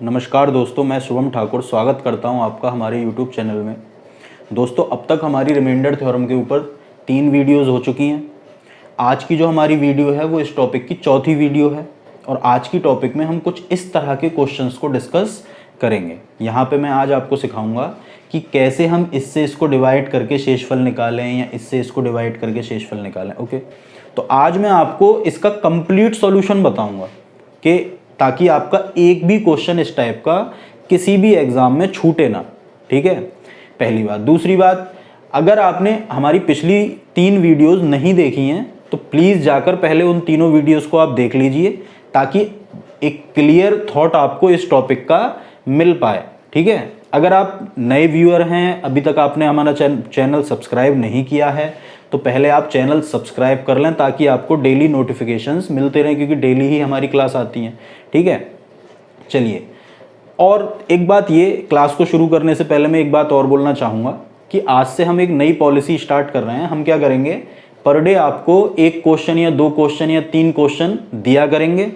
नमस्कार दोस्तों, मैं शुभम ठाकुर स्वागत करता हूं आपका हमारे YouTube चैनल में। दोस्तों, अब तक हमारी रिमाइंडर थ्योरम के ऊपर 3 वीडियोस हो चुकी हैं। आज की जो हमारी वीडियो है वो इस टॉपिक की चौथी वीडियो है और आज की टॉपिक में हम कुछ इस तरह के क्वेश्चंस को डिस्कस करेंगे। यहाँ पे मैं आज आपको सिखाऊंगा कि कैसे हम इससे इसको डिवाइड करके शेषफल निकालें या इससे इसको डिवाइड करके शेषफल निकालें। ओके, तो आज मैं आपको इसका कंप्लीट सॉल्यूशन बताऊंगा कि ताकि आपका एक भी क्वेश्चन इस टाइप का किसी भी एग्जाम में छूटे ना। ठीक है, पहली बात। दूसरी बात, अगर आपने हमारी पिछली 3 वीडियोस नहीं देखी हैं तो प्लीज़ जाकर पहले उन तीनों वीडियोस को आप देख लीजिए ताकि एक क्लियर थॉट आपको इस टॉपिक का मिल पाए। ठीक है, अगर आप नए व्यूअर हैं, अभी तक आपने हमारा चैनल सब्सक्राइब नहीं किया है तो पहले आप चैनल सब्सक्राइब कर लें ताकि आपको डेली नोटिफिकेशंस मिलते रहें, क्योंकि डेली ही हमारी क्लास आती हैं। ठीक है, चलिए। और एक बात, ये क्लास को शुरू करने से पहले मैं एक बात और बोलना चाहूँगा कि आज से हम एक नई पॉलिसी स्टार्ट कर रहे हैं। हम क्या करेंगे, पर डे आपको एक क्वेश्चन या 2 क्वेश्चन या 3 क्वेश्चन दिया करेंगे।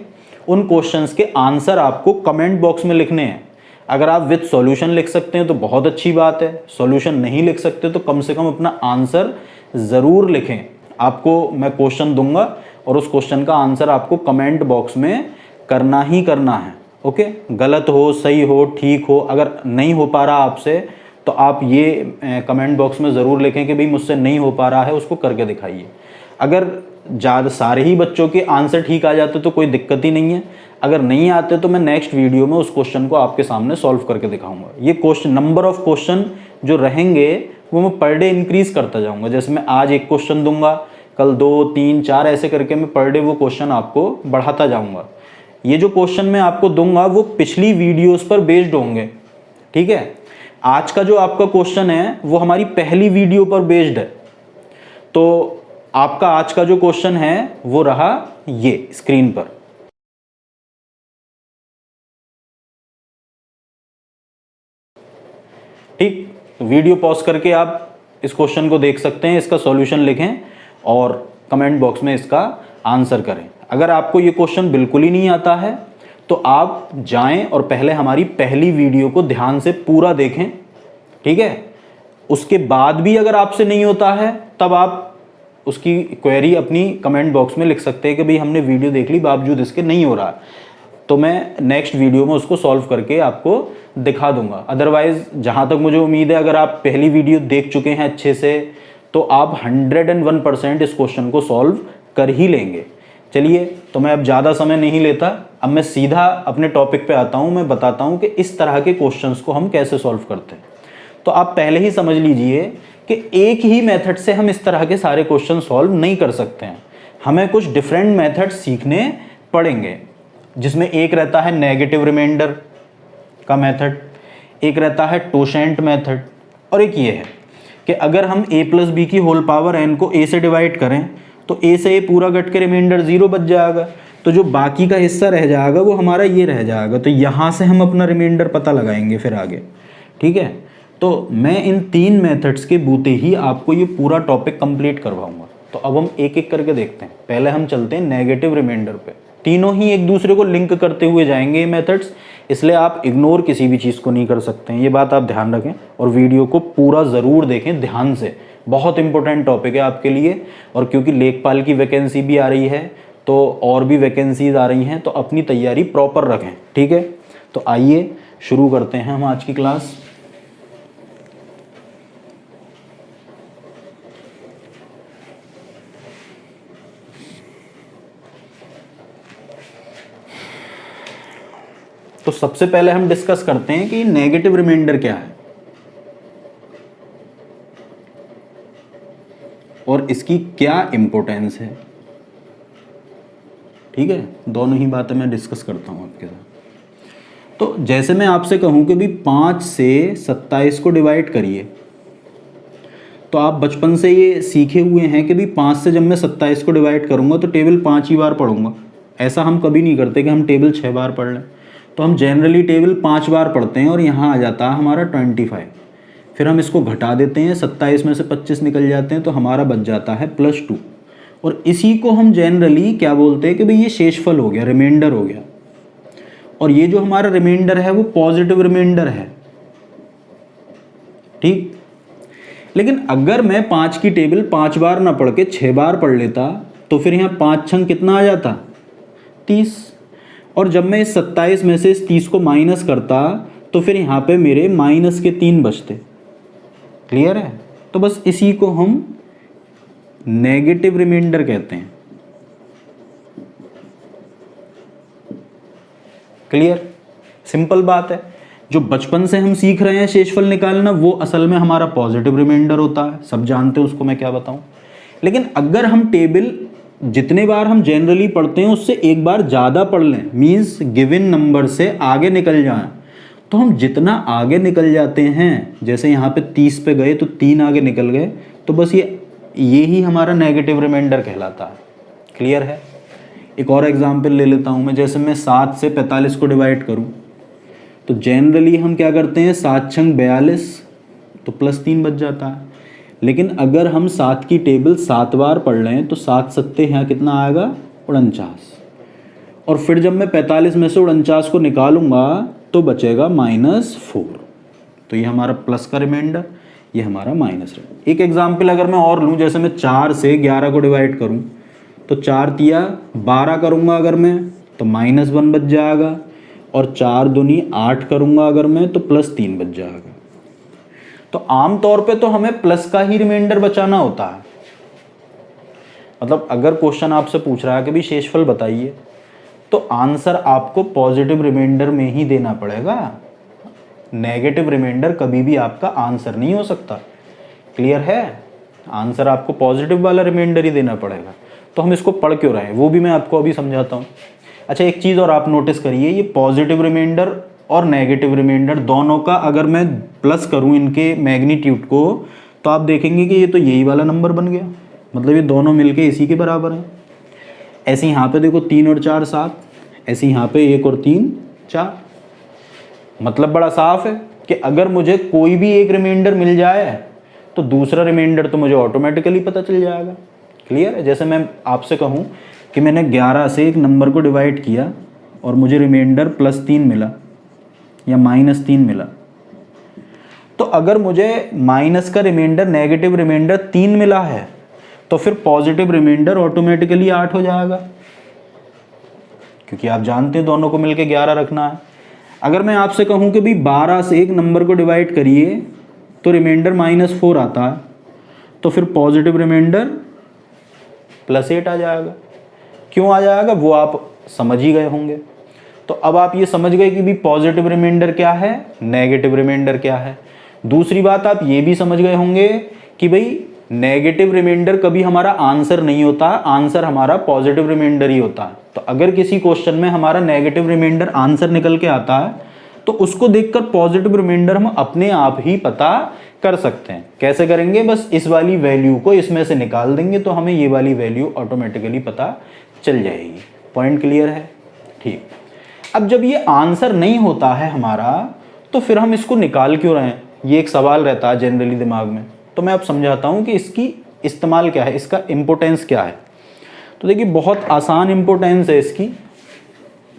उन क्वेश्चंस के आंसर आपको कमेंट बॉक्स में लिखने हैं। अगर आप विद सॉल्यूशन लिख सकते हैं तो बहुत अच्छी बात है, सॉल्यूशन नहीं लिख सकते तो कम से कम अपना आंसर ज़रूर लिखें। आपको मैं क्वेश्चन दूंगा और उस क्वेश्चन का आंसर आपको कमेंट बॉक्स में करना ही करना है। ओके, गलत हो, सही हो, ठीक हो, अगर नहीं हो पा रहा आपसे तो आप ये कमेंट बॉक्स में ज़रूर लिखें कि भाई मुझसे नहीं हो पा रहा है, उसको करके दिखाइए। अगर ज़्यादा सारे ही बच्चों के आंसर ठीक आ जाते तो कोई दिक्कत ही नहीं है। अगर नहीं आते तो मैं नेक्स्ट वीडियो में उस क्वेश्चन को आपके सामने सॉल्व करके दिखाऊंगा। ये क्वेश्चन, नंबर ऑफ क्वेश्चन जो रहेंगे वो मैं पर डे इंक्रीज करता जाऊंगा। जैसे मैं आज एक क्वेश्चन दूंगा, कल 2, 3, 4 ऐसे करके मैं पर डे वो क्वेश्चन आपको बढ़ाता जाऊंगा। ये जो क्वेश्चन मैं आपको दूंगा वो पिछली वीडियोस पर बेस्ड होंगे। ठीक है, आज का जो आपका क्वेश्चन है वो हमारी पहली वीडियो पर बेस्ड है। तो आपका आज का जो क्वेश्चन है वो रहा ये स्क्रीन पर। ठीक, वीडियो पॉज करके आप इस क्वेश्चन को देख सकते हैं, इसका सॉल्यूशन लिखें और कमेंट बॉक्स में इसका आंसर करें। अगर आपको ये क्वेश्चन बिल्कुल ही नहीं आता है तो आप जाएं और पहले हमारी पहली वीडियो को ध्यान से पूरा देखें। ठीक है, उसके बाद भी अगर आपसे नहीं होता है तब आप उसकी क्वेरी अपनी कमेंट बॉक्स में लिख सकते हैं कि भाई हमने वीडियो देख ली, बावजूद इसके नहीं हो रहा, तो मैं नेक्स्ट वीडियो में उसको सॉल्व करके आपको दिखा दूंगा। अदरवाइज जहाँ तक मुझे उम्मीद है, अगर आप पहली वीडियो देख चुके हैं अच्छे से तो आप 101% इस क्वेश्चन को सॉल्व कर ही लेंगे। चलिए, तो मैं अब ज़्यादा समय नहीं लेता, अब मैं सीधा अपने टॉपिक पे आता हूँ। मैं बताता हूँ कि इस तरह के क्वेश्चंस को हम कैसे सॉल्व करते हैं। तो आप पहले ही समझ लीजिए कि एक ही मेथड से हम इस तरह के सारे क्वेश्चन सॉल्व नहीं कर सकते हैं। हमें कुछ डिफरेंट मेथड सीखने पड़ेंगे, जिसमें एक रहता है नेगेटिव रिमाइंडर का मेथड, एक रहता है टोशेंट मेथड, और एक ये है कि अगर हम a + b की होल पावर n को a से डिवाइड करें तो a से a पूरा कट के रिमाइंडर 0 बच जाएगा, तो जो बाकी का हिस्सा रह जाएगा वो हमारा ये रह जाएगा। तो यहाँ से हम अपना रिमाइंडर पता लगाएंगे फिर आगे। ठीक है, तो मैं इन 3 मेथड्स के बूते ही आपको ये पूरा टॉपिक कंप्लीट करवाऊंगा। तो अब हम एक एक करके देखते हैं। पहले हम चलते हैं नेगेटिव रिमाइंडर पे। तीनों ही एक दूसरे को लिंक करते हुए जाएंगे ये मेथड्स, इसलिए आप इग्नोर किसी भी चीज़ को नहीं कर सकते हैं। ये बात आप ध्यान रखें और वीडियो को पूरा ज़रूर देखें ध्यान से। बहुत इंपॉर्टेंट टॉपिक है आपके लिए, और क्योंकि लेखपाल की वैकेंसी भी आ रही है तो और भी वैकेंसीज आ रही हैं, तो अपनी तैयारी प्रॉपर रखें। ठीक है, तो आइए शुरू करते हैं हम आज की क्लास। तो सबसे पहले हम डिस्कस करते हैं कि नेगेटिव रिमाइंडर क्या है और इसकी क्या इंपॉर्टेंस है। ठीक है, दोनों ही बातें मैं डिस्कस करता हूं आपके साथ। तो जैसे मैं आपसे कहूं कि भी 5 से 27 को डिवाइड करिए, तो आप बचपन से ये सीखे हुए हैं कि भी 5 से जब मैं 27 को डिवाइड करूंगा तो टेबल 5 ही बार पढ़ूंगा। ऐसा हम कभी नहीं करते कि हम टेबल 6 बार पढ़ लें, तो हम जनरली टेबल 5 बार पढ़ते हैं और यहाँ आ जाता है हमारा 25। फिर हम इसको घटा देते हैं, 27 में से 25 निकल जाते हैं तो हमारा बच जाता है +2। और इसी को हम जनरली क्या बोलते हैं कि भाई ये शेषफल हो गया, रिमाइंडर हो गया। और ये जो हमारा रिमाइंडर है वो पॉजिटिव रिमाइंडर है, ठीक। लेकिन अगर मैं 5 की टेबल 5 बार ना पढ़ के 6 बार पढ़ लेता तो फिर यहाँ 5 छंग कितना आ जाता, 30। और जब मैं इस 27 में से इस 30 को माइनस करता तो फिर यहाँ पे मेरे माइनस के 3 बचते। क्लियर है? तो बस इसी को हम नेगेटिव रिमाइंडर कहते हैं। क्लियर? सिंपल बात है। जो बचपन से हम सीख रहे हैं शेषफल निकालना वो असल में हमारा पॉजिटिव रिमाइंडर होता है, सब जानते हैं उसको, मैं क्या बताऊं। लेकिन अगर हम टेबल जितने बार हम जनरली पढ़ते हैं उससे एक बार ज़्यादा पढ़ लें, मीन्स गिवन नंबर से आगे निकल जाएं, तो हम जितना आगे निकल जाते हैं, जैसे यहाँ पे 30 पे गए तो 3 आगे निकल गए, तो बस ये ही हमारा नेगेटिव रिमाइंडर कहलाता है। क्लियर है? एक और एग्जाम्पल ले लेता हूँ मैं। जैसे मैं 7 से 45 को डिवाइड करूँ तो जनरली हम क्या करते हैं, 7 छंग 42 तो +3 बच जाता है। लेकिन अगर हम 7 की टेबल 7 बार पढ़ लें तो 7 सत्ते यहाँ कितना आएगा, 49। और फिर जब मैं 45 में से 49 को निकालूंगा तो बचेगा -4। तो ये हमारा प्लस का रिमाइंडर, ये हमारा माइनस है। एक एग्जाम्पल अगर मैं और लूँ, जैसे मैं 4 से 11 को डिवाइड करूँ तो 4 तिया 12 करूँगा अगर मैं तो -1 बच जाएगा, और 4 दूनी 8 करूँगा अगर मैं तो +3 बच जाएगा। तो आम तौर पे तो हमें प्लस का ही रिमाइंडर बचाना होता है। मतलब अगर क्वेश्चन आपसे पूछ रहा है कि भी शेषफल बताइए, तो आंसर आपको पॉजिटिव रिमाइंडर में ही देना पड़ेगा। नेगेटिव रिमाइंडर कभी भी आपका आंसर नहीं हो सकता। क्लियर है? आंसर आपको पॉजिटिव वाला रिमाइंडर ही देना पड़ेगा। तो हम इसको पढ़ क्यों रहे हैं वो भी मैं आपको अभी समझाता हूँ। अच्छा, एक चीज़ और आप नोटिस करिए, ये पॉजिटिव रिमाइंडर और नेगेटिव रिमाइंडर दोनों का अगर मैं प्लस करूं इनके मैग्नीट्यूड को, तो आप देखेंगे कि ये तो यही वाला नंबर बन गया, मतलब ये दोनों मिलके इसी के बराबर हैं। ऐसे यहाँ पे देखो 3 और 4 7, ऐसे यहाँ पे 1 और 3 4। मतलब बड़ा साफ है कि अगर मुझे कोई भी एक रिमाइंडर मिल जाए तो दूसरा रिमाइंडर तो मुझे ऑटोमेटिकली पता चल जाएगा। क्लियर है? जैसे मैं आपसे कहूँ कि मैंने 11 से एक नंबर को डिवाइड किया और मुझे रिमाइंडर +3 मिला या -3 मिला, तो अगर मुझे माइनस का रिमाइंडर, नेगेटिव रिमाइंडर 3 मिला है तो फिर पॉजिटिव रिमाइंडर ऑटोमेटिकली 8 हो जाएगा, क्योंकि आप जानते हैं दोनों को मिलके 11 रखना है। अगर मैं आपसे कहूं कि भाई 12 से एक नंबर को डिवाइड करिए तो रिमाइंडर -4 आता है, तो फिर पॉजिटिव रिमाइंडर +8 आ जाएगा। क्यों आ जाएगा वो आप समझ ही गए होंगे। तो अब आप ये समझ गए कि भी पॉजिटिव रिमाइंडर क्या है, नेगेटिव रिमाइंडर क्या है। दूसरी बात आप ये भी समझ गए होंगे कि भाई नेगेटिव रिमाइंडर कभी हमारा आंसर नहीं होता, आंसर हमारा पॉजिटिव रिमाइंडर ही होता है। तो अगर किसी क्वेश्चन में हमारा नेगेटिव रिमाइंडर आंसर निकल के आता है तो उसको देखकर पॉजिटिव रिमाइंडर हम अपने आप ही पता कर सकते हैं। कैसे करेंगे? बस इस वाली वैल्यू को इसमें से निकाल देंगे तो हमें ये वाली वैल्यू ऑटोमेटिकली पता चल जाएगी। पॉइंट क्लियर है? ठीक। अब जब ये आंसर नहीं होता है हमारा तो फिर हम इसको निकाल क्यों रहे हैं, ये एक सवाल रहता है जनरली दिमाग में। तो मैं अब समझाता हूँ कि इसकी इस्तेमाल क्या है, इसका इम्पोर्टेंस क्या है। तो देखिए बहुत आसान इम्पोर्टेंस है इसकी,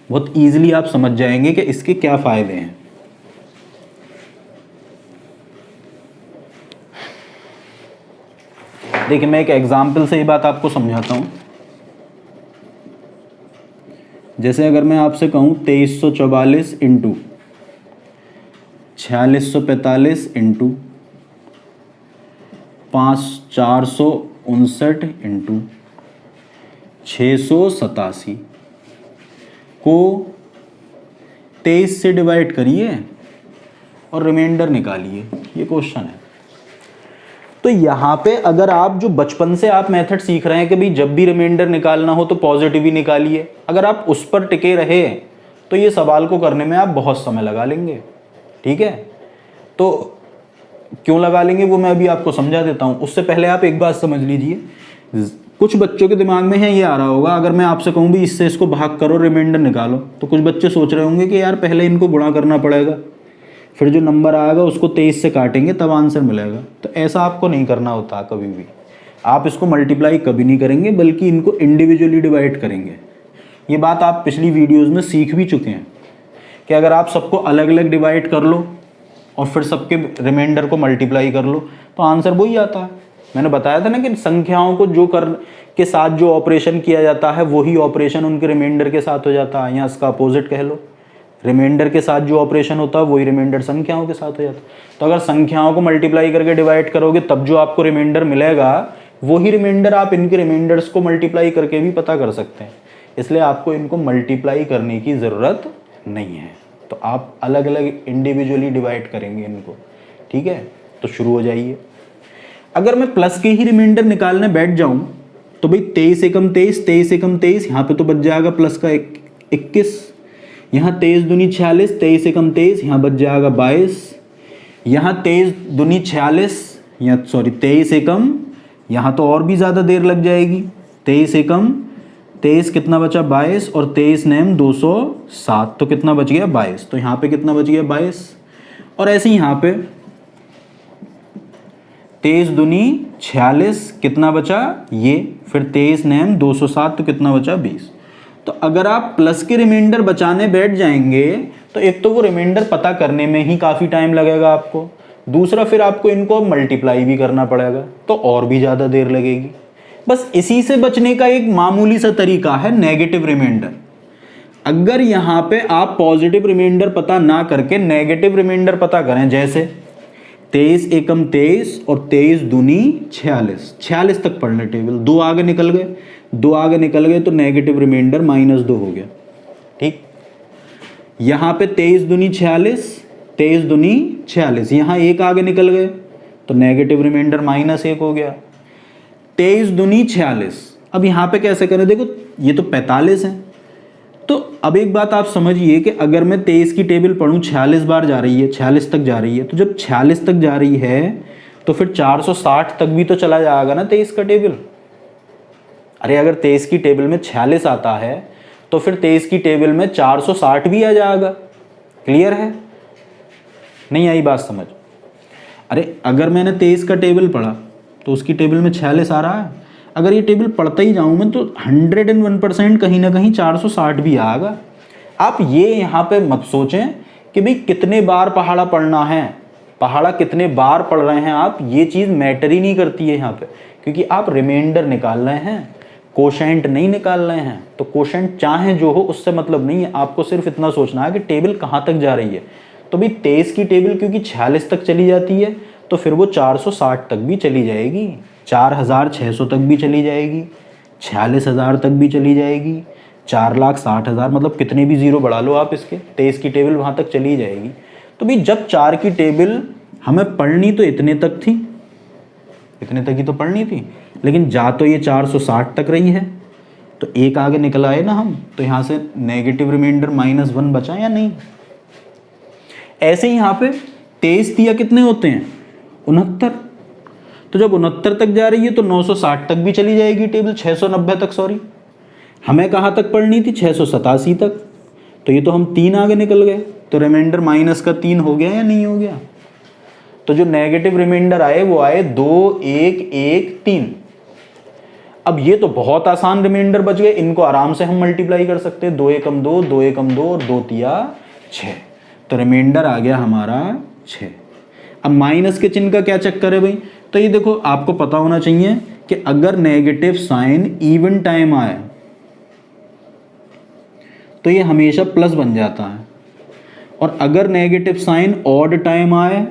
बहुत ईजिली आप समझ जाएंगे कि इसके क्या फ़ायदे हैं। देखिए मैं एक एग्जाम्पल से ये बात आपको समझाता हूँ। जैसे अगर मैं आपसे कहूँ 2344 इंटू 4645 इंटू 459 इंटू 687 को 23 से डिवाइड करिए और रिमाइंडर निकालिए, ये क्वेश्चन है। तो यहाँ पे अगर आप जो बचपन से आप मेथड सीख रहे हैं कि भाई जब भी रिमाइंडर निकालना हो तो पॉजिटिव ही निकालिए, अगर आप उस पर टिके रहे तो ये सवाल को करने में आप बहुत समय लगा लेंगे। ठीक है? तो क्यों लगा लेंगे वो मैं अभी आपको समझा देता हूँ। उससे पहले आप एक बात समझ लीजिए, कुछ बच्चों के दिमाग में है ये आ रहा होगा, अगर मैं आपसे कहूँ भी इससे इसको भाग करो रिमाइंडर निकालो, तो कुछ बच्चे सोच रहे होंगे कि यार पहले इनको गुणा करना पड़ेगा, फिर जो नंबर आएगा उसको 23 से काटेंगे तब आंसर मिलेगा। तो ऐसा आपको नहीं करना होता कभी भी। आप इसको मल्टीप्लाई कभी नहीं करेंगे बल्कि इनको इंडिविजुअली डिवाइड करेंगे। ये बात आप पिछली वीडियोस में सीख भी चुके हैं कि अगर आप सबको अलग अलग डिवाइड कर लो और फिर सबके रिमाइंडर को मल्टीप्लाई कर लो तो आंसर वही आता है। मैंने बताया था ना कि संख्याओं को जो कर के साथ जो ऑपरेशन किया जाता है वही ऑपरेशन उनके रिमाइंडर के साथ हो जाता है, या इसका अपोजिट कह लो, रिमाइंडर के साथ जो ऑपरेशन होता है वही रिमाइंडर संख्याओं के साथ हो जाता है। तो अगर संख्याओं को मल्टीप्लाई करके डिवाइड करोगे तब जो आपको रिमाइंडर मिलेगा वही रिमाइंडर आप इनके रिमाइंडर्स को मल्टीप्लाई करके भी पता कर सकते हैं, इसलिए आपको इनको मल्टीप्लाई करने की ज़रूरत नहीं है। तो आप अलग अलग इंडिविजुअली डिवाइड करेंगे इनको, ठीक है। तो शुरू हो जाइए। अगर मैं प्लस के ही रिमाइंडर निकालने बैठ जाऊं तो भाई 23 एकम 23, 23 एकम 23, यहाँ पे तो बच जाएगा प्लस का 21, यहाँ 23 दूनी 46, 23 एकम 23, यहाँ बच जाएगा 22, यहाँ 23 दूनी 46, यहाँ सॉरी 23 एकम, यहाँ तो और भी ज़्यादा देर लग जाएगी, 23 एकम 23 कितना बचा 22 और 23 नेम 207, तो कितना बच गया 22, तो यहाँ पे कितना बच गया 22, और ऐसे ही यहाँ पे 23 दूनी 46 कितना बचा ये, फिर 23 नेम 207, तो कितना बचा 20। तो अगर आप प्लस के रिमाइंडर बचाने बैठ जाएंगे तो एक तो वो रिमाइंडर पता करने में ही काफ़ी टाइम लगेगा आपको, दूसरा फिर आपको इनको मल्टीप्लाई भी करना पड़ेगा तो और भी ज़्यादा देर लगेगी। बस इसी से बचने का एक मामूली सा तरीका है नेगेटिव रिमाइंडर। अगर यहाँ पे आप पॉजिटिव रिमाइंडर पता ना करके नेगेटिव रिमाइंडर पता करें, जैसे 23 एकम 23 और 23 दूनी 46, 46 तक पढ़ने टेबल, 2 आगे निकल गए, 2 आगे निकल गए तो नेगेटिव रिमाइंडर -2 हो गया, ठीक। यहाँ पे 23 दूनी 46, 23 दूनी 46, यहाँ 1 आगे निकल गए तो नेगेटिव रिमाइंडर -1 हो गया। 23 दूनी 46, अब यहाँ पे कैसे करें, देखो ये तो 45 है, तो अब एक बात आप समझिए कि अगर मैं 23 की टेबल पढ़ूँ 46 बार जा रही है, 46 तक जा रही है, तो जब 46 तक जा रही है तो फिर 460 तक भी तो चला जाएगा ना 23 का टेबल। अरे अगर 23 की टेबल में 46 आता है तो फिर 23 की टेबल में 460 भी आ जाएगा। क्लियर है, नहीं आई बात समझ? अरे अगर मैंने 23 का टेबल पढ़ा तो उसकी टेबल में 46 आ रहा है, अगर ये टेबल पढ़ता ही जाऊँ मैं तो 101% कहीं ना कहीं 460 भी आएगा। आप ये यहाँ पे मत सोचें कि भाई कितने बार पहाड़ा पढ़ना है, पहाड़ा कितने बार पढ़ रहे हैं आप, ये चीज़ मैटर ही नहीं करती है यहाँ पे, क्योंकि आप रिमाइंडर निकाल रहे हैं, कोशेंट नहीं निकाल रहे हैं। तो कोशेंट चाहे जो हो उससे मतलब नहीं है, आपको सिर्फ इतना सोचना है कि टेबल कहाँ तक जा रही है। तो भाई 23 की टेबल क्योंकि 46 तक चली जाती है तो फिर वो 460 तक भी चली जाएगी, 4600 तक भी चली जाएगी, 46,000 तक भी चली जाएगी, 4,60,000, मतलब कितने भी ज़ीरो बढ़ा लो आप इसके, 23 की टेबल वहाँ तक चली जाएगी। तो भाई जब 4 की टेबल हमें पढ़नी तो इतने तक थी, इतने तक ही तो पढ़नी थी, लेकिन जा तो ये 460 तक रही है, तो एक आगे निकल आए ना हम, तो यहाँ से नेगेटिव रिमाइंडर -1 बचा या नहीं। ऐसे ही यहाँ पे 23 दिया कितने होते हैं 69, तो जब 69 तक जा रही है तो 960 तक भी चली जाएगी टेबल, 690 तक सॉरी, हमें कहाँ तक पढ़नी थी 687 तक, तो ये तो हम 3 आगे निकल गए, तो रिमाइंडर -3 हो गया या नहीं हो गया। तो जो नेगेटिव रिमाइंडर आए वो आए 2, 1, 1, 3। अब ये तो बहुत आसान रिमाइंडर बच गए, इनको आराम से हम मल्टीप्लाई कर सकते हैं, 2 एकम 2, 2 एकम 2 और 2 तिया 6, तो रिमाइंडर आ गया हमारा 6। अब माइनस के चिन्ह का क्या चक्कर है भाई, तो ये देखो आपको पता होना चाहिए कि अगर नेगेटिव साइन इवन टाइम आए तो ये हमेशा प्लस बन जाता है, और अगर नेगेटिव साइन ऑड टाइम आए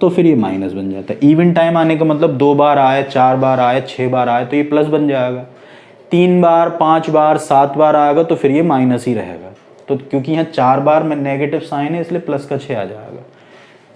तो फिर ये माइनस बन जाता है। इवन टाइम आने का मतलब 2 बार आए, 4 बार आए, 6 बार आए तो ये प्लस बन जाएगा, 3 बार, 5 बार, 7 बार आएगा तो फिर ये माइनस ही रहेगा। तो क्योंकि यहाँ 4 बार में नेगेटिव साइन है इसलिए प्लस का 6 आ जाएगा।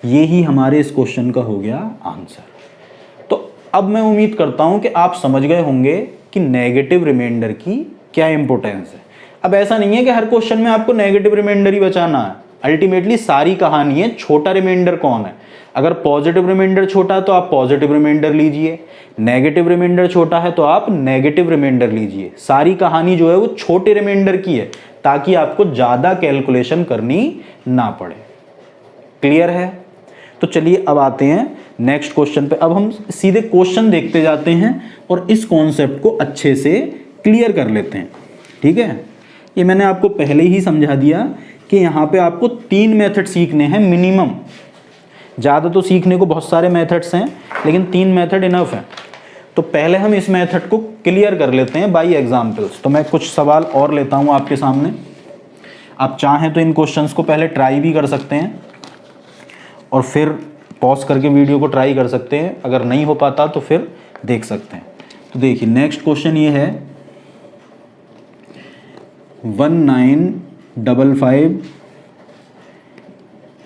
ये ही हमारे इस क्वेश्चन का हो गया आंसर। तो अब मैं उम्मीद करता हूँ कि आप समझ गए होंगे कि नेगेटिव रिमाइंडर की क्या इंपॉर्टेंस है। अब ऐसा नहीं है कि हर क्वेश्चन में आपको नेगेटिव रिमाइंडर ही बचाना है, अल्टीमेटली सारी कहानी है छोटा रिमाइंडर कौन है। अगर पॉजिटिव रिमाइंडर छोटा है तो आप पॉजिटिव रिमाइंडर लीजिए, नेगेटिव रिमाइंडर छोटा है तो आप नेगेटिव रिमाइंडर लीजिए। सारी कहानी जो है वो छोटे रिमाइंडर की है ताकि आपको ज़्यादा कैलकुलेशन करनी ना पड़े। क्लियर है? तो चलिए अब आते हैं नेक्स्ट क्वेश्चन पे। अब हम सीधे क्वेश्चन देखते जाते हैं और इस कॉन्सेप्ट को अच्छे से क्लियर कर लेते हैं। ठीक है, ये मैंने आपको पहले ही समझा दिया कि यहाँ पे आपको 3 मेथड सीखने हैं मिनिमम। ज़्यादा तो सीखने को बहुत सारे मेथड्स हैं, लेकिन 3 मेथड इनफ हैं। तो पहले हम इस मेथड को क्लियर कर लेते हैं बाय एग्जाम्पल्स। तो मैं कुछ सवाल और लेता हूँ आपके सामने। आप चाहें तो इन क्वेश्चंस को पहले ट्राई भी कर सकते हैं और फिर पॉज करके वीडियो को ट्राई कर सकते हैं। अगर नहीं हो पाता तो फिर देख सकते हैं। तो देखिए नेक्स्ट क्वेश्चन ये है 1955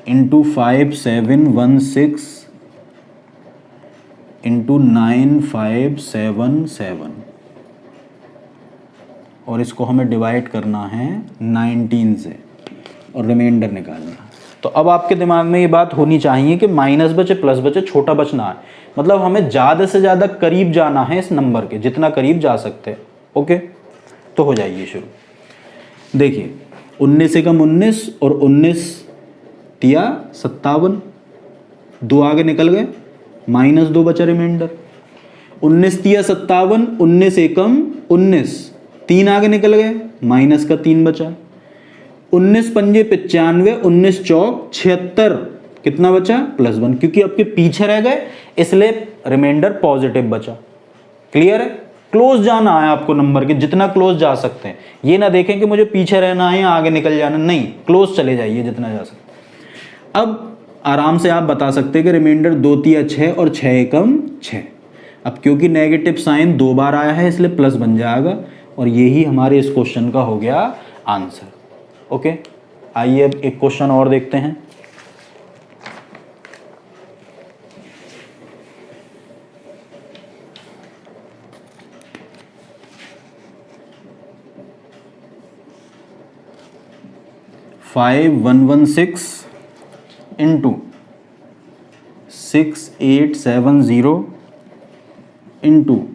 इंटू 5716 इंटू 9577 और इसको हमें डिवाइड करना है 19 से और रिमाइंडर निकालना है। तो अब आपके दिमाग में ये बात होनी चाहिए कि माइनस बचे प्लस बचे, छोटा बचना है। मतलब हमें ज़्यादा से ज़्यादा करीब जाना है इस नंबर के, जितना करीब जा सकते हैं। ओके, तो हो जाइए शुरू। देखिए 19 से कम 19 और 19 तिया 57, 2 आगे निकल गए, -2 बचा रिमाइंडर। 19 तिया 57, 19 एकम 19, 3 आगे निकल गए, -3 बचा। 19 पंजे 95, 19 चौक 76, कितना बचा? +1, क्योंकि आपके पीछे रह गए इसलिए रिमाइंडर पॉजिटिव बचा। क्लियर है? क्लोज जाना है आपको नंबर के, जितना क्लोज जा सकते हैं। ये ना देखें कि मुझे पीछे रहना है या आगे निकल जाना, नहीं, क्लोज चले जाइए जितना जा सकते। अब आराम से आप बता सकते हैं कि रिमाइंडर 2 तिया 6 और 6 एकम 6। अब क्योंकि नेगेटिव साइन 2 बार आया है इसलिए प्लस बन जाएगा और यही हमारे इस क्वेश्चन का हो गया आंसर। ओके, आइए अब एक क्वेश्चन और देखते हैं। $5116 इंटू 6870 इंटू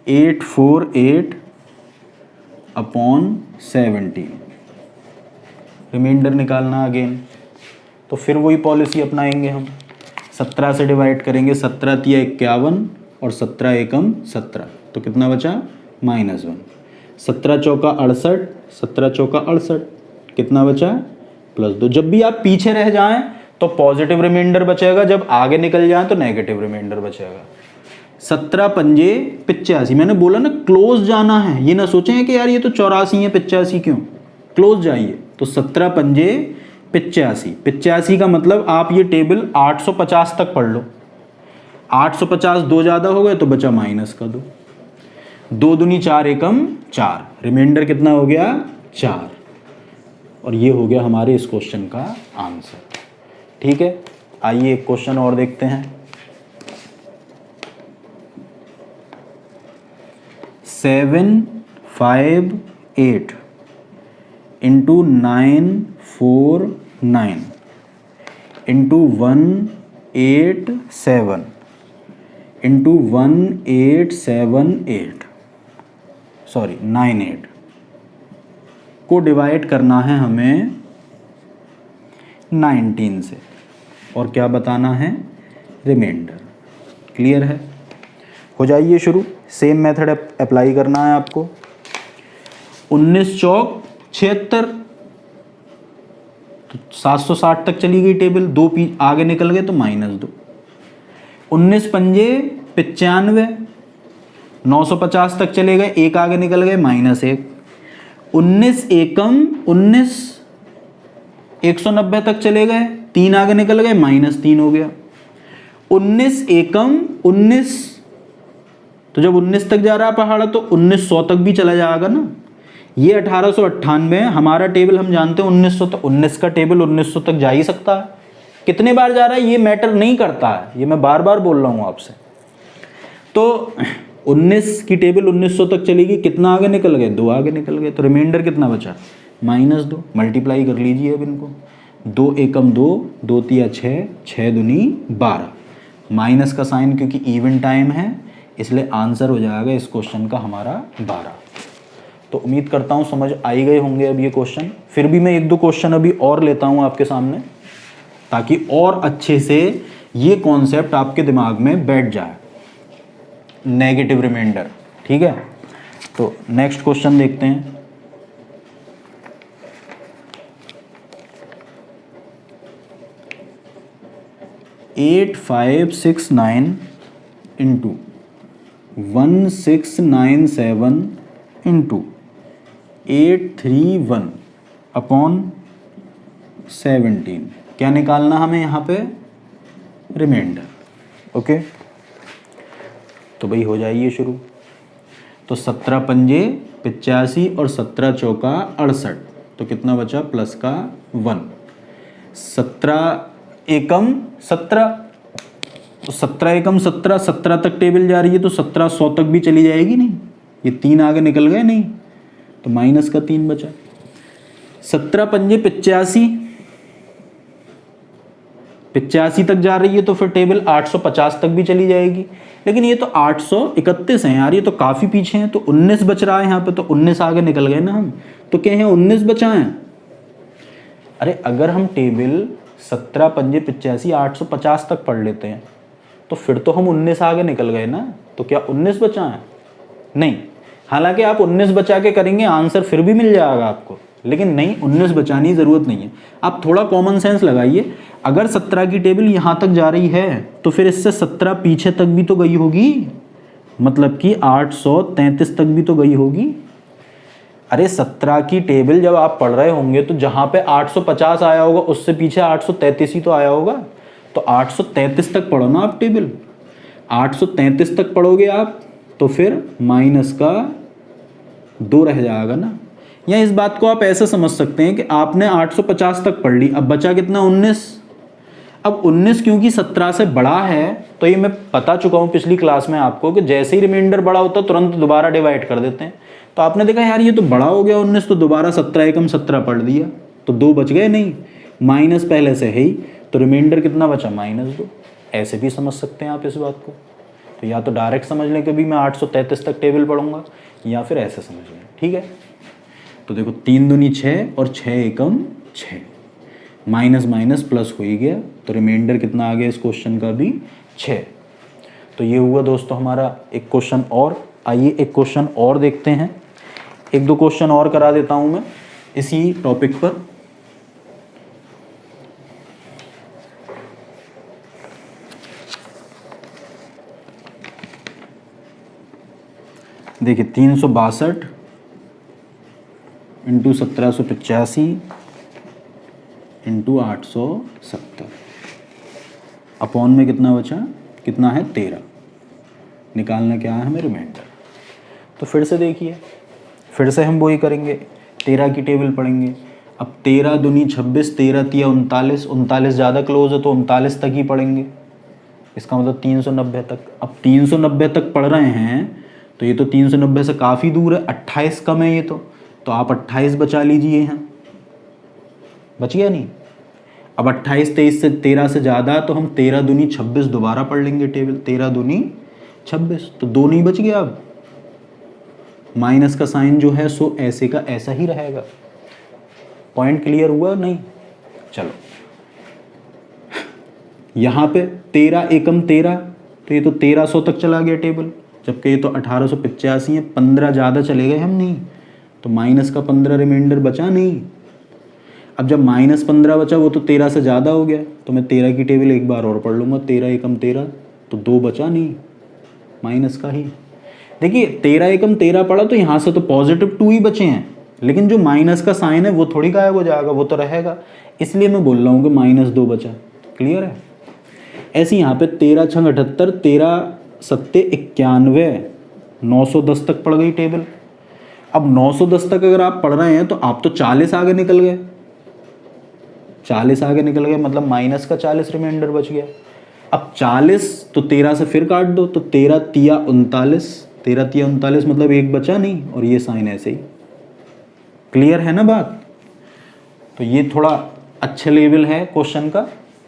848 अपॉन 17। रिमाइंडर निकालना अगेन, तो फिर वही पॉलिसी अपनाएंगे हम। 17 से डिवाइड करेंगे, 17 तिया 51 और 17 एकम 17, तो कितना बचा? -1। 17 चौका 68, 17 चौका 68, कितना बचा? +2। जब भी आप पीछे रह जाएं तो पॉजिटिव रिमाइंडर बचेगा, जब आगे निकल जाएं तो नेगेटिव रिमाइंडर बचेगा। 17 पंजे 85, मैंने बोला ना क्लोज जाना है, ये ना सोचें कि यार ये तो 84 है 85 क्यों, क्लोज जाइए। तो 17 पंजे 85, 85 का मतलब आप ये टेबल 850 तक पढ़ लो। 850, 2 ज़्यादा हो गए तो बचा -2, 2 दूनी 4 एकम 4, रिमाइंडर कितना हो गया? 4। और ये हो गया हमारे इस क्वेश्चन का आंसर। ठीक है, आइए एक क्वेश्चन और देखते हैं। 758 इंटू 949 इंटू 187 इंटू 1878 सॉरी 98 को डिवाइड करना है हमें 19 से और क्या बताना है? रिमाइंडर। क्लियर है? हो जाइए शुरू। सेम मेथड अप्लाई करना है आपको। 19 चौक 76, तो 760 तक चली गई टेबल, 2 आगे निकल गए तो -2। 19 पंजे 95, 950 तक चले गए, 1 आगे निकल गए, -1। 19 एकम 19, 190 तक चले गए, 3 आगे निकल गए, -3 हो गया। 19 एकम 19, तो जब 19 तक जा रहा है पहाड़ा तो 1900 तक भी चला जाएगा ना। ये 1898 है, हमारा टेबल हम जानते हैं 1900 तक, 19 का टेबल 1900 तक जा ही सकता है। कितने बार जा रहा है ये मैटर नहीं करता है, ये मैं बार बार बोल रहा हूँ आपसे। तो 19 की टेबल 1900 तक चलेगी, कितना आगे निकल गए? 2 आगे निकल गए, तो रिमाइंडर कितना बचा? -2। मल्टीप्लाई कर लीजिए अब इनको। 2 एकम 2, 2 तिया 6, 6 दूनी 12, माइनस का साइन क्योंकि इवन टाइम है इसलिए आंसर हो जाएगा इस क्वेश्चन का हमारा 12। तो उम्मीद करता हूँ समझ आई गए होंगे अब ये क्वेश्चन। फिर भी मैं 1-2 क्वेश्चन अभी और लेता हूँ आपके सामने ताकि और अच्छे से ये कॉन्सेप्ट आपके दिमाग में बैठ जाए। नेगेटिव रिमाइंडर, ठीक है। तो नेक्स्ट क्वेश्चन देखते हैं। 8569 इंटू 1697 इंटू 831 अपॉन 17। क्या निकालना हमें यहाँ पे? रिमाइंडर। ओके, तो भाई हो जाइए शुरू। तो 17 पंजे 85 और 17 चौका 68, तो कितना बचा? प्लस का 1। 17 एकम 17, तो 17 एकम 17, 17 तक टेबल जा रही है तो 1700 तक भी चली जाएगी नहीं? ये 3 आगे निकल गए नहीं, तो माइनस का 3 बचा। 17 पंजे 85, 85 तक जा रही है तो फिर टेबल 850 तक भी चली जाएगी, लेकिन ये तो 831 है यार, ये तो काफ़ी पीछे हैं। तो 19 बच रहा है यहाँ पे, तो 19 आगे निकल गए ना हम, तो क्या है 19 बचा है। अरे अगर हम टेबल 17 पंजे 85 850 तक पढ़ लेते हैं तो फिर तो हम 19 आगे निकल गए ना, तो क्या 19 बचा है? नहीं। हालांकि आप 19 बचा के करेंगे आंसर फिर भी मिल जाएगा आपको, लेकिन नहीं, 19 बचाने की ज़रूरत नहीं है। आप थोड़ा कॉमन सेंस लगाइए, अगर 17 की टेबल यहाँ तक जा रही है तो फिर इससे 17 पीछे तक भी तो गई होगी, मतलब कि 833 तक भी तो गई होगी। अरे 17 की टेबल जब आप पढ़ रहे होंगे तो जहाँ पे 850 आया होगा उससे पीछे 833 ही तो आया होगा, तो 833 तक पढ़ो ना आप टेबल। 833 तक पढ़ोगे आप तो फिर माइनस का 2 रह जाएगा ना। या इस बात को आप ऐसे समझ सकते हैं कि आपने 850 तक पढ़ ली, अब बचा कितना? 19। अब 19 क्योंकि 17 से बड़ा है, तो ये मैं बता चुका हूँ पिछली क्लास में आपको कि जैसे ही रिमाइंडर बड़ा होता है तुरंत दोबारा डिवाइड कर देते हैं। तो आपने देखा यार ये तो बड़ा हो गया 19, तो दोबारा 17 एकम 17 पढ़ दिया, तो 2 बच गए नहीं, माइनस पहले से है ही, तो रिमाइंडर कितना बचा? -2। ऐसे भी समझ सकते हैं आप इस बात को। तो या तो डायरेक्ट समझ लें कि भी मैं 833 तक टेबल पढ़ूंगा, या फिर ऐसे समझ लें, ठीक है। तो देखो 3 दूनी 6 और 6 एकम 6, माइनस माइनस प्लस हो ही गया, तो रिमाइंडर कितना आ गया इस क्वेश्चन का भी? 6। तो ये हुआ दोस्तों हमारा एक क्वेश्चन और। आइए एक क्वेश्चन और देखते हैं, 1-2 क्वेश्चन और करा देता हूं मैं इसी टॉपिक पर। देखिए 362 इंटू 1785 इंटू 870 अपॉन में कितना बचा? कितना है? 13। निकालना क्या है हमें? रिमाइंडर। तो फिर से देखिए, फिर से हम वही करेंगे, 13 की टेबल पढ़ेंगे। अब 13 दूनी 26, 13 तिया 39, 39 ज़्यादा क्लोज है तो 39 तक ही पढ़ेंगे, इसका मतलब 390 तक। अब 390 तक पढ़ रहे हैं तो ये तो 390 से काफ़ी दूर है, 28 कम है ये तो आप 28 बचा लीजिए यहाँ, बच गया नहीं। अब 28 23 से 13 से ज़्यादा तो हम 13 दूनी 26 दोबारा पढ़ लेंगे टेबल, 13 दूनी 26, तो 2 नहीं बच गया। अब माइनस का साइन जो है सो ऐसे का ऐसा ही रहेगा। पॉइंट क्लियर हुआ नहीं? चलो यहाँ पे 13 एकम 13, तो ये तो 1300 तक चला गया टेबल, जबकि ये तो 1885 है, 15 ज़्यादा चले गए हम नहीं, तो माइनस का 15 रिमाइंडर बचा नहीं। अब जब -15 बचा वो तो 13 से ज़्यादा हो गया, तो मैं 13 की टेबल एक बार और पढ़ लूँगा, 13 एकम 13, तो 2 बचा नहीं, माइनस का ही। देखिए 13 एकम 13 पढ़ा तो यहाँ से तो पॉजिटिव 2 ही बचे हैं, लेकिन जो माइनस का साइन है वो थोड़ी गायब हो जाएगा, वो तो रहेगा, इसलिए मैं बोल रहा हूँ कि -2 बचा। क्लियर है? ऐसे यहाँ पे 13 छंग 78, 13 सत्ते 91, 910 तक पड़ गई टेबल। अब 910 तक अगर आप पढ़ रहे हैं तो आप तो 40 आगे निकल गए, 40 आगे निकल गए, मतलब माइनस का 40 रिमाइंडर बच गया। अब 40 तो 13 से फिर काट दो, तो 13 तिया 39, 13 तिया 39 मतलब 1 बचा नहीं, और ये साइन ऐसे ही। क्लियर है ना बात? तो ये थोड़ा अच्छे लेवल है क्वेश्चन का।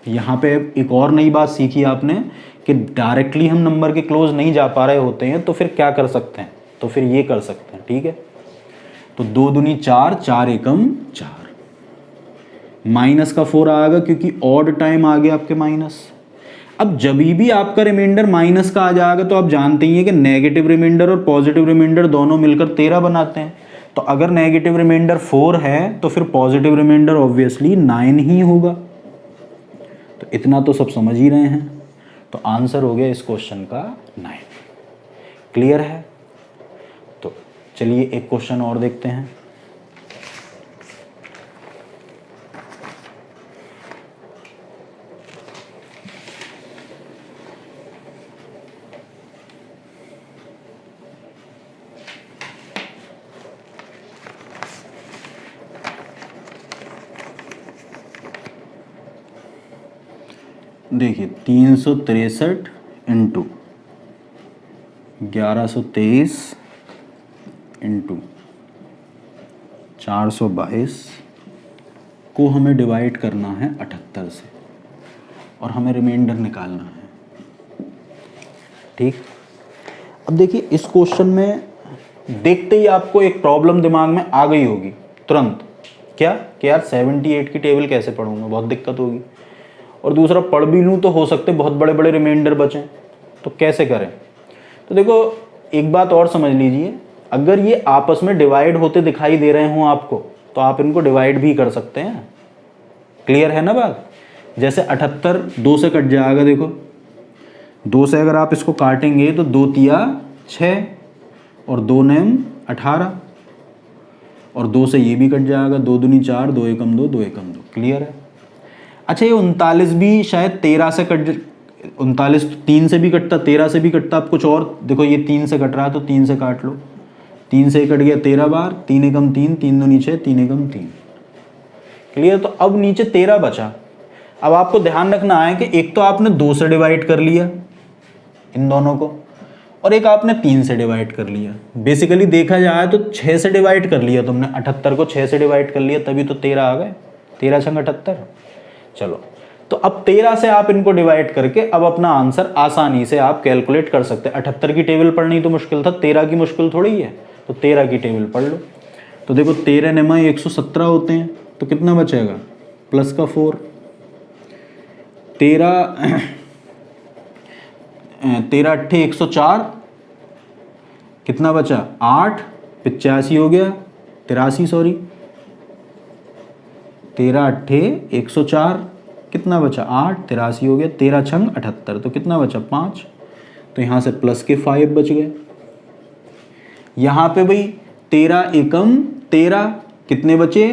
यहाँ पे एक और नई बात सीखी आपने कि डायरेक्टली हम नंबर के क्लोज नहीं जा पा रहे होते हैं तो फिर क्या कर सकते हैं, तो फिर ये कर सकते हैं, ठीक है। तो 2 दूनी 4, 4 एकम 4, माइनस का 4 आएगा क्योंकि ऑड टाइम आ गया आपके माइनस। अब जब भी आपका रिमाइंडर माइनस का आ जाएगा तो आप जानते ही हैं कि नेगेटिव रिमाइंडर और पॉजिटिव रिमाइंडर दोनों मिलकर 13 बनाते हैं। तो अगर नेगेटिव रिमाइंडर 4 है तो फिर पॉजिटिव रिमाइंडर ऑब्वियसली 9 ही होगा। तो इतना तो सब समझ ही रहे हैं, तो आंसर हो गया इस क्वेश्चन का 9। क्लियर है? तो चलिए एक क्वेश्चन और देखते हैं। देखिए 363 इंटू 1123 इंटू 422 को हमें डिवाइड करना है 78 से और हमें रिमाइंडर निकालना है। ठीक, अब देखिए इस क्वेश्चन में देखते ही आपको एक प्रॉब्लम दिमाग में आ गई होगी तुरंत, क्या कि यार 78 की टेबल कैसे पढ़ूंगा, बहुत दिक्कत होगी, और दूसरा पढ़ भी लूँ तो हो सकते बहुत बड़े बड़े रिमाइंडर बचें, तो कैसे करें। तो देखो एक बात और समझ लीजिए, अगर ये आपस में डिवाइड होते दिखाई दे रहे हों आपको तो आप इनको डिवाइड भी कर सकते हैं। क्लियर है ना बात? जैसे 78 2 से कट जाएगा, देखो 2 से अगर आप इसको काटेंगे तो 2 तिया 6 और 2 नेम 18, और 2 से ये भी कट जाएगा, 2 दूनी 4, 2 एकम 2, 2 एकम 2। क्लियर है? अच्छा ये 39 भी शायद 13 से कट, 39 3 से भी कटता, 13 से भी कटता। आप कुछ और देखो, ये 3 से कट रहा है तो 3 से काट लो, 3 से कट गया 13 बार, 3 एकम 3, 3 दूनी 6, 3 एकम 3। क्लियर? तो अब नीचे 13 बचा। अब आपको ध्यान रखना है कि एक तो आपने 2 से डिवाइड कर लिया इन दोनों को, और एक आपने 3 से डिवाइड कर लिया। बेसिकली देखा जाए तो 6 से डिवाइड कर लिया तुमने, 78 को 6 से डिवाइड कर लिया, तभी तो 13 आ गए, 13 छंग 78। चलो, तो अब 13 से आप इनको डिवाइड करके अब अपना आंसर आसानी से आप कैलकुलेट कर सकते हैं। 78 की टेबल पढ़नी तो मुश्किल था, 13 की मुश्किल थोड़ी ही है, तो 13 की टेबल पढ़ लो। तो देखो 13 नेमा 117 होते हैं, तो कितना बचेगा, प्लस का 4, 13 अट्ठे 104, कितना बचा 8, 85 हो गया, 83 सॉरी, 13 अट्ठे 104, कितना बचा 8, 83 हो गया, 13 छंग 78, तो कितना बचा 5, तो यहाँ से प्लस के 5 बच गए। यहाँ पे भाई 13 एकम 13, कितने बचे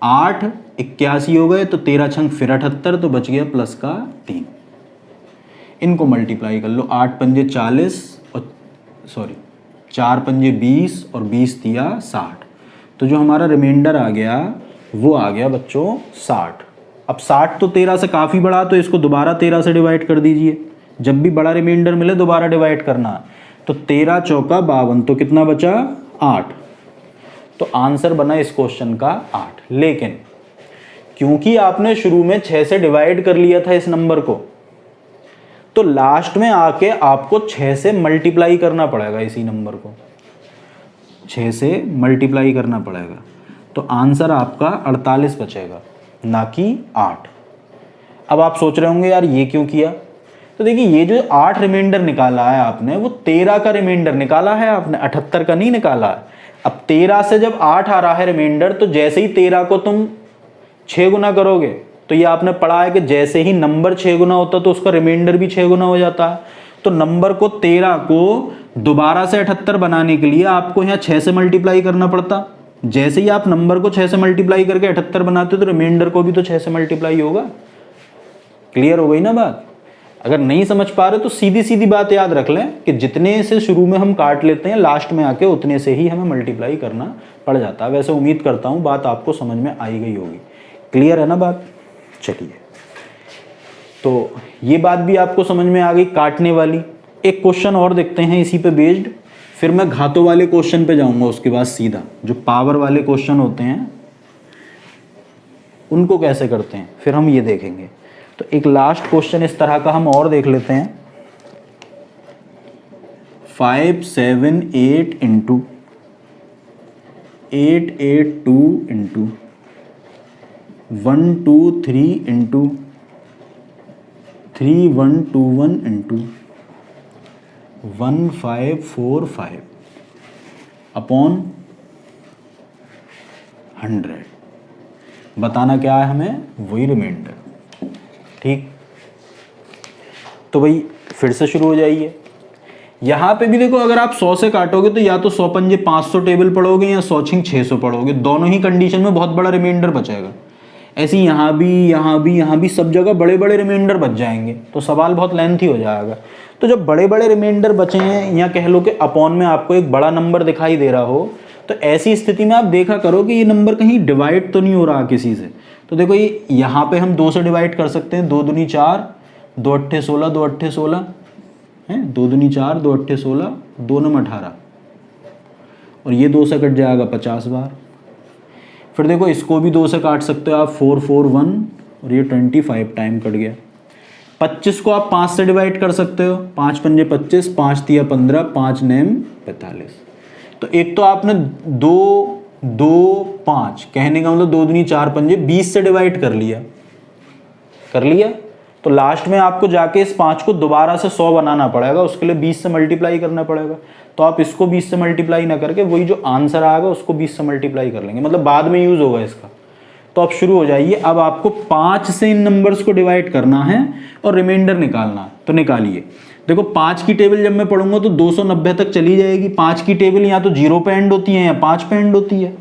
8, 81 हो गए, तो 13 छंग फिर 78, तो बच गया प्लस का 3। इनको मल्टीप्लाई कर लो, 8 पंजे 40 और सॉरी 4 पंजे 20 और 20 दिया 60, तो जो हमारा रिमाइंडर आ गया वो आ गया बच्चों 60। अब 60 तो 13 से काफ़ी बड़ा, तो इसको दोबारा 13 से डिवाइड कर दीजिए। जब भी बड़ा रिमाइंडर मिले दोबारा डिवाइड करना। तो 13 चौका 52, तो कितना बचा 8। तो आंसर बना इस क्वेश्चन का 8। लेकिन क्योंकि आपने शुरू में 6 से डिवाइड कर लिया था इस नंबर को, तो लास्ट में आके आपको 6 से मल्टीप्लाई करना पड़ेगा, इसी नंबर को 6 से मल्टीप्लाई करना पड़ेगा। तो आंसर आपका 48 बचेगा, ना कि 8। अब आप सोच रहे होंगे यार ये क्यों किया। तो देखिए ये जो 8 रिमाइंडर निकाला है आपने, वो 13 का रिमाइंडर निकाला है आपने, 78 का नहीं निकाला है। अब 13 से जब 8 आ रहा है रिमाइंडर, तो जैसे ही 13 को तुम 6 गुना करोगे, तो ये आपने पढ़ा है कि जैसे ही नंबर 6 गुना होता तो उसका रिमाइंडर भी 6 गुना हो जाता है। तो नंबर को 13 को दोबारा से 78 बनाने के लिए आपको यहाँ 6 से मल्टीप्लाई करना पड़ता। जैसे ही आप नंबर को 6 से मल्टीप्लाई करके 78 बनाते हो, तो रिमाइंडर को भी तो 6 से मल्टीप्लाई होगा। क्लियर हो गई ना बात? अगर नहीं समझ पा रहे तो सीधी सीधी बात याद रख लें कि जितने से शुरू में हम काट लेते हैं, लास्ट में आके उतने से ही हमें मल्टीप्लाई करना पड़ जाता है। वैसे उम्मीद करता हूँ बात आपको समझ में आई गई होगी। क्लियर है ना बात? चलिए, तो ये बात भी आपको समझ में आ गई काटने वाली। एक क्वेश्चन और देखते हैं इसी पे बेस्ड, फिर मैं घातों वाले क्वेश्चन पे जाऊंगा उसके बाद सीधा। जो पावर वाले क्वेश्चन होते हैं उनको कैसे करते हैं फिर हम ये देखेंगे। तो एक लास्ट क्वेश्चन इस तरह का हम और देख लेते हैं। 5 7 8 into 8 8 2 into 1 2 3 into 3 1 2 1 into 1 5 4 5 upon 100। बताना क्या है हमें, वही रिमाइंडर। ठीक, तो भाई फिर से शुरू हो जाइए। यहाँ पे भी देखो, अगर आप 100 से काटोगे तो या तो 100 पंजे 500 टेबल पढ़ोगे या 100 छिंग 600 पढ़ोगे, दोनों ही कंडीशन में बहुत बड़ा रिमाइंडर बचेगा। ऐसे ही यहाँ भी सब जगह बड़े बड़े रिमाइंडर बच जाएंगे, तो सवाल बहुत लेंथी हो जाएगा। तो जब बड़े बड़े रिमाइंडर बचे हैं, या कह लो कि अपॉन में आपको एक बड़ा नंबर दिखाई दे रहा हो, तो ऐसी स्थिति में आप देखा करो कि ये नंबर कहीं डिवाइड तो नहीं हो रहा किसी से। तो देखो ये यहाँ पे हम 2 से डिवाइड कर सकते हैं, 2 दूनी 4, 2 अट्ठे 16, 2 अट्ठे 16 है, 2 दूनी 4, 2 अट्ठे 16, 2 नम 18, और ये 2 से कट जाएगा 50 बार। फिर देखो इसको भी 2 से काट सकते हो आप, 4 4 1, और ये 25 टाइम कट गया। 25 को आप 5 से डिवाइड कर सकते हो, 5 पंजे 25, 5 तिया 15, 5 नेम 45। तो एक तो आपने 2 2 5 कहने का मतलब 2 दूनी 4 पंजे 20 से डिवाइड कर लिया। तो लास्ट में आपको जाके इस 5 को दोबारा से 100 बनाना पड़ेगा, उसके लिए 20 से मल्टीप्लाई करना पड़ेगा। तो आप इसको 20 से मल्टीप्लाई ना करके वही जो आंसर आएगा उसको 20 से मल्टीप्लाई कर लेंगे, मतलब बाद में यूज़ होगा इसका। तो आप शुरू हो जाइए। अब आपको 5 से इन नंबर्स को डिवाइड करना है और रिमाइंडर निकालना है, तो निकालिए। देखो 5 की टेबल जब मैं पढ़ूंगा तो 290 तक चली जाएगी। 5 की टेबल या तो 0 पे एंड होती है या 5 पे एंड होती है,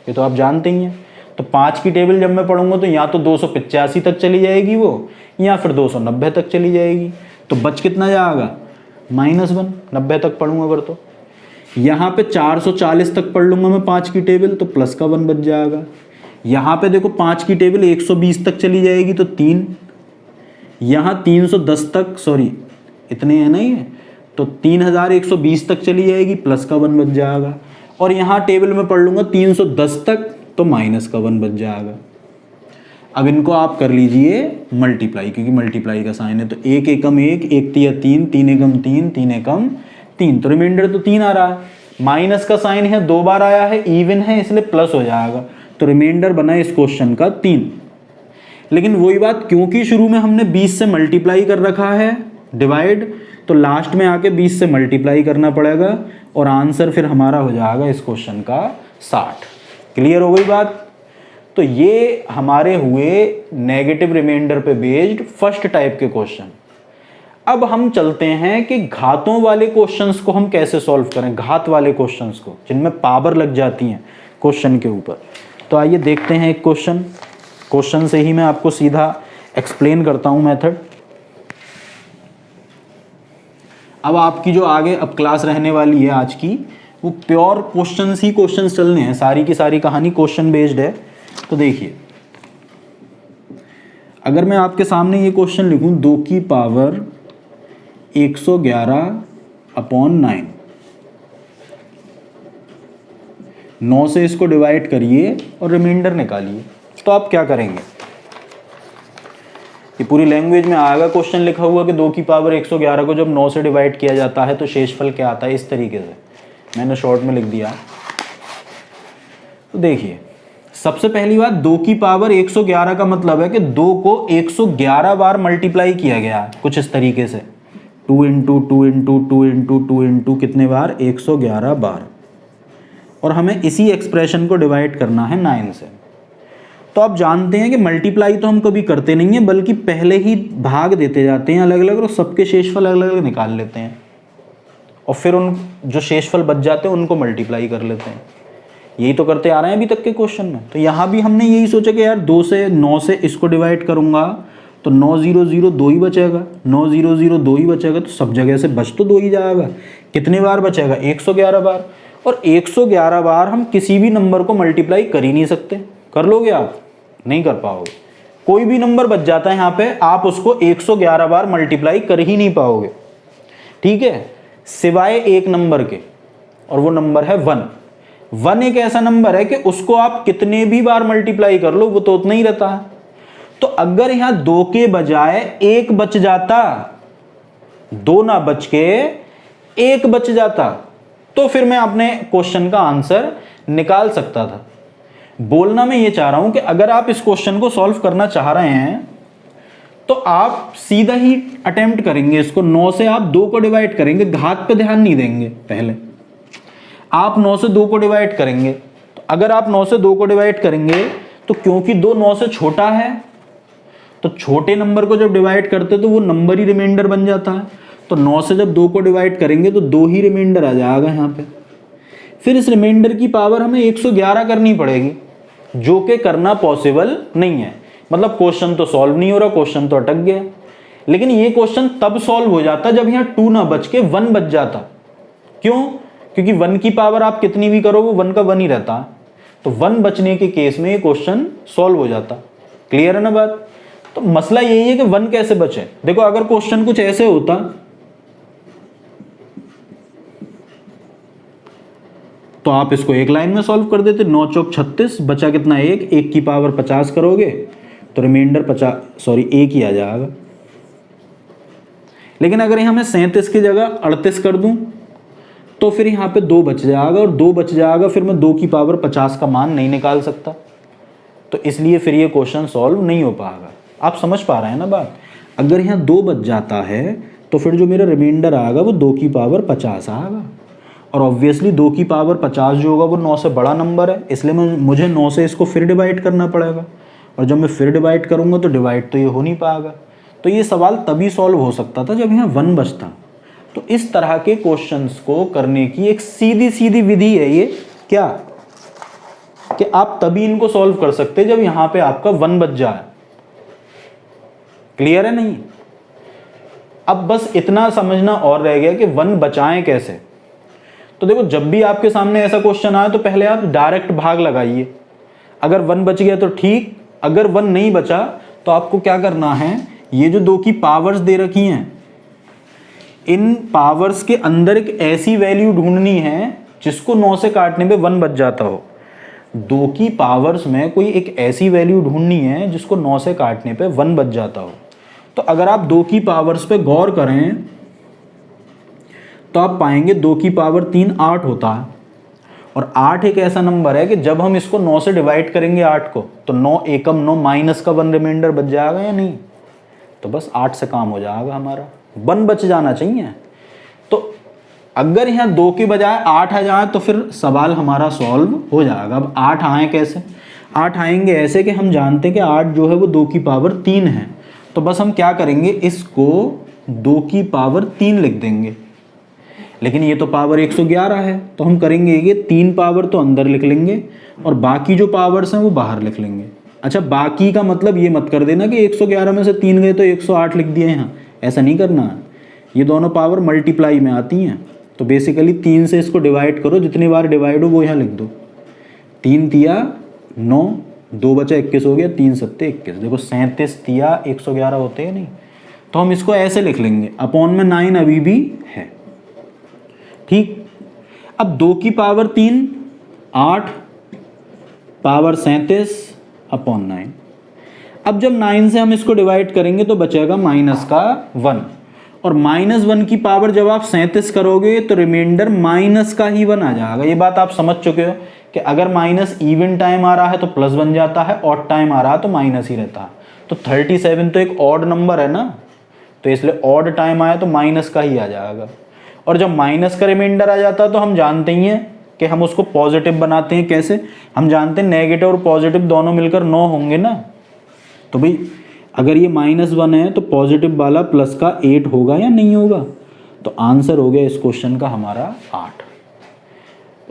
ये तो आप जानते ही हैं। तो 5 की टेबल जब मैं पढ़ूंगा तो या तो 285 तक चली जाएगी वो, या फिर 290 तक चली जाएगी। तो बच कितना जाएगा, -1, 90 तक पढ़ूंगा अगर। तो यहाँ पे 440 तक पढ़ लूंगा मैं 5 की टेबल, तो प्लस का 1 बच जाएगा। यहाँ पे देखो 5 की टेबल 120 तक चली जाएगी, तो 3, यहाँ 310 तक, सॉरी इतने है नहीं है, तो 3120 तक चली जाएगी, प्लस का 1 बच जाएगा। और यहाँ टेबल में पढ़ लूंगा 310 तक, तो माइनस का 1 बच जाएगा। अब इनको आप कर लीजिए मल्टीप्लाई, क्योंकि मल्टीप्लाई का साइन है। तो 1 एकम 1, 1 तिया 3, 3 एकम 3, 3 एकम 3, तो रिमाइंडर तो 3 आ रहा है। माइनस का साइन है, 2 बार आया है, इवन है इसलिए प्लस हो जाएगा। तो रिमाइंडर बना इस क्वेश्चन का 3। लेकिन वही बात, क्योंकि शुरू में हमने 20 से मल्टीप्लाई कर रखा है डिवाइड, तो लास्ट में आके 20 से मल्टीप्लाई करना पड़ेगा और आंसर फिर हमारा हो जाएगा इस क्वेश्चन का 60। क्लियर हो गई बात। तो ये हमारे हुए नेगेटिव रिमाइंडर पे बेस्ड फर्स्ट टाइप के क्वेश्चन। अब हम चलते हैं कि घातों वाले क्वेश्चंस को हम कैसे सॉल्व करें, घात वाले क्वेश्चंस को जिनमें पावर लग जाती हैं क्वेश्चन के ऊपर। तो आइए देखते हैं एक क्वेश्चन से ही मैं आपको सीधा एक्सप्लेन करता हूं मेथड। अब आपकी जो आगे अब क्लास रहने वाली है आज की, वो प्योर क्वेश्चंस ही क्वेश्चंस चलने हैं, सारी की सारी कहानी क्वेश्चन बेस्ड है। तो देखिए, अगर मैं आपके सामने ये क्वेश्चन लिखूं, 2 की पावर 111/9, 9 से इसको डिवाइड करिए और रिमाइंडर निकालिए। तो आप क्या करेंगे, ये पूरी लैंग्वेज में आएगा क्वेश्चन लिखा हुआ कि 2 की पावर 111 को जब 9 से डिवाइड किया जाता है तो शेषफल क्या आता है, इस तरीके से मैंने शॉर्ट में लिख दिया। तो देखिए, सबसे पहली बात, 2 की पावर 111 का मतलब है कि 2 को 111 बार मल्टीप्लाई किया गया है, कुछ इस तरीके से 2 इंटू 2 इंटू 2 इंटू 2 इंटू कितने बार, 111 बार। और हमें इसी एक्सप्रेशन को डिवाइड करना है 9 से। तो आप जानते हैं कि मल्टीप्लाई तो हम कभी करते नहीं हैं, बल्कि पहले ही भाग देते जाते हैं अलग अलग, और सबके शेषफल अलग अलग निकाल लेते हैं, और फिर उन जो शेषफल बच जाते हैं उनको मल्टीप्लाई कर लेते हैं। यही तो करते आ रहे हैं अभी तक के क्वेश्चन में। तो यहाँ भी हमने यही सोचा कि यार 2 से 9 से इसको डिवाइड करूँगा तो 9 0 0 2 ही बचेगा, 9 0 0 2 ही बचेगा, तो सब जगह से बच तो 2 ही जाएगा। कितने बार बचेगा, 111 बार। और 111 बार हम किसी भी नंबर को मल्टीप्लाई कर ही नहीं सकते। कर लोगे आप, नहीं कर पाओगे। कोई भी नंबर बच जाता है यहाँ पे, आप उसको 111 बार मल्टीप्लाई कर ही नहीं पाओगे, ठीक है, सिवाय एक नंबर के, और वो नंबर है 1। 1 एक ऐसा नंबर है कि उसको आप कितने भी बार मल्टीप्लाई कर लो वो तो उतना ही रहता है। तो अगर यहां 2 के बजाय 1 बच जाता, 2 ना बच के 1 बच जाता, तो फिर मैं अपने क्वेश्चन का आंसर निकाल सकता था। बोलना मैं ये चाह रहा हूं कि अगर आप इस क्वेश्चन को सॉल्व करना चाह रहे हैं तो आप सीधा ही अटेम्प्ट करेंगे इसको। 9 से आप 2 को डिवाइड करेंगे, घात पे ध्यान नहीं देंगे। पहले आप 9 से 2 को डिवाइड करेंगे, तो अगर आप 9 से 2 को डिवाइड करेंगे तो क्योंकि 2 9 से छोटा है तो छोटे नंबर को जब डिवाइड करते तो वो नंबर ही रिमाइंडर बन जाता है। तो 9 से जब 2 को डिवाइड करेंगे तो 2 ही रिमाइंडर आ जाएगा यहाँ पे। फिर इस रिमाइंडर की पावर हमें 111 करनी पड़ेगी, जो कि करना पॉसिबल नहीं है। मतलब क्वेश्चन तो सॉल्व नहीं हो रहा, क्वेश्चन तो अटक गया। लेकिन ये क्वेश्चन तब सॉल्व हो जाता जब यहाँ 2 ना बच के 1 बच जाता। क्यों? क्योंकि 1 की पावर आप कितनी भी करो वो 1 का 1 ही रहता है। तो 1 बचने के केस में ये क्वेश्चन सॉल्व हो जाता। क्लियर है ना बात? तो मसला यही है कि 1 कैसे बचे। देखो अगर क्वेश्चन कुछ ऐसे होता तो आप इसको एक लाइन में सॉल्व कर देते। 9 चौक 36, बचा कितना 1, 1 की पावर 50 करोगे तो रिमाइंडर 1 ही आ जाएगा। लेकिन अगर यहाँ मैं 37 की जगह 38 कर दूं तो फिर यहाँ पे 2 बच जाएगा, और 2 बच जाएगा फिर मैं 2 की पावर 50 का मान नहीं निकाल सकता। तो इसलिए फिर ये क्वेश्चन सॉल्व नहीं हो पाएगा। आप समझ पा रहे हैं ना बात? अगर यहाँ 2 बच जाता है तो फिर जो मेरा रिमाइंडर आएगा वो 2 की पावर 50 आएगा। और ऑब्वियसली 2 की पावर 50 जो होगा वो 9 से बड़ा नंबर है, इसलिए मुझे 9 से इसको फिर डिवाइड करना पड़ेगा। और जब मैं फिर डिवाइड करूँगा तो डिवाइड तो ये हो नहीं पाएगा। तो ये सवाल तभी सॉल्व हो सकता था जब यहाँ 1 बचता। तो इस तरह के क्वेश्चंस को करने की एक सीधी सीधी विधि है ये, क्या कि आप तभी इनको सॉल्व कर सकते जब यहाँ पे आपका 1 बच जाए। क्लियर है नहीं? अब बस इतना समझना और रह गया कि 1 बचाएं कैसे। तो देखो जब भी आपके सामने ऐसा क्वेश्चन आए तो पहले आप डायरेक्ट भाग लगाइए। अगर 1 बच गया तो ठीक, अगर 1 नहीं बचा तो आपको क्या करना है, ये जो 2 की पावर्स दे रखी हैं, इन पावर्स के अंदर एक ऐसी वैल्यू ढूंढनी है जिसको 9 से काटने पे 1 बच जाता हो। 2 की पावर्स में कोई एक ऐसी वैल्यू ढूंढनी है जिसको 9 से काटने पे 1 बच जाता हो। तो अगर आप 2 की पावर्स पे गौर करें तो आप पाएंगे 2 की पावर 3 8 होता है। और 8 एक ऐसा नंबर है कि जब हम इसको 9 से डिवाइड करेंगे 8 को, तो 9 एकम 9 माइनस का 1 रिमाइंडर बच जाएगा या नहीं? तो बस 8 से काम हो जाएगा, हमारा 1 बच जाना चाहिए। तो अगर यहाँ 2 के बजाय 8 आ जाए तो फिर सवाल हमारा सॉल्व हो जाएगा। अब 8 आए कैसे? 8 आएंगे ऐसे कि हम जानते हैं कि 8 जो है वो 2 की पावर 3 है। तो बस हम क्या करेंगे, इसको 2 की पावर 3 लिख देंगे। लेकिन ये तो पावर 111 है, तो हम करेंगे ये 3 पावर तो अंदर लिख लेंगे और बाकी जो पावर्स हैं वो बाहर लिख लेंगे। अच्छा, बाकी का मतलब ये मत कर देना कि 111 में से 3 गए तो 108 लिख दिए यहाँ, ऐसा नहीं करना है। ये दोनों पावर मल्टीप्लाई में आती हैं। तो बेसिकली 3 से इसको डिवाइड करो, जितनी बार डिवाइड हो वो यहाँ लिख दो। 3 तिया 9, 2 बचा 21 हो गया, 3 सत्ते 21। देखो 37 तिया 111 होते हैं नहीं, तो हम इसको ऐसे लिख लेंगे। अपॉन में 9 अभी भी है, ठीक। अब 2 की पावर 3 8 पावर 37 अपॉन 9। अब जब 9 से हम इसको डिवाइड करेंगे तो बचेगा माइनस का 1, और -1 की पावर जब आप 37 करोगे तो रिमाइंडर माइनस का ही 1 आ जाएगा। ये बात आप समझ चुके हो कि अगर माइनस इवन टाइम आ रहा है तो प्लस बन जाता है, ऑड टाइम आ रहा है तो माइनस ही रहता है। तो 37 तो एक ऑड नंबर है ना, तो इसलिए ऑड टाइम आया तो माइनस का ही आ जाएगा। और जब माइनस का रिमाइंडर आ जाता है तो हम जानते ही हैं कि हम उसको पॉजिटिव बनाते हैं। कैसे? हम जानते हैं नेगेटिव और पॉजिटिव दोनों मिलकर 9 होंगे ना। तो भाई अगर ये -1 है तो पॉजिटिव वाला प्लस का 8 होगा या नहीं होगा? तो आंसर हो गया इस क्वेश्चन का हमारा 8।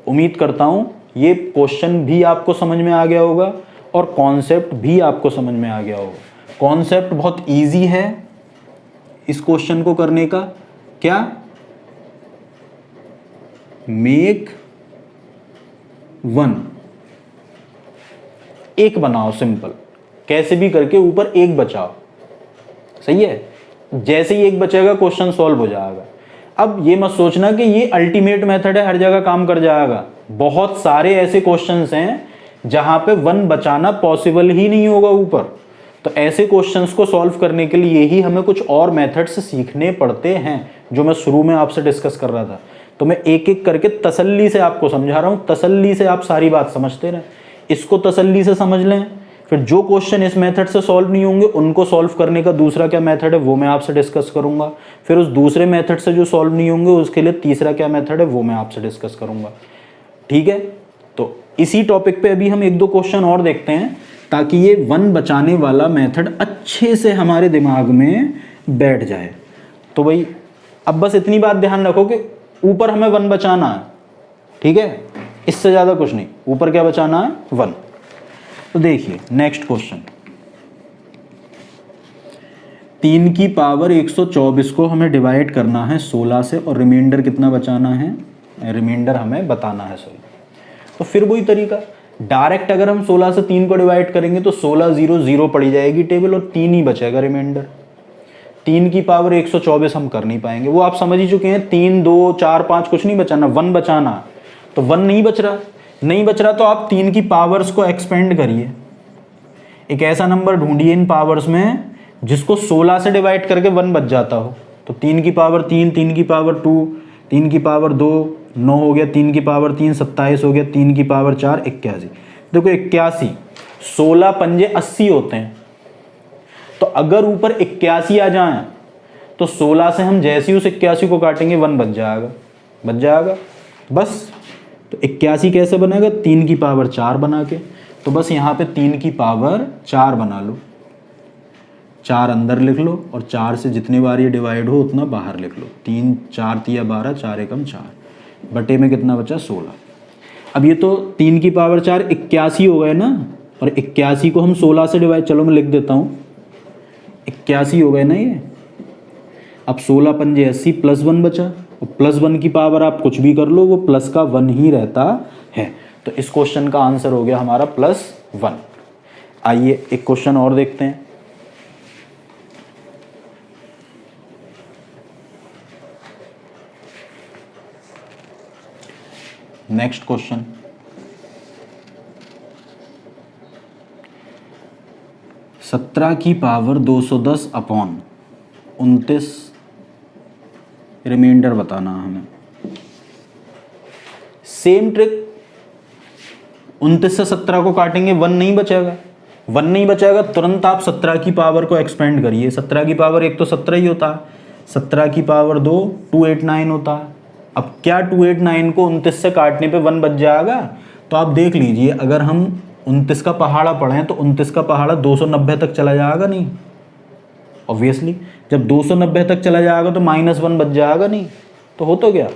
उम्मीद करता हूँ ये क्वेश्चन भी आपको समझ में आ गया होगा और कॉन्सेप्ट भी आपको समझ में आ गया होगा। कॉन्सेप्ट बहुत इजी है इस क्वेश्चन को करने का। क्या? मेक 1 एक बनाओ, सिंपल, कैसे भी करके ऊपर 1 बचाओ। सही है? जैसे ही 1 बचेगा क्वेश्चन सॉल्व हो जाएगा। अब ये मत सोचना कि ये अल्टीमेट मेथड है, हर जगह काम कर जाएगा। बहुत सारे ऐसे क्वेश्चंस हैं जहां पे 1 बचाना पॉसिबल ही नहीं होगा ऊपर। तो ऐसे क्वेश्चंस को सॉल्व करने के लिए ही हमें कुछ और मेथड्स सीखने पड़ते हैं, जो मैं शुरू में आपसे डिस्कस कर रहा था। तो मैं एक एक करके तसल्ली से आपको समझा रहा हूँ, तसल्ली से आप सारी बात समझते रहें। इसको तसल्ली से समझ लें, फिर जो क्वेश्चन इस मेथड से सॉल्व नहीं होंगे उनको सॉल्व करने का दूसरा क्या मेथड है वो मैं आपसे डिस्कस करूंगा। फिर उस दूसरे मेथड से जो सॉल्व नहीं होंगे उसके लिए तीसरा क्या मेथड है वो मैं आपसे डिस्कस करूंगा। ठीक है? तो इसी टॉपिक पे अभी हम 1-2 क्वेश्चन और देखते हैं ताकि ये 1 बचाने वाला मेथड अच्छे से हमारे दिमाग में बैठ जाए। तो भाई अब बस इतनी बात ध्यान रखो कि ऊपर हमें 1 बचाना है, ठीक है, इससे ज़्यादा कुछ नहीं। ऊपर क्या बचाना है? 1। तो देखिए नेक्स्ट क्वेश्चन, 3 की पावर 124 को हमें डिवाइड करना है 16 से और रिमाइंडर कितना बचाना है? रिमाइंडर हमें बताना है 16। तो फिर वही तरीका, डायरेक्ट अगर हम 16 से 3 को डिवाइड करेंगे तो 16 0 0 पड़ी जाएगी टेबल और 3 ही बचेगा रिमाइंडर। 3 की पावर 124 हम कर नहीं पाएंगे, वो आप समझ ही चुके हैं। 3 2 4 5 कुछ नहीं बचाना, 1 बचाना। तो 1 नहीं बच रहा तो आप 3 की पावर्स को एक्सपेंड करिए। एक ऐसा नंबर ढूंढिए इन पावर्स में जिसको 16 से डिवाइड करके 1 बच जाता हो। तो 3 की पावर 3, 3 की पावर 2, 3 की पावर 2 9 हो गया, 3 की पावर 3 27 हो गया, 3 की पावर 4 81। देखो 81, 16 पंजे 80 होते हैं। तो अगर ऊपर 81 आ जाए तो 16 से हम जैसे ही उस 81 को काटेंगे 1 बच जाएगा बस। तो 81 कैसे बनेगा? 3 की पावर 4 बना के। तो बस यहाँ पे 3 की पावर 4 बना लो, 4 अंदर लिख लो और 4 से जितनी बार ये डिवाइड हो उतना बाहर लिख लो। 3 4 तिया 12, 4 एकम 4, बटे में कितना बचा? 16। अब ये तो 3 की पावर 4 81 हो गए ना, और 81 को हम 16 से डिवाइड, चलो मैं लिख देता हूँ, 81 हो गए ना ये। अब 16 पंजे 80 प्लस 1 बचा, और प्लस 1 की पावर आप कुछ भी कर लो वो प्लस का 1 ही रहता है। तो इस क्वेश्चन का आंसर हो गया हमारा +1। आइए एक क्वेश्चन और देखते हैं। नेक्स्ट क्वेश्चन, 17 की पावर 210 अपॉन 29 रिमाइंडर बताना हमें। सेम ट्रिक, 29 से 17 को काटेंगे 1 नहीं बचेगा, तुरंत आप 17 की पावर को एक्सपेंड करिए। 17 की पावर 1 तो 17 ही होता है, 17 की पावर 2 289 होता है। अब क्या 289 को 29 से काटने पे 1 बच जाएगा? तो आप देख लीजिए, अगर हम 29 का पहाड़ा पढ़ें तो 29 का पहाड़ा 290 तक चला जाएगा नहीं? ऑब्वियसली जब 290 तक चला जाएगा तो -1 बच जाएगा नहीं? तो हो तो गया।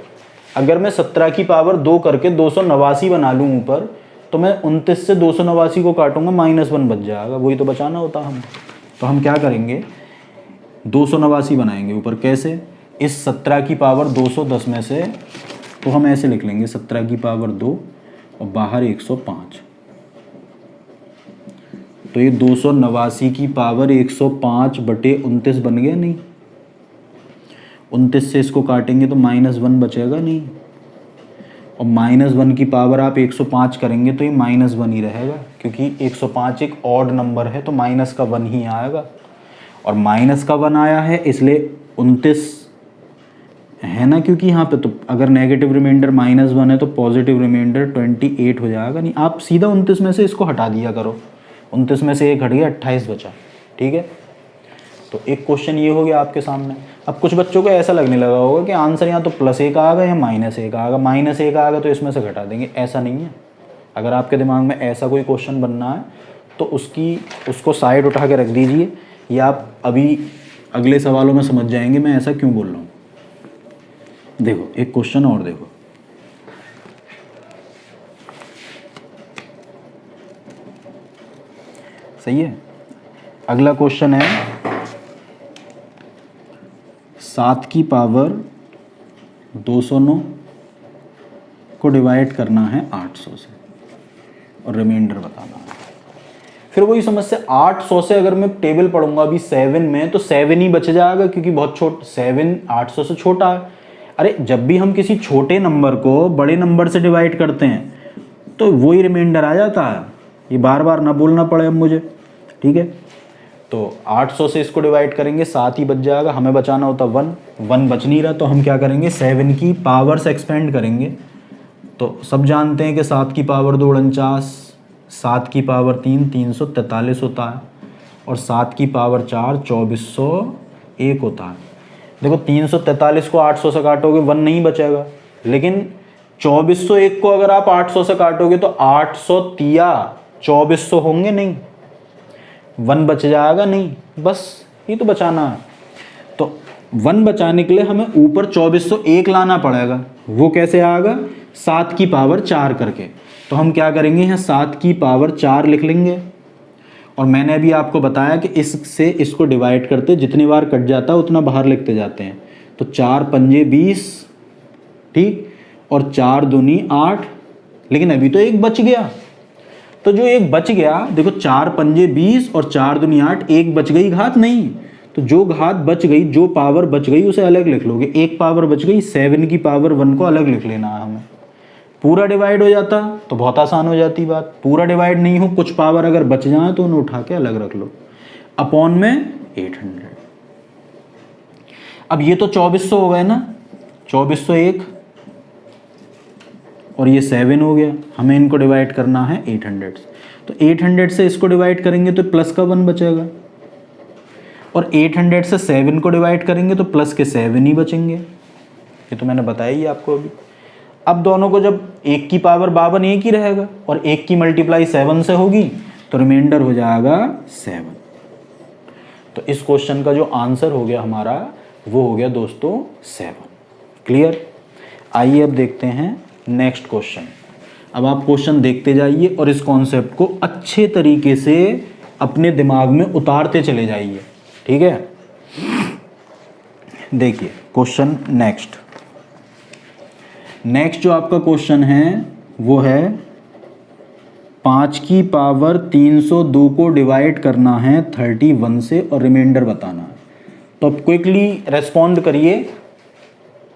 अगर मैं 17 की पावर 2 करके 289 बना लूँ ऊपर, तो मैं 29 से 289 को काटूंगा, -1 बच जाएगा। वही तो बचाना होता हम। तो हम क्या करेंगे? 289 बनाएंगे ऊपर। कैसे? इस 17 की पावर 210 में से, तो हम ऐसे लिख लेंगे 17 की पावर 2 और बाहर 105। तो ये 289 की पावर 105 बटे 29 बन गया नहीं? 29 से इसको काटेंगे तो -1 बचेगा नहीं, और -1 की पावर आप 105 करेंगे तो ये -1 ही रहेगा, क्योंकि 105 एक ऑड नंबर है तो माइनस का 1 ही आएगा। और माइनस का 1 आया है इसलिए 29 है ना, क्योंकि यहाँ पे तो अगर नेगेटिव रिमाइंडर -1 है तो पॉजिटिव रिमाइंडर 28 हो जाएगा। नहीं, आप सीधा 29 में से इसको हटा दिया करो। 29 में से 1 हट गया, 28 बचा। ठीक है, तो एक क्वेश्चन ये हो गया आपके सामने। अब कुछ बच्चों को ऐसा लगने लगा होगा कि आंसर यहाँ तो +1 आएगा या -1 आएगा। -1 आएगा तो इसमें से घटा देंगे। ऐसा नहीं है। अगर आपके दिमाग में ऐसा कोई क्वेश्चन बनना है तो उसको साइड उठा के रख दीजिए, या आप अभी अगले सवालों में समझ जाएंगे मैं ऐसा क्यों बोल रहा हूँ। देखो एक क्वेश्चन और देखो, सही है। अगला क्वेश्चन है 7 की पावर 209 को डिवाइड करना है 800 से और रिमाइंडर बताना है। फिर वही समस्या, 800 से अगर मैं टेबल पढ़ूंगा अभी 7 में तो 7 ही बच जाएगा, क्योंकि बहुत 7 800 से छोटा है। अरे जब भी हम किसी छोटे नंबर को बड़े नंबर से डिवाइड करते हैं तो वही रिमाइंडर आ जाता है। ये बार बार ना बोलना पड़े अब मुझे, ठीक है। तो 800 से इसको डिवाइड करेंगे, 7 ही बच जाएगा। हमें बचाना होता 1 बच नहीं रहा, तो हम क्या करेंगे? 7 की पावर से एक्सपेंड करेंगे। तो सब जानते हैं कि 7 की पावर 2 49, 7 की पावर 3 343 होता है, और 7 की पावर 4 2401 होता है। देखो 343 को 800 से काटोगे 1 नहीं बचेगा, लेकिन 2401 को अगर आप 800 से काटोगे तो 800 तिया 2400 होंगे नहीं, 1 बच जाएगा नहीं, बस ये तो बचाना है। तो 1 बचाने के लिए हमें ऊपर 2401 लाना पड़ेगा। वो कैसे आएगा? 7 की पावर 4 करके। तो हम क्या करेंगे, यहाँ 7 की पावर 4 लिख लेंगे। और मैंने अभी आपको बताया कि इससे इसको डिवाइड करते जितनी बार कट जाता है उतना बाहर लिखते जाते हैं। तो 4 पंजे 20, ठीक, और 4 दूनी 8, लेकिन अभी तो एक बच गया। तो जो एक बच गया, देखो 4 पंजे 20 और 4 दूनी 8, एक बच गई घात नहीं। तो जो घात बच गई, जो पावर बच गई उसे अलग लिख लोगे। एक पावर बच गई, 7 की पावर 1 को अलग लिख लेना है हमें। पूरा डिवाइड हो जाता तो बहुत आसान हो जाती बात। पूरा डिवाइड नहीं हो, कुछ पावर अगर बच जाए तो उन्हें उठा के अलग रख लो। अपॉन में 800। अब ये तो 2400 हो गए ना, 2401 और ये 7 हो गया। हमें इनको डिवाइड करना है 800 से। तो 800 से इसको डिवाइड करेंगे तो प्लस का 1 बचेगा, और 800 से 7 को डिवाइड करेंगे तो प्लस के 7 ही बचेंगे। ये तो मैंने बताया ही आपको अभी। अब दोनों को जब 1 की पावर 52 एक ही रहेगा और 1 की मल्टीप्लाई 7 से होगी तो रिमाइंडर हो जाएगा 7। तो इस क्वेश्चन का जो आंसर हो गया हमारा वो हो गया दोस्तों 7। क्लियर? आइए अब देखते हैं नेक्स्ट क्वेश्चन। अब आप क्वेश्चन देखते जाइए और इस कॉन्सेप्ट को अच्छे तरीके से अपने दिमाग में उतारते चले जाइए, ठीक है? देखिए क्वेश्चन नेक्स्ट जो आपका क्वेश्चन है वो है 5 की पावर 302 को डिवाइड करना है 31 से और रिमाइंडर बताना है। तो अब क्विकली रेस्पॉन्ड करिए।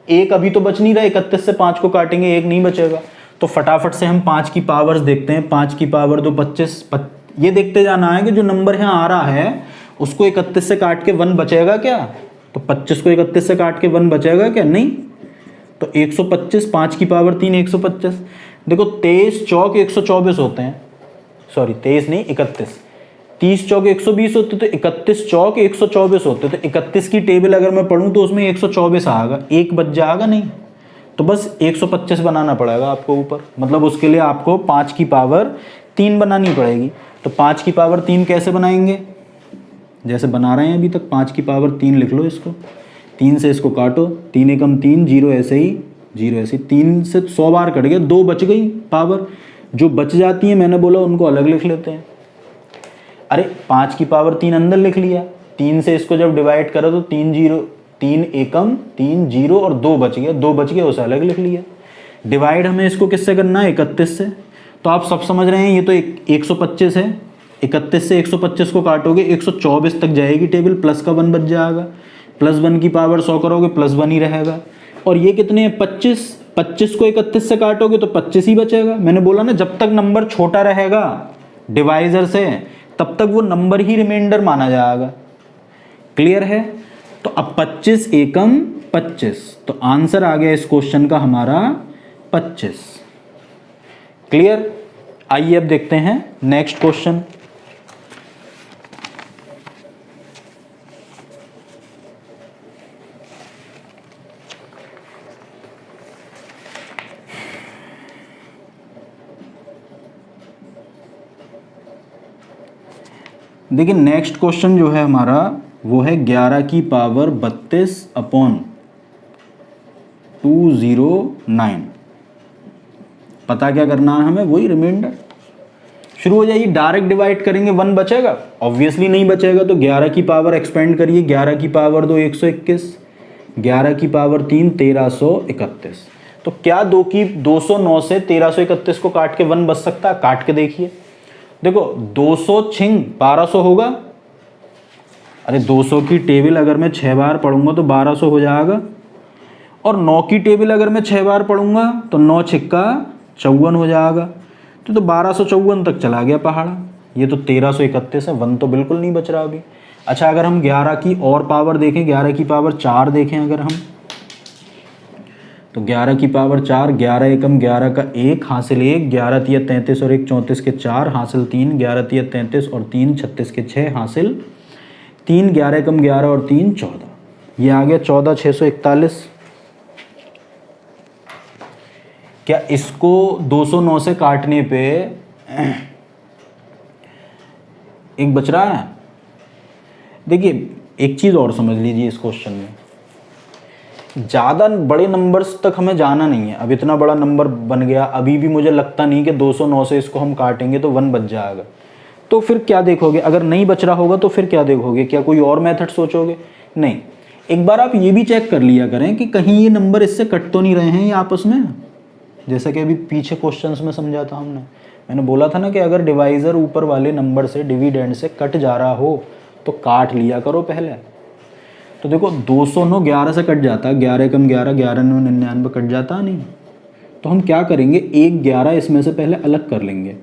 एक अभी तो बच नहीं रहा, 31 से 5 को काटेंगे एक नहीं बचेगा। तो फटाफट से हम 5 की पावर्स देखते हैं। 5 की पावर 2 25, ये देखते जाना है कि जो नंबर यहाँ आ रहा है उसको 31 से काट के 1 बचेगा क्या? तो 25 को 31 से काट के 1 बचेगा क्या? नहीं। तो 125, 5 की पावर 3 125। देखो 23 चौक 124 होते हैं, सॉरी 23 नहीं 31, 30 चौक 120 होते तो 31 चौक 124 होते। तो 31 की टेबल अगर मैं पढ़ूँ तो उसमें 124 आएगा, एक बच जाएगा नहीं। तो बस 125 बनाना पड़ेगा आपको ऊपर, मतलब उसके लिए आपको 5 की पावर 3 बनानी पड़ेगी। तो 5 की पावर 3 कैसे बनाएंगे? जैसे बना रहे हैं अभी तक, 5 की पावर 3 लिख लो इसको, 3 से इसको काटो, 3 एकम 3, 0 ऐसे ही 0 ऐसे ही, 3 से 100 बार कट गया, 2 बच गई पावर। जो बच जाती है मैंने बोला उनको अलग लिख लेते हैं। अरे 5 की पावर 3 अंदर लिख लिया, 3 से इसको जब डिवाइड करो तो 3 एकम 3 0 और 2 बच गया, 2 बच गया उसे अलग लिख लिया। डिवाइड हमें इसको किससे करना है? 31 से। तो आप सब समझ रहे हैं ये तो 125 है, 31 से 125 को काटोगे 124 तक जाएगी टेबल, प्लस का 1 बच जाएगा। प्लस 1 की पावर 100 करोगे प्लस 1 ही रहेगा। और ये कितने हैं? 25, 25 को 31 से काटोगे तो 25 ही बचेगा। मैंने बोला ना जब तक नंबर छोटा रहेगा डिवाइजर से तब तक वो नंबर ही रिमाइंडर माना जाएगा। क्लियर है? तो अब 25 एकम 25, तो आंसर आ गया इस क्वेश्चन का हमारा 25। क्लियर? आइए अब देखते हैं नेक्स्ट क्वेश्चन। देखिए नेक्स्ट क्वेश्चन जो है हमारा वो है 11 की पावर 32 अपॉन 209। पता क्या करना है हमें? वही रिमाइंडर। शुरू हो जाइए, डायरेक्ट डिवाइड करेंगे 1 बचेगा? ऑब्वियसली नहीं बचेगा। तो 11 की पावर एक्सपेंड करिए, 11 की पावर 2 121, 11 की पावर 3 1331। तो क्या 209 से 1331 को काट के 1 बच सकता है? काट के देखिए। देखो 200 छिंग 1200 होगा। अरे 200 की टेबल अगर मैं 6 बार पढ़ूंगा तो 1200 हो जाएगा, और 9 की टेबल अगर मैं 6 बार पढ़ूंगा तो 9 छिक्का 54 हो जाएगा। तो 1254 तक चला गया पहाड़ा। ये तो 1331 है, 1 तो बिल्कुल नहीं बच रहा अभी। अच्छा अगर हम 11 की और पावर देखें, 11 की पावर 4 देखें अगर हम, तो 11 की पावर 4, 11 एकम 11 का 1 हासिल 1, 11 तिया 33 और 1 34 के 4 हासिल 3, 11 तिया 33 और 3 36 के 6 हासिल 3, 11 एकम 11 और 3 14। ये आ गया 14,641। क्या इसको 209 से काटने पे एक बच रहा है। देखिए एक चीज़ और समझ लीजिए इस क्वेश्चन में, ज़्यादा बड़े नंबर्स तक हमें जाना नहीं है। अब इतना बड़ा नंबर बन गया, अभी भी मुझे लगता नहीं कि 209 से इसको हम काटेंगे तो 1 बच जाएगा। तो फिर क्या देखोगे, अगर नहीं बच रहा होगा तो फिर क्या देखोगे, क्या कोई और मेथड सोचोगे? नहीं, एक बार आप ये भी चेक कर लिया करें कि कहीं ये नंबर इससे कट तो नहीं रहे हैं ये आपस में। जैसा कि अभी पीछे क्वेश्चंस में समझा था मैंने बोला था ना कि अगर डिवाइज़र ऊपर वाले नंबर से, डिविडेंड से कट जा रहा हो तो काट लिया करो पहले। तो देखो 209 11 से कट जाता है, 11 कम 11, 11 9 99 कट जाता नहीं। तो हम क्या करेंगे, एक 11 इसमें से पहले अलग कर लेंगे।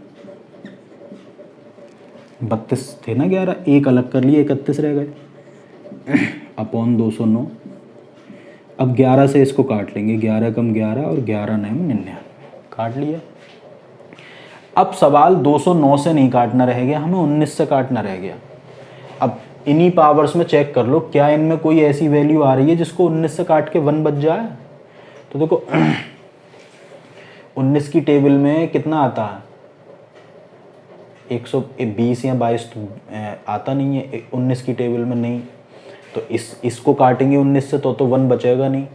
32 थे ना 11, एक अलग कर लिए, 31 रह गए अपॉन 209। अब 11 से इसको काट लेंगे, 11 कम 11 और 11 9 99 काट लिया। अब सवाल 209 से नहीं काटना रह गया, हमें 19 से काटना रह गया। अब इन्हीं पावर्स में चेक कर लो क्या इनमें कोई ऐसी वैल्यू आ रही है जिसको 19 से काट के 1 बच जाए। तो देखो 19 की टेबल में कितना आता है, 120 या 22 तो आता नहीं है 19 की टेबल में, नहीं। तो इसको काटेंगे 19 से तो 1 बचेगा नहीं।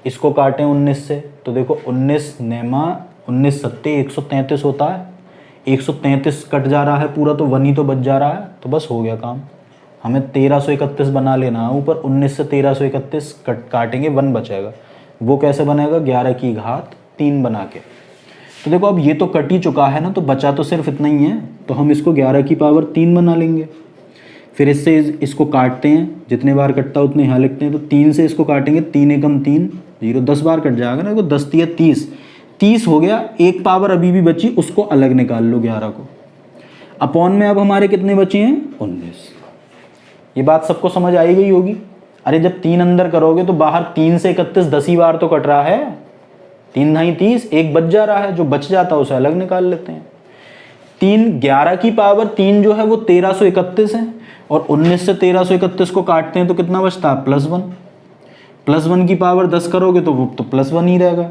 इसको काटें 19 से तो देखो 19 नेमा 19 सत्ते 133 होता है, 133 कट जा रहा है पूरा तो 1 ही तो बच जा रहा है। तो बस हो गया काम। हमें 1331 बना लेना है ऊपर, 19 से 1331 काटेंगे 1 बचेगा। वो कैसे बनेगा, 11 की घात 3 बना के। तो देखो अब ये तो कट ही चुका है ना, तो बचा तो सिर्फ इतना ही है। तो हम इसको 11 की पावर 3 बना लेंगे। फिर इससे इसको काटते हैं, जितने बार कटता उतने यहाँ लिखते हैं। तो 3 से इसको काटेंगे, 3 एकम 3 0, 10 बार कट जाएगा ना। तो 10 तिया 30, 30 हो गया। एक पावर अभी भी बची, उसको अलग निकाल लो 11 को। अपॉन में अब हमारे कितने बचे हैं, 19। ये बात सबको समझ आई गई होगी। अरे जब 3 अंदर करोगे तो बाहर 3 से 31 10 ही बार तो कट रहा है, 3 नहीं 30, एक बच जा रहा है। जो बच जाता है उसे अलग निकाल लेते हैं। 3 11 की पावर 3 जो है वो 1331 है, और 19 से 1331 को काटते हैं तो कितना बचता है, +1। +1 की पावर 10 करोगे तो वो तो +1 ही रहेगा।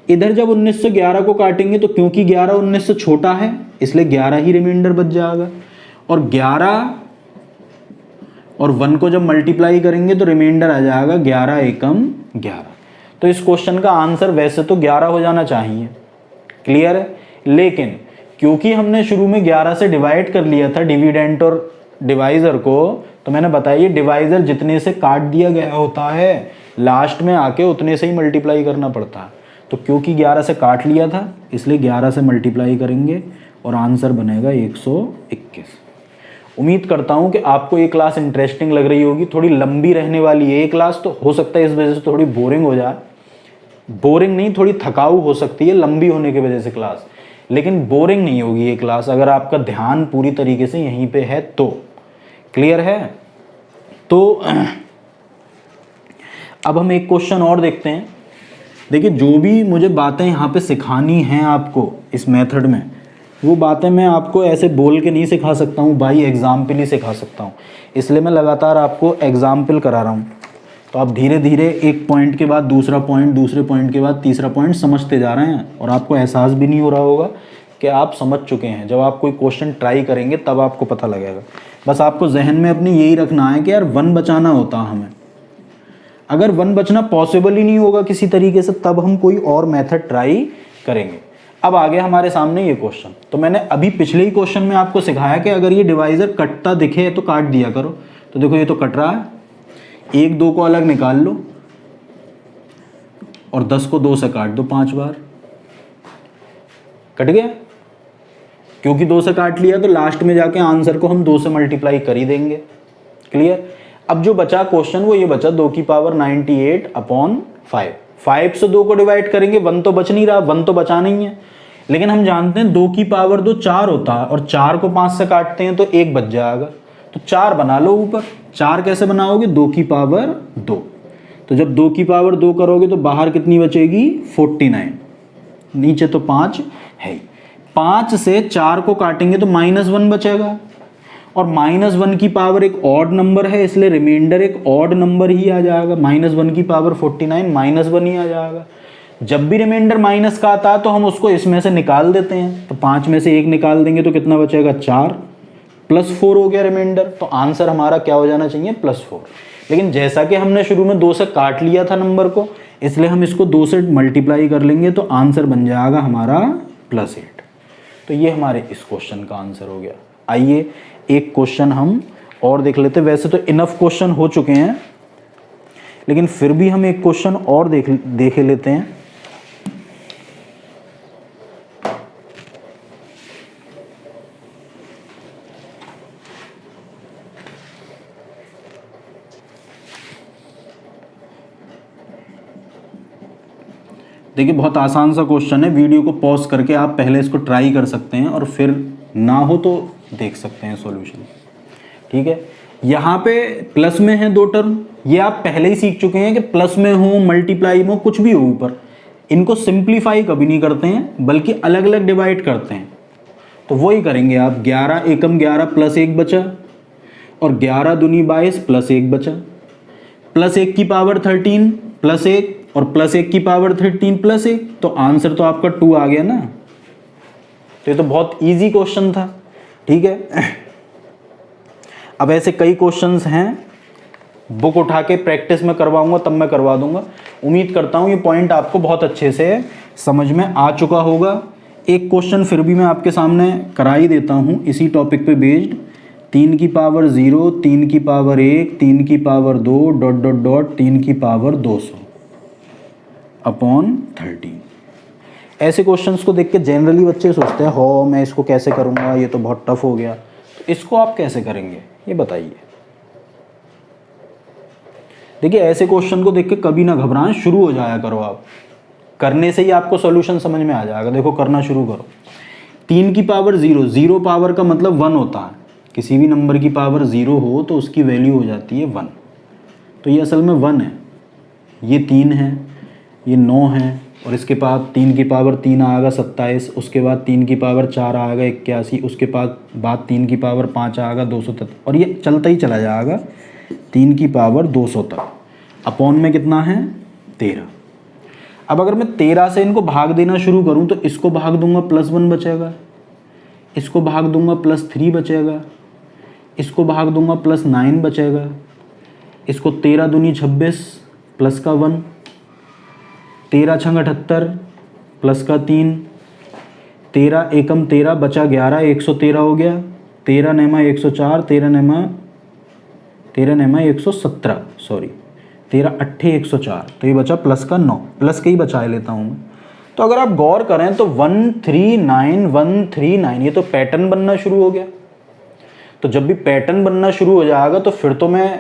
इधर जब 19 से 11 को काटेंगे तो क्योंकि 11 19 से छोटा है इसलिए 11 ही रिमाइंडर बच जाएगा। और 11 और 1 को जब मल्टीप्लाई करेंगे तो रिमाइंडर आ जाएगा 11 एकम 11। तो इस क्वेश्चन का आंसर वैसे तो 11 हो जाना चाहिए, क्लियर है। लेकिन क्योंकि हमने शुरू में 11 से डिवाइड कर लिया था डिविडेंड और डिवाइज़र को, तो मैंने बताया डिवाइज़र जितने से काट दिया गया होता है लास्ट में आके उतने से ही मल्टीप्लाई करना पड़ता है। तो क्योंकि 11 से काट लिया था इसलिए 11 से मल्टीप्लाई करेंगे और आंसर बनेगा 121। उम्मीद करता हूँ कि आपको ये क्लास इंटरेस्टिंग लग रही होगी। थोड़ी लंबी रहने वाली है ये क्लास, तो हो सकता है इस वजह से थोड़ी बोरिंग हो जाए। बोरिंग नहीं, थोड़ी थकाऊ हो सकती है लंबी होने की वजह से क्लास, लेकिन बोरिंग नहीं होगी ये क्लास अगर आपका ध्यान पूरी तरीके से यहीं पे है तो। क्लियर है। तो अब हम एक क्वेश्चन और देखते हैं। देखिए जो भी मुझे बातें यहाँ पे सिखानी हैं आपको इस मेथड में, वो बातें मैं आपको ऐसे बोल के नहीं सिखा सकता हूँ भाई, एग्जाम्पल ही सिखा सकता हूँ। इसलिए मैं लगातार आपको एग्जाम्पल करा रहा हूँ। तो आप धीरे धीरे एक पॉइंट के बाद दूसरा पॉइंट, दूसरे पॉइंट के बाद तीसरा पॉइंट समझते जा रहे हैं, और आपको एहसास भी नहीं हो रहा होगा कि आप समझ चुके हैं। जब आप कोई क्वेश्चन ट्राई करेंगे तब आपको पता लगेगा। बस आपको जहन में अपनी यही रखना है कि यार 1 बचाना होता हमें। अगर 1 बचना पॉसिबल ही नहीं होगा किसी तरीके से, तब हम कोई और मेथड ट्राई करेंगे। अब आ गया हमारे सामने ये क्वेश्चन। तो मैंने अभी पिछले ही क्वेश्चन में आपको सिखाया कि अगर ये डिवाइज़र कटता दिखे तो काट दिया करो। तो देखो ये तो कट रहा है, 1 2 को अलग निकाल लो और 10 को 2 से काट दो 5 बार, कट गया। क्योंकि 2 से काट लिया तो लास्ट में जाके आंसर को हम 2 से मल्टीप्लाई कर ही देंगे। क्लियर। अब जो बचा क्वेश्चन वो ये बचा 2 की पावर 98 अपॉन 5। 5 से 2 को डिवाइड करेंगे, 1 तो बच नहीं रहा, 1 तो बचा नहीं है। लेकिन हम जानते हैं 2 की पावर 2 4 होता है, और 4 को 5 से काटते हैं तो 1 बच जाएगा। तो 4 बना लो ऊपर। 4 कैसे बनाओगे, 2 की पावर 2। तो जब 2 की पावर 2 करोगे तो बाहर कितनी बचेगी, 49। नीचे तो 5 है ही। 5 से 4 को काटेंगे तो -1 बचेगा, और -1 की पावर एक ऑड नंबर है इसलिए रिमाइंडर एक ऑड नंबर ही आ जाएगा। -1 की पावर 49 -1 ही आ जाएगा। जब भी रिमाइंडर माइनस का आता है तो हम उसको इसमें से निकाल देते हैं। तो 5 में से 1 निकाल देंगे तो कितना बचेगा, 4। +4 हो गया रिमाइंडर, तो आंसर हमारा क्या हो जाना चाहिए, +4। लेकिन जैसा कि हमने शुरू में 2 से काट लिया था नंबर को, इसलिए हम इसको 2 से मल्टीप्लाई कर लेंगे, तो आंसर बन जाएगा हमारा +8। तो ये हमारे इस क्वेश्चन का आंसर हो गया। आइए एक क्वेश्चन हम और देख लेते। वैसे तो इनफ क्वेश्चन हो चुके हैं, लेकिन फिर भी हम एक क्वेश्चन और देख लेते हैं। देखिए बहुत आसान सा क्वेश्चन है, वीडियो को पॉज करके आप पहले इसको ट्राई कर सकते हैं और फिर ना हो तो देख सकते हैं सॉल्यूशन। ठीक है, यहाँ पे प्लस में है 2 टर्म, ये आप पहले ही सीख चुके हैं कि प्लस में हो, मल्टीप्लाई में हो, कुछ भी हो ऊपर, इनको सिंप्लीफाई कभी नहीं करते हैं बल्कि अलग अलग डिवाइड करते हैं। तो वही करेंगे आप, 11 एकम 11 प्लस 1 बचा, और 11 दूनी 22 प्लस 1 बचा, प्लस 1 की पावर 13 प्लस 1 और प्लस 1 की पावर 13 प्लस 1, तो आंसर तो आपका 2 आ गया ना। तो ये तो बहुत इजी क्वेश्चन था। ठीक है, अब ऐसे कई क्वेश्चंस हैं, बुक उठा के प्रैक्टिस में करवाऊंगा तब मैं करवा दूंगा। उम्मीद करता हूँ ये पॉइंट आपको बहुत अच्छे से समझ में आ चुका होगा। एक क्वेश्चन फिर भी मैं आपके सामने करा ही देता हूँ इसी टॉपिक पे बेस्ड। 3 की पावर 0, 3 की पावर 1, 3 की पावर 2 डॉट डॉट डॉट 3 की पावर 200 अपॉन 13। ऐसे क्वेश्चंस को देख के जनरली बच्चे सोचते हैं हो मैं इसको कैसे करूँगा, ये तो बहुत टफ हो गया। तो इसको आप कैसे करेंगे ये बताइए। देखिए ऐसे क्वेश्चन को देख के कभी ना घबराएं, शुरू हो जाया करो आप, करने से ही आपको सॉल्यूशन समझ में आ जाएगा। देखो करना शुरू करो। 3 की पावर 0, 0 पावर का मतलब 1 होता है। किसी भी नंबर की पावर 0 हो तो उसकी वैल्यू हो जाती है 1। तो ये असल में 1 है, ये 3 है, ये 9 है, और इसके बाद 3 की पावर 3 आएगा 27, उसके बाद 3 की पावर 4 आएगा 81, उसके बाद 3 की पावर 5 आएगा 200 और ये चलता ही चला जाएगा 3 की पावर 200 तक। अपॉन में कितना है 13। अब अगर मैं 13 से इनको भाग देना शुरू करूं तो इसको भाग दूंगा +1 बचेगा, इसको भाग दूंगा +3 बचेगा, इसको भाग दूंगा +9 बचेगा, इसको 13 दूनी 26 प्लस का 1, 13 छंग 78 प्लस का 3, 13 एकम 13 बचा 11, 113 हो गया, 13 नेमा 104, 13 नेमा 117, सॉरी 13 अट्ठे 104, तो ये बचा प्लस का 9, प्लस के ही बचा लेता हूँ मैं। तो अगर आप गौर करें तो 139 139 ये तो पैटर्न बनना शुरू हो गया। तो जब भी पैटर्न बनना शुरू हो जाएगा तो फिर तो मैं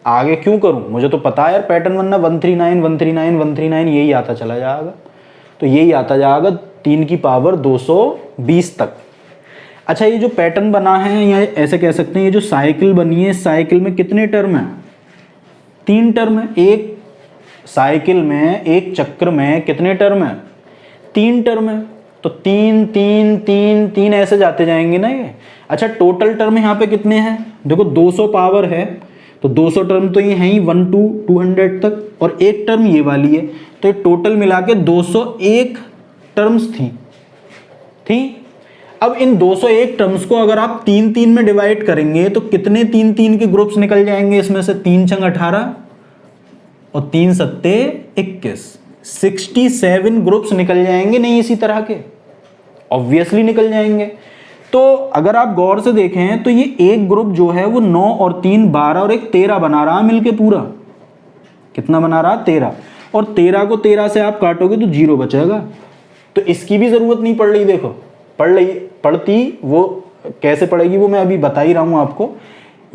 आगे क्यों करूं, मुझे तो पता है यार पैटर्न बनना 139 139 139 यही आता चला जाएगा। तो यही आता जाएगा 3 की पावर 220 तक। अच्छा ये जो पैटर्न बना है या ऐसे कह सकते हैं ये जो साइकिल बनी है, साइकिल में कितने टर्म हैं, 3 टर्म है। एक साइकिल में एक चक्र में कितने टर्म है, 3 टर्म है। तो 3 3 3 3 ऐसे जाते जाएंगे ना ये। अच्छा टोटल टर्म यहाँ पे कितने हैं, देखो 200 पावर है तो 200 टर्म तो ये हैं ही 1 to 200 तक, और एक टर्म ये वाली है, तो ये टोटल मिला के 201 टर्म्स थी। अब इन 201 टर्म्स को अगर आप 3 3 में डिवाइड करेंगे तो कितने 3 3 के ग्रुप्स निकल जाएंगे इसमें से, 3 छंग 18 और 3 सत्ते 21, 67 ग्रुप्स निकल जाएंगे। नहीं इसी तरह के ऑब्वियसली निकल जाएंगे। तो अगर आप गौर से देखें तो ये एक ग्रुप जो है वो 9 और 3 12 और 1 13 बना रहा है मिलके पूरा। कितना बना रहा, 13, और 13 को 13 से आप काटोगे तो 0 बचेगा। तो इसकी भी जरूरत नहीं पड़ रही, देखो पड़ती वो कैसे पड़ेगी वो मैं अभी बता ही रहा हूं आपको।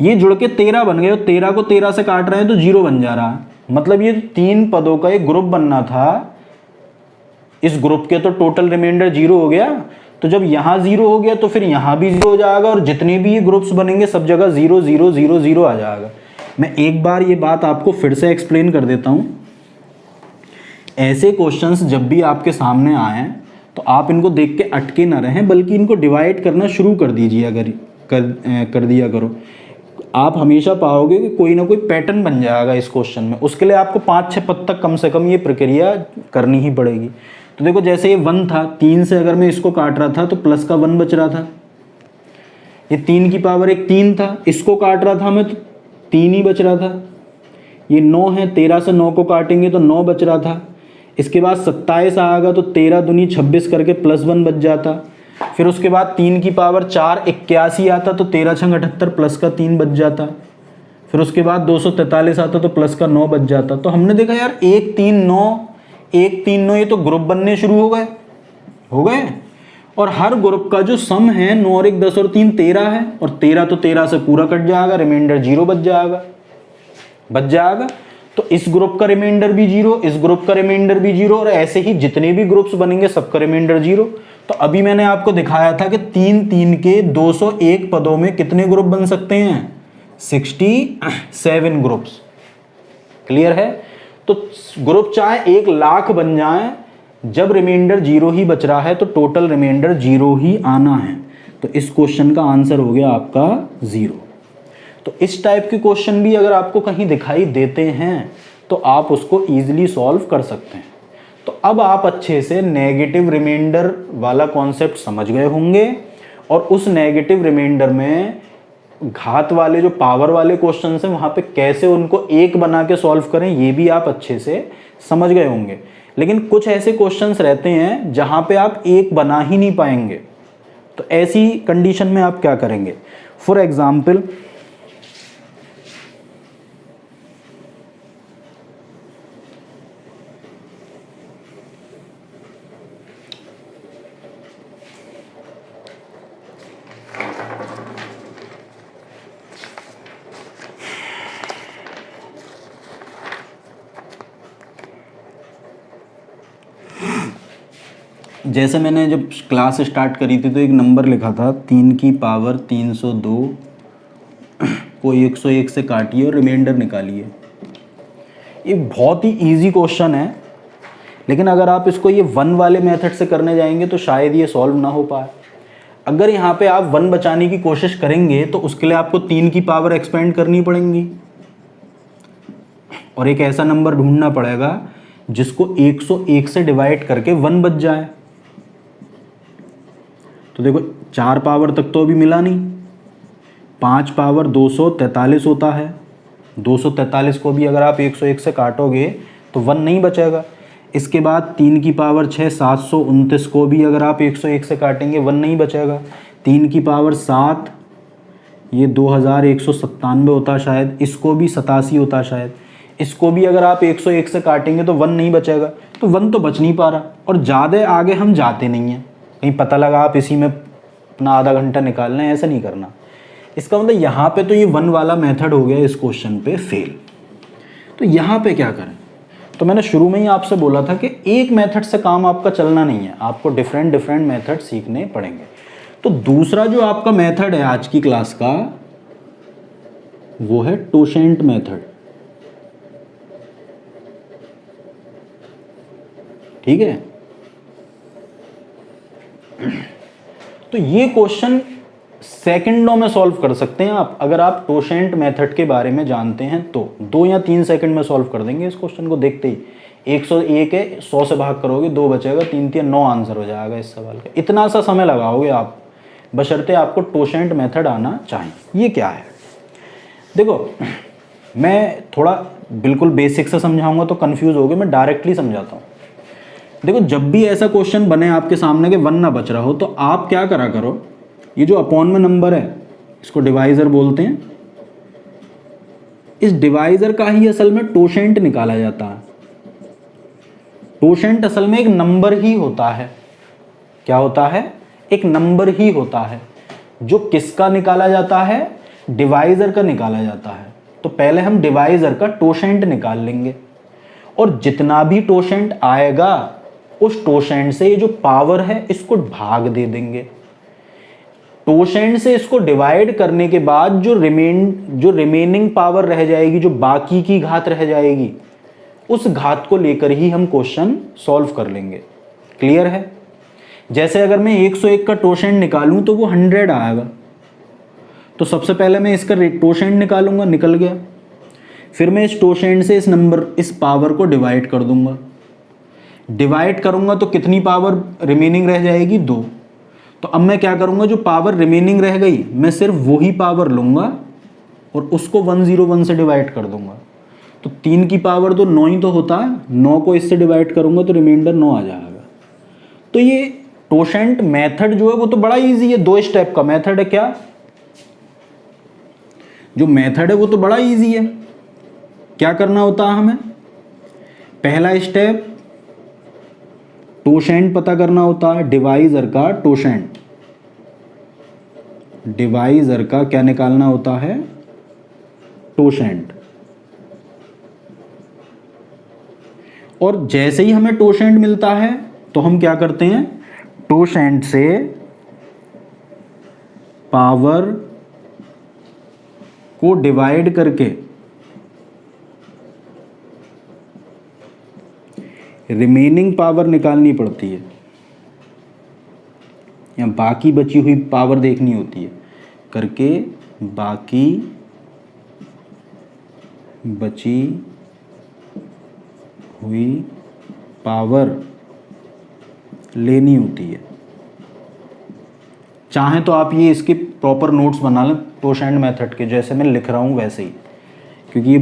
ये जुड़ के 13 बन गए और 13 को 13 से काट रहे हैं तो 0 बन जा रहा है। मतलब ये 3 पदों का एक ग्रुप बनना था, इस ग्रुप के तो टोटल रिमाइंडर 0 हो गया। तो जब यहाँ 0 हो गया तो फिर यहाँ भी 0 हो जाएगा, और जितने भी ये ग्रुप्स बनेंगे सब जगह 0 0 0 0 आ जाएगा। मैं एक बार ये बात आपको फिर से एक्सप्लेन कर देता हूँ। ऐसे क्वेश्चंस जब भी आपके सामने आए तो आप इनको देख के अटके ना रहें, बल्कि इनको डिवाइड करना शुरू कर दीजिए। अगर कर दिया करो, आप हमेशा पाओगे कि कोई ना कोई पैटर्न बन जाएगा इस क्वेश्चन में। उसके लिए आपको 5-6 पद तक कम से कम ये प्रक्रिया करनी ही पड़ेगी। तो देखो जैसे ये 1 था, 3 से अगर मैं इसको काट रहा था तो प्लस का 1 बच रहा था। ये 3 की पावर एक 3 था, इसको काट रहा था मैं तो 3 ही बच रहा था। ये 9 है, 13 से 9 को काटेंगे तो 9 बच रहा था। इसके बाद 27 आएगा तो 13 दूनी 26 करके +1 बच जाता। फिर उसके बाद 3 की पावर 4 81 आता तो 13 छंग 78 प्लस का 3 बच जाता। फिर उसके बाद 243 आता तो प्लस का 9 बच जाता। तो हमने देखा यार 1 3 9 1 3 9 ये तो ग्रुप बनने शुरू हो गए। और हर ग्रुप का जो सम है 9 और 1 10 और 3 13 है, और 13 तो 13 से पूरा कट जाएगा, रिमाइंडर 0 बच जाएगा। तो इस ग्रुप का रिमाइंडर भी 0, इस ग्रुप का रिमाइंडर भी 0, और ऐसे ही जितने भी ग्रुप्स बनेंगे सबका रिमाइंडर 0। तो अभी मैंने आपको दिखाया था कि 3 3 के 201 पदों में कितने ग्रुप बन सकते हैं, 67 ग्रुप्स। क्लियर है? तो ग्रुप चाहे 1 लाख बन जाए, जब रिमाइंडर 0 ही बच रहा है तो टोटल रिमाइंडर 0 ही आना है। तो इस क्वेश्चन का आंसर हो गया आपका 0। तो इस टाइप के क्वेश्चन भी अगर आपको कहीं दिखाई देते हैं तो आप उसको ईजिली सॉल्व कर सकते हैं। तो अब आप अच्छे से नेगेटिव रिमाइंडर वाला कॉन्सेप्ट समझ गए होंगे, और उस नेगेटिव रिमाइंडर में घात वाले जो पावर वाले क्वेश्चन हैं वहाँ पे कैसे उनको 1 बना के सॉल्व करें ये भी आप अच्छे से समझ गए होंगे। लेकिन कुछ ऐसे क्वेश्चंस रहते हैं जहाँ पे आप 1 बना ही नहीं पाएंगे। तो ऐसी कंडीशन में आप क्या करेंगे? फॉर एग्जाम्पल जैसे मैंने जब क्लास स्टार्ट करी थी तो एक नंबर लिखा था 3 की पावर 302 को 101 से काटिए और रिमाइंडर निकालिए। ये बहुत ही इजी क्वेश्चन है, लेकिन अगर आप इसको ये 1 वाले मेथड से करने जाएंगे तो शायद ये सॉल्व ना हो पाए। अगर यहाँ पे आप 1 बचाने की कोशिश करेंगे तो उसके लिए आपको 3 की पावर एक्सपेंड करनी पड़ेगी, और एक ऐसा नंबर ढूंढना पड़ेगा जिसको 101 से डिवाइड करके 1 बच जाए। तो देखो 4 पावर तक तो अभी मिला नहीं, 5 पावर 243 होता है। 243 को भी अगर आप 101 से काटोगे तो 1 नहीं बचेगा। इसके बाद 3 की पावर 6 729 को भी अगर आप 101 से काटेंगे 1 नहीं बचेगा। 3 की पावर 7 ये 2197 होता शायद, इसको भी 87 होता शायद। इसको भी अगर आप 101 से काटेंगे तो 1 नहीं बचेगा। तो 1 तो बच नहीं पा रहा, और ज़्यादा आगे हम जाते नहीं हैं। कहीं पता लगा आप इसी में अपना आधा घंटा निकाल लें, ऐसा नहीं करना। इसका मतलब यहाँ पे तो ये 1 वाला मेथड हो गया इस क्वेश्चन पे फेल। तो यहाँ पे क्या करें? तो मैंने शुरू में ही आपसे बोला था कि एक मेथड से काम आपका चलना नहीं है, आपको डिफरेंट मेथड सीखने पड़ेंगे। तो दूसरा जो आपका मेथड है आज की क्लास का वो है टोशेंट मेथड। ठीक है? तो ये क्वेश्चन सेकंडों में सॉल्व कर सकते हैं आप, अगर आप टोशेंट मेथड के बारे में जानते हैं तो 2 या 3 सेकंड में सॉल्व कर देंगे इस क्वेश्चन को। देखते ही 101 है, 100 से भाग करोगे 2 बचेगा, 3 3 9 आंसर हो जाएगा इस सवाल का। इतना सा समय लगाओगे आप, बशर्ते आपको टोशेंट मेथड आना चाहिए। ये क्या है? देखो मैं थोड़ा बिल्कुल बेसिक से समझाऊंगा तो कंफ्यूज होगे, मैं डायरेक्टली समझाता हूँ। देखो जब भी ऐसा क्वेश्चन बने आपके सामने के 1 ना बच रहा हो तो आप क्या करा करो, ये जो अपॉन में नंबर है इसको डिवाइजर बोलते हैं। इस डिवाइजर का ही असल में टोशेंट निकाला जाता है। टोशेंट असल में एक नंबर ही होता है। क्या होता है? एक नंबर ही होता है। जो किसका निकाला जाता है? डिवाइजर का निकाला जाता है। तो पहले हम डिवाइजर का टोशेंट निकाल लेंगे, और जितना भी टोशेंट आएगा उस टोशेंट से ये जो पावर है इसको भाग दे देंगे। टोशेंट से इसको डिवाइड करने के बाद जो रिमेनिंग पावर रह जाएगी, जो बाकी की घात रह जाएगी, उस घात को लेकर ही हम क्वेश्चन सॉल्व कर लेंगे। क्लियर है? जैसे अगर मैं 101 का टोशेंट निकालूं तो वो 100 आएगा। तो सबसे पहले मैं इसका टोशेंट निकालूंगा, निकल गया। फिर मैं इस टोशेंट से इस पावर को डिवाइड कर दूंगा। डिवाइड करूंगा तो कितनी पावर रिमेनिंग रह जाएगी? 2। तो अब मैं क्या करूँगा, जो पावर रिमेनिंग रह गई मैं सिर्फ वही पावर लूँगा और उसको 101 से डिवाइड कर दूंगा। तो 3 की पावर तो 9 ही तो होता है, 9 को इससे डिवाइड करूँगा तो रिमाइंडर 9 आ जाएगा। तो ये टोशेंट मेथड जो है वो तो बड़ा इजी है, 2 स्टेप का मेथड है। क्या जो मेथड है वो तो बड़ा इजी है। क्या करना होता है हमें, पहला स्टेप टोशेंट पता करना होता है, डिवाइजर का टोशेंट, डिवाइजर का क्या निकालना होता है, टोशेंट। और जैसे ही हमें टोशेंट मिलता है तो हम क्या करते हैं, टोशेंट से पावर को डिवाइड करके रिमेनिंग पावर निकालनी पड़ती है, या बाकी बची हुई पावर देखनी होती है, करके बाकी बची हुई पावर लेनी होती है। चाहें तो आप ये इसके प्रॉपर नोट्स बना लें टोशेंट मेथड के, जैसे मैं लिख रहा हूँ वैसे ही, क्योंकि ये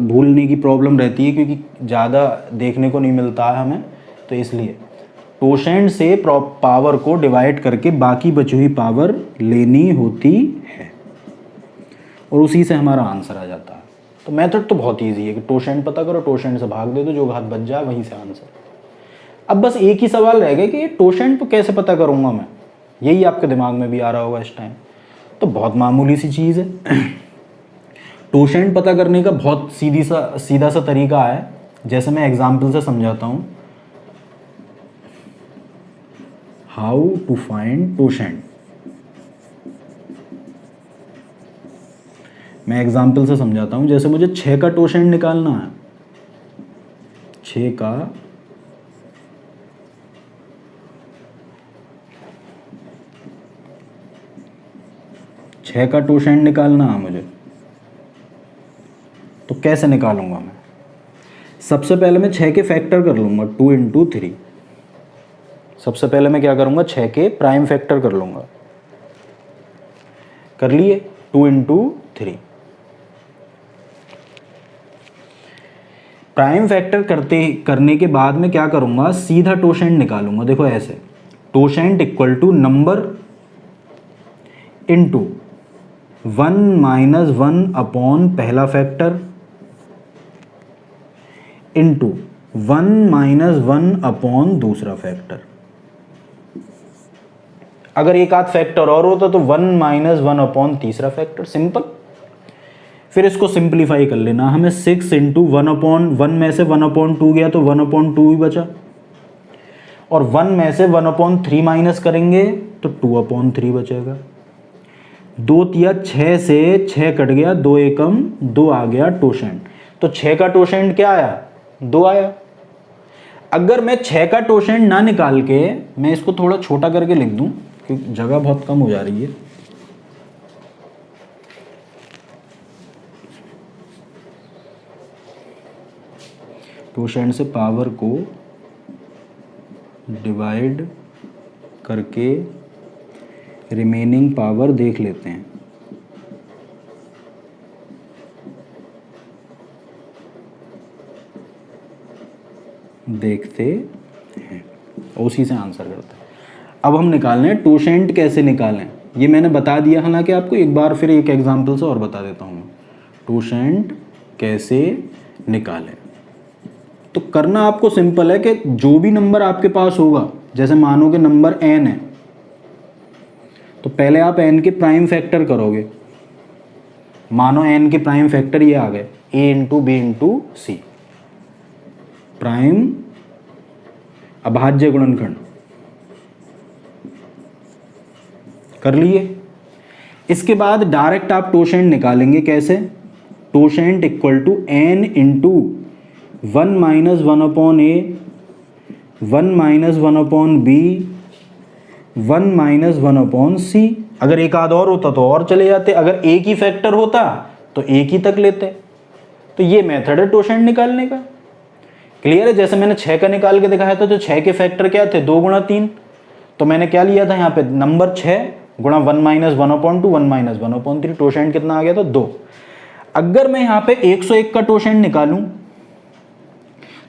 भूलने की प्रॉब्लम रहती है, क्योंकि ज़्यादा देखने को नहीं मिलता है हमें, तो इसलिए टोशेंट से पावर को डिवाइड करके बाकी बची हुई पावर लेनी होती है और उसी से हमारा आंसर आ जाता है। तो मेथड तो बहुत ईजी है कि टोशेंट पता करो, टोशेंट से भाग दे दो, जो घात बच जाए वहीं से आंसर। अब बस एक ही सवाल रह गया कि ये टोशेंट तो कैसे पता करूँगा मैं, यही आपके दिमाग में भी आ रहा होगा इस टाइम। तो बहुत मामूली सी चीज़ है। टोशेंट पता करने का बहुत सीधा सा तरीका है, जैसे मैं एग्जाम्पल से समझाता हूँ। हाउ टू फाइंड टोशेंट, मैं एग्जाम्पल से समझाता हूँ। जैसे मुझे 6 का टोशेंट निकालना है, 6 का टोशेंट निकालना है मुझे, तो कैसे निकालूंगा मैं? सबसे पहले मैं 6 के फैक्टर कर लूँगा, 2 इंटू 3। सबसे पहले मैं क्या करूँगा, 6 के प्राइम फैक्टर कर लूँगा। कर लिए, 2 इंटू 3। प्राइम फैक्टर करने के बाद में क्या करूँगा, सीधा टोशेंट निकालूंगा। देखो ऐसे, totient equal to number into 1 minus 1 upon पहला फैक्टर इंटू 1 माइनस 1 अपॉन दूसरा फैक्टर। अगर एक आध फैक्टर और होता तो 1 माइनस 1 अपॉन तीसरा फैक्टर, सिंपल। फिर इसको सिंप्लीफाई कर लेना हमें, 6 इंटू 1 अपॉन 1 में से 1 अपॉन 2 गया तो 1 अपॉन 2 ही बचा, और 1 में से 1 अपॉन 3 माइनस करेंगे तो 2 अपॉन 3 बचेगा। 2 तिया 6 से 6 कट गया, 2 एकम 2 आ गया टोशेंट। तो 6 का टोशेंट क्या आया, 2 आया। अगर मैं 6 का टोशेंट ना निकाल के, मैं इसको थोड़ा छोटा करके लिख दूं क्योंकि जगह बहुत कम हो जा रही है। टोशेंट से पावर को डिवाइड करके रिमेनिंग पावर देख लेते हैं। देखते हैं, उसी से आंसर करते हैं। अब हम निकालने हैं टोशेंट कैसे निकालें, ये मैंने बता दिया, हालांकि आपको एक बार फिर एक एग्जांपल से और बता देता हूँ। टोशेंट कैसे निकालें, तो करना आपको सिंपल है कि जो भी नंबर आपके पास होगा, जैसे मानो कि नंबर n है, तो पहले आप n के प्राइम फैक्टर करोगे। मानो n के प्राइम फैक्टर ये आ गए, a into B into C, prime अभाज्य गुणनखंड कर लिए। इसके बाद डायरेक्ट आप टोशेंट निकालेंगे। कैसे, totient equal to n into 1 minus 1 upon a, 1 minus 1 upon b, 1 minus 1 upon c। अगर एक आध और होता तो और चले जाते, अगर एक ही फैक्टर होता तो एक ही तक लेते। तो ये मेथड है टोशेंट निकालने का। क्लियर है? जैसे मैंने 6 का निकाल के दिखाया था, तो 6 के फैक्टर क्या थे, 2 गुणा 3, तो मैंने क्या लिया था यहाँ पे, नंबर 6 गुणा 1 माइनस 1/2 1 माइनस 1/3, टोशेंट कितना आ गया था 2। अगर मैं यहाँ पे 101 का टोशेंट निकालूं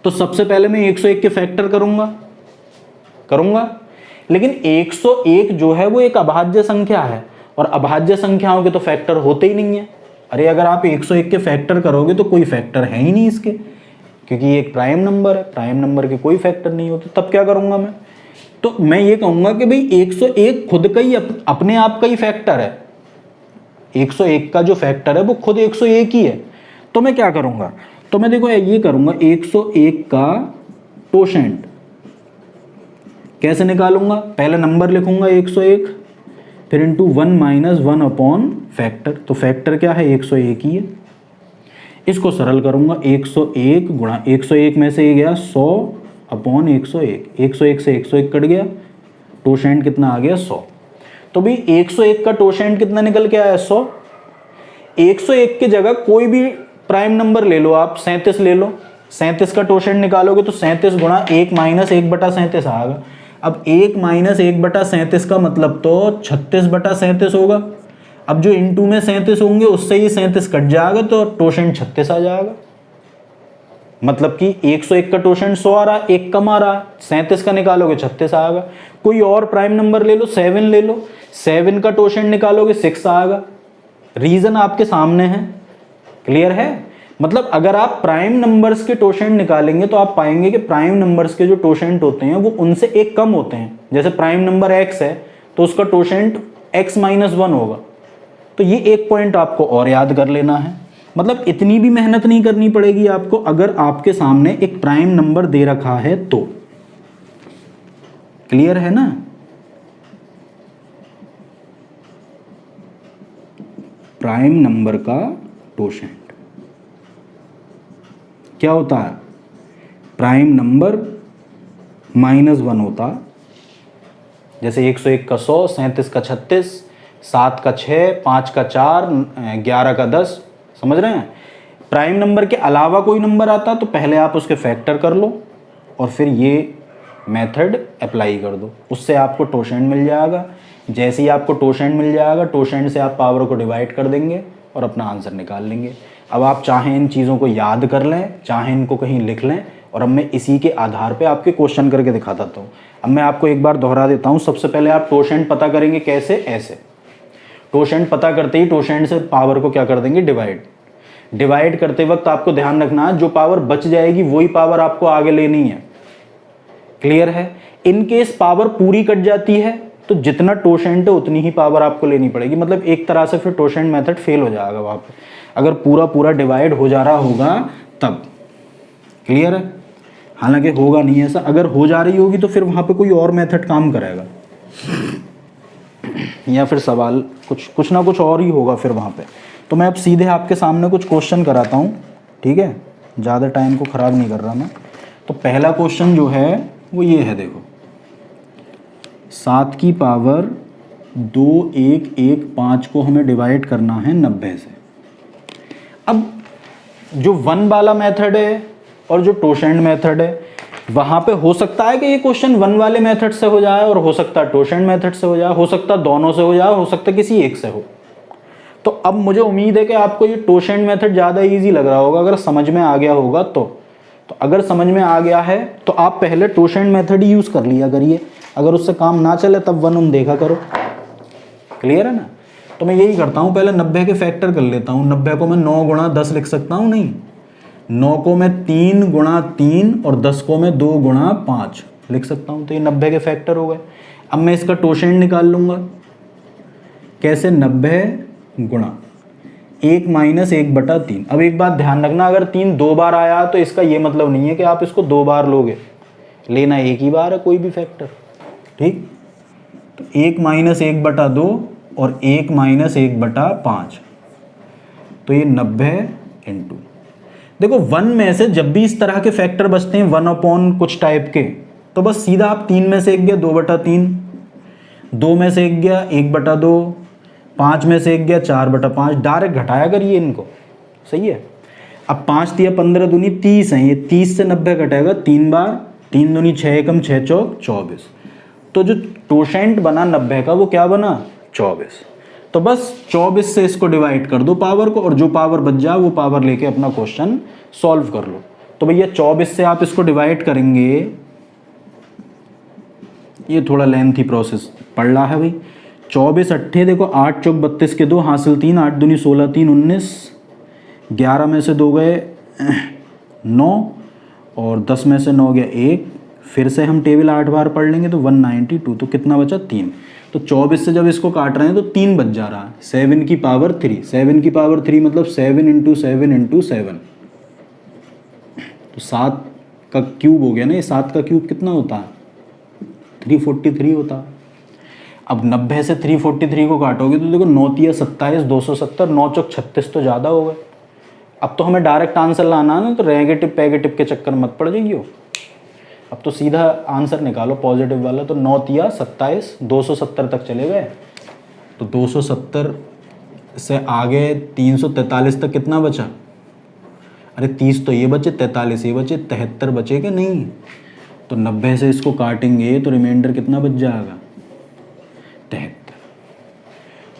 तो सबसे पहले मैं 101 के फैक्टर करूंगा, लेकिन 101 जो है वो एक अभाज्य संख्या है और अभाज्य संख्याओं के तो फैक्टर होते ही नहीं है। अरे अगर आप 101 के फैक्टर करोगे तो कोई फैक्टर है ही नहीं इसके, क्योंकि ये एक प्राइम नंबर है, प्राइम नंबर के कोई फैक्टर नहीं होते। तब क्या करूंगा मैं, तो मैं ये कहूंगा कि भाई 101 खुद का ही अपने आप का ही फैक्टर है। 101 का जो फैक्टर है वो खुद 101 ही है। तो मैं क्या करूंगा, तो मैं देखो ये करूंगा, 101 का टोशेंट कैसे निकालूंगा, पहले नंबर लिखूंगा 101, फिर इंटू 1 माइनस 1 अपॉन फैक्टर। तो फैक्टर क्या है, 101 ही है। इसको सरल करूंगा, 101 गुणा 101 में से ये गया 100 अपॉन 101, 101 से 101 कट गया, टोशेंट कितना आ गया 100। तो भाई 101 का टोशेंट कितना निकल के आया 100। 101 की जगह कोई भी प्राइम नंबर ले लो आप, 37 ले लो, 37 का टोशेंट निकालोगे तो 37 गुणा 1 माइनस 1/37 आएगा। अब 1 माइनस 1/37 का मतलब तो 36/37 होगा। अब जो इंटू में 37 होंगे उससे ही 37 कट जाएगा तो टोशेंट 36 आ जाएगा। मतलब कि 101 का टोशेंट 100 आ रहा है, एक कम आ रहा है, 37 का निकालोगे 36 आएगा। कोई और प्राइम नंबर ले लो, 7 ले लो, 7 का टोशेंट निकालोगे 6 आएगा। रीजन आपके सामने है, क्लियर है। मतलब अगर आप प्राइम नंबर्स के टोशेंट निकालेंगे तो आप पाएंगे कि प्राइम नंबर्स के जो टोशेंट होते हैं वो उनसे एक कम होते हैं। जैसे प्राइम नंबर x है तो उसका टोशेंट x माइनस 1 होगा। तो ये एक पॉइंट आपको और याद कर लेना है। मतलब इतनी भी मेहनत नहीं करनी पड़ेगी आपको, अगर आपके सामने एक प्राइम नंबर दे रखा है तो। क्लियर है ना। प्राइम नंबर का टोशेंट क्या होता है, प्राइम नंबर -1 होता। जैसे 101 का 100, 37 का 36, 7 का 6, 5 का 4, 11 का 10, समझ रहे हैं। प्राइम नंबर के अलावा कोई नंबर आता तो पहले आप उसके फैक्टर कर लो और फिर ये मेथड अप्लाई कर दो, उससे आपको टोशेंट मिल जाएगा। जैसे ही आपको टोशेंट मिल जाएगा, टोशेंट से आप पावर को डिवाइड कर देंगे और अपना आंसर निकाल लेंगे। अब आप चाहें इन चीज़ों को याद कर लें, चाहें इनको कहीं लिख लें, और अब मैं इसी के आधार पे आपके क्वेश्चन करके दिखाता हूँ। अब मैं आपको एक बार दोहरा देता हूँ। सबसे पहले आप टोशेंट पता करेंगे कैसे, ऐसे टोशेंट पता करते ही टोशेंट से पावर को क्या कर देंगे, डिवाइड करते वक्त आपको ध्यान रखना है जो पावर बच जाएगी वही पावर आपको आगे लेनी है। क्लियर है। इन केस पावर पूरी कट जाती है तो जितना टोशेंट है उतनी ही पावर आपको लेनी पड़ेगी। मतलब एक तरह से फिर टोशेंट मेथड फेल हो जाएगा वहाँ पे, अगर पूरा डिवाइड हो जा रहा होगा तब। क्लियर है। हालांकि होगा नहीं ऐसा, अगर हो जा रही होगी तो फिर वहाँ पे कोई और मेथड काम करेगा या फिर सवाल कुछ ना कुछ और ही होगा फिर वहाँ पे। तो मैं अब सीधे आपके सामने कुछ क्वेश्चन कराता हूँ, ठीक है, ज़्यादा टाइम को ख़राब नहीं कर रहा मैं। तो पहला क्वेश्चन जो है वो ये है, देखो 7 की पावर 2115 को हमें डिवाइड करना है 90 से। अब जो 1 वाला मेथड है और जो टोशेंट मेथड है, वहाँ पे हो सकता है कि ये क्वेश्चन 1 वाले मेथड से हो जाए और हो सकता है टोशेंट मेथड से हो जाए, हो सकता है दोनों से हो जाए, हो सकता है किसी एक से हो। तो अब मुझे उम्मीद है कि आपको ये टोशेंट मेथड ज़्यादा इजी लग रहा होगा, अगर समझ में आ गया होगा तो अगर समझ में आ गया है तो आप पहले टोशेंट मेथड ही यूज़ कर लिया करिए। अगर उससे काम ना चले तब 1 देखा करो। क्लियर है ना। तो मैं यही करता हूँ, पहले 90 के फैक्टर कर लेता हूँ। 90 को मैं 9 गुणा 10 लिख सकता हूँ, नहीं 9 को मैं 3 गुणा 3 और 10 को मैं 2 गुणा 5 लिख सकता हूँ। तो ये 90 के फैक्टर हो गए। अब मैं इसका टोशेंट निकाल लूँगा। कैसे, 90 गुणा 1 माइनस 1/3। अब एक बात ध्यान रखना, अगर 3 2 बार आया तो इसका ये मतलब नहीं है कि आप इसको 2 बार लोगे, लेना एक ही बार है कोई भी फैक्टर, ठीक। तो 1 माइनस 1/2 और 1 माइनस 1/5, तो ये 90 इंटू, देखो 1 में से जब भी इस तरह के फैक्टर बचते हैं 1 अपॉन कुछ टाइप के, तो बस सीधा आप 3 में से एक गया 2/3, 2 में से एक गया 1/2, 5 में से एक गया 4/5, डायरेक्ट घटाया करिए इनको, सही है। अब 5 दिया 15 दूनी 30 है, ये 30 से 90 घटेगा 3 बार, 3 दूनी 6 एकम 6 चौक 24। तो जो टोशेंट बना 90 का वो क्या बना 24। तो बस 24 से इसको डिवाइड कर दो पावर को, और जो पावर बच जाए वो पावर लेके अपना क्वेश्चन सॉल्व कर लो। तो भैया 24 से आप इसको डिवाइड करेंगे, ये थोड़ा लेंथी प्रोसेस पड़ रहा है भाई। 24 अट्ठे देखो 8 चौक 32 के 2 हासिल 3, 8 दूनी 16, 3 19, 11 में से 2 गए 9, और 10 में से 9 गया 1। फिर से हम टेबल 8 बार पढ़ लेंगे तो 192, तो कितना बचा 3। तो 24 से जब इसको काट रहे हैं तो 3 बच जा रहा है। 7 की पावर 3, 7 की पावर 3 मतलब 7 इंटू 7 इंटू 7, तो 7 का क्यूब हो गया ना। ये 7 का क्यूब कितना होता है 343 होता है। अब 90 से 343 को काटोगे तो देखो 9 तिया 27, 270, 9 चौक 36 तो ज़्यादा हो गए। अब तो हमें डायरेक्ट आंसर लाना है ना, तो नेगेटिव पैगेटिव के चक्कर मत पड़ जाइए। अब तो सीधा आंसर निकालो पॉजिटिव वाला। तो 9 तिया 27, 270 तक चले गए, तो 270 से आगे 343 तक कितना बचा, अरे 30 तो ये बचे, 43 ये बचे, 73 बचेगा नहीं। तो 90 से इसको काटेंगे तो रिमाइंडर कितना बच जाएगा 73।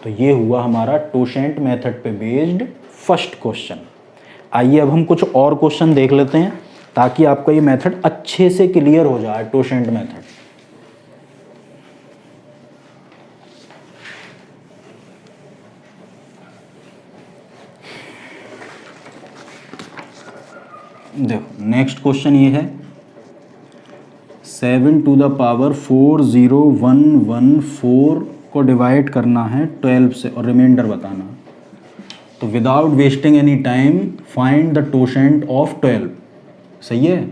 तो ये हुआ हमारा टोशेंट मेथड पे बेस्ड फर्स्ट क्वेश्चन। आइए अब हम कुछ और क्वेश्चन देख लेते हैं ताकि आपका ये मेथड अच्छे से क्लियर हो जाए, टोशेंट मेथड। देखो नेक्स्ट क्वेश्चन ये है 7 टू द पावर 40114 को डिवाइड करना है 12 से और रिमाइंडर बताना। तो without wasting any time find the totient of 12। सही है।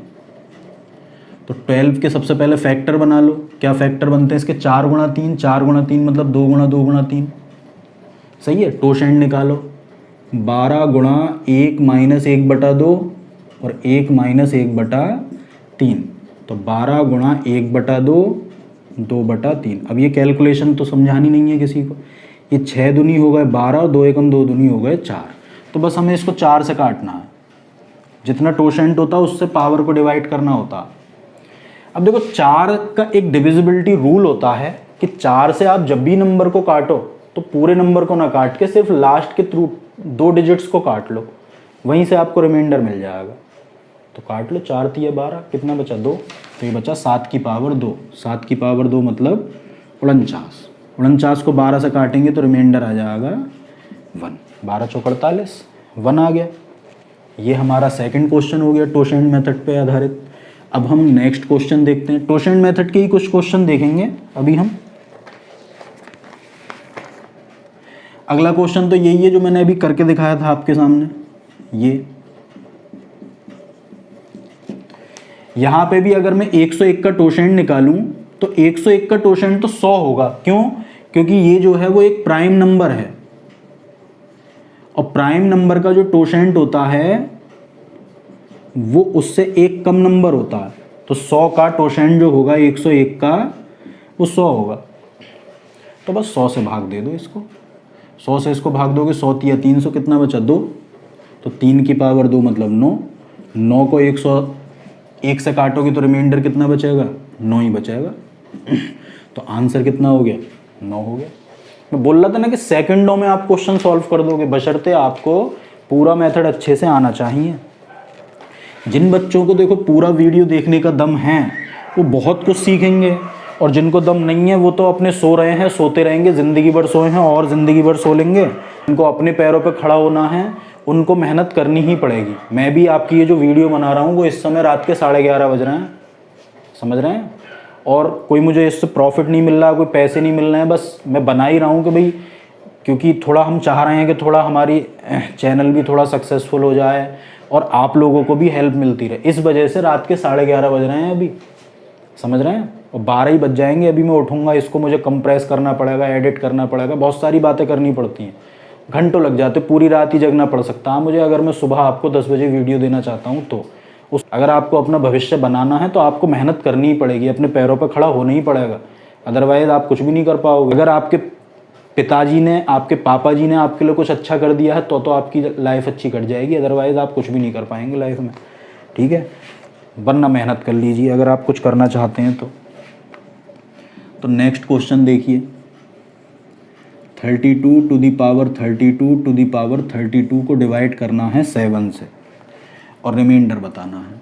तो 12 के सबसे पहले फैक्टर बना लो। क्या फैक्टर बनते हैं इसके 4 गुणा 3, 4 गुणा 3 मतलब 2 गुणा 2 गुणा 3। सही है। टोशेंट निकालो 12 गुणा 1 माइनस 1/2 और 1 माइनस 1/3, तो 12 गुणा 1/2 2/3। अब ये कैलकुलेशन तो समझानी नहीं है किसी को। ये 6 दूनी हो गए 12 और 2 एकम 2 दूनी हो गए 4। तो बस हमें इसको 4 से काटना है। जितना टोशेंट होता है उससे पावर को डिवाइड करना होता। अब देखो 4 का एक डिविजिबिलिटी रूल होता है कि 4 से आप जब भी नंबर को काटो तो पूरे नंबर को ना काट के सिर्फ लास्ट के थ्रू 2 डिजिट्स को काट लो, वहीं से आपको रिमाइंडर मिल जाएगा। तो काट लो 4 तिया 12, कितना बचा 2, तो ये बचा 7 की पावर 2। 7 की पावर 2 मतलब 49। 49 को 12 से काटेंगे तो रिमाइंडर आ जाएगा 1। 12 चौक 48, 1 आ गया। ये हमारा सेकंड क्वेश्चन हो गया टोशेंट मेथड पे आधारित। अब हम नेक्स्ट क्वेश्चन देखते हैं। टोशेंट मेथड के ही कुछ क्वेश्चन देखेंगे अभी हम। अगला क्वेश्चन तो यही है जो मैंने अभी करके दिखाया था आपके सामने। ये यहां पे भी अगर मैं 101 का टोशेंट निकालूं तो 101 का टोशेंट तो 100 होगा। क्यों? क्योंकि ये जो है वो एक प्राइम नंबर है, और प्राइम नंबर का जो टोशेंट होता है वो उससे एक कम नंबर होता है। तो 100 का टोशेंट जो होगा 101 का वो 100 होगा। तो बस 100 से भाग दे दो इसको। 100 से इसको भाग दोगे 100 तिया 300, कितना बचा 2। तो 3 की पावर 2 मतलब 9। 9 को 101 से काटोगे तो रिमाइंडर कितना बचेगा 9 ही बचेगा। तो आंसर कितना हो गया 9 हो गया। मैं बोल रहा था ना कि सेकंडों में आप क्वेश्चन सॉल्व कर दोगे, बशर्ते आपको पूरा मेथड अच्छे से आना चाहिए। जिन बच्चों को देखो पूरा वीडियो देखने का दम है वो बहुत कुछ सीखेंगे, और जिनको दम नहीं है वो तो अपने सो रहे हैं, सोते रहेंगे, ज़िंदगी भर सोए हैं और ज़िंदगी भर सो लेंगे। उनको अपने पैरों पर खड़ा होना है, उनको मेहनत करनी ही पड़ेगी। मैं भी आपकी ये जो वीडियो बना रहा हूँ वो इस समय रात के 11:30 बज रहे हैं, समझ रहे हैं, और कोई मुझे इससे प्रॉफिट नहीं मिल रहा, कोई पैसे नहीं मिल रहे हैं, बस मैं बना ही रहा हूँ कि भाई क्योंकि थोड़ा हम चाह रहे हैं कि थोड़ा हमारी चैनल भी थोड़ा सक्सेसफुल हो जाए और आप लोगों को भी हेल्प मिलती रहे। इस वजह से रात के 11:30 बज रहे हैं अभी, समझ रहे हैं, और 12 ही बज जाएंगे। अभी मैं उठूँगा, इसको मुझे कंप्रेस करना पड़ेगा, एडिट करना पड़ेगा, बहुत सारी बातें करनी पड़ती हैं, घंटों लग जाते, पूरी रात ही जगना पड़ सकता है मुझे अगर मैं सुबह आपको 10 बजे वीडियो देना चाहता हूँ। तो अगर आपको अपना भविष्य बनाना है तो आपको मेहनत करनी ही पड़ेगी, अपने पैरों पर खड़ा होना ही पड़ेगा, अदरवाइज़ आप कुछ भी नहीं कर पाओगे। अगर आपके पिताजी ने, आपके पापा जी ने आपके लिए कुछ अच्छा कर दिया है तो आपकी लाइफ अच्छी कट जाएगी, अदरवाइज़ आप कुछ भी नहीं कर पाएंगे लाइफ में, ठीक है। वरना मेहनत कर लीजिए अगर आप कुछ करना चाहते हैं तो। तो नेक्स्ट क्वेश्चन देखिए, 32 to the power 32 to the power 32 को डिवाइड करना है 7 से और रिमाइंडर बताना है।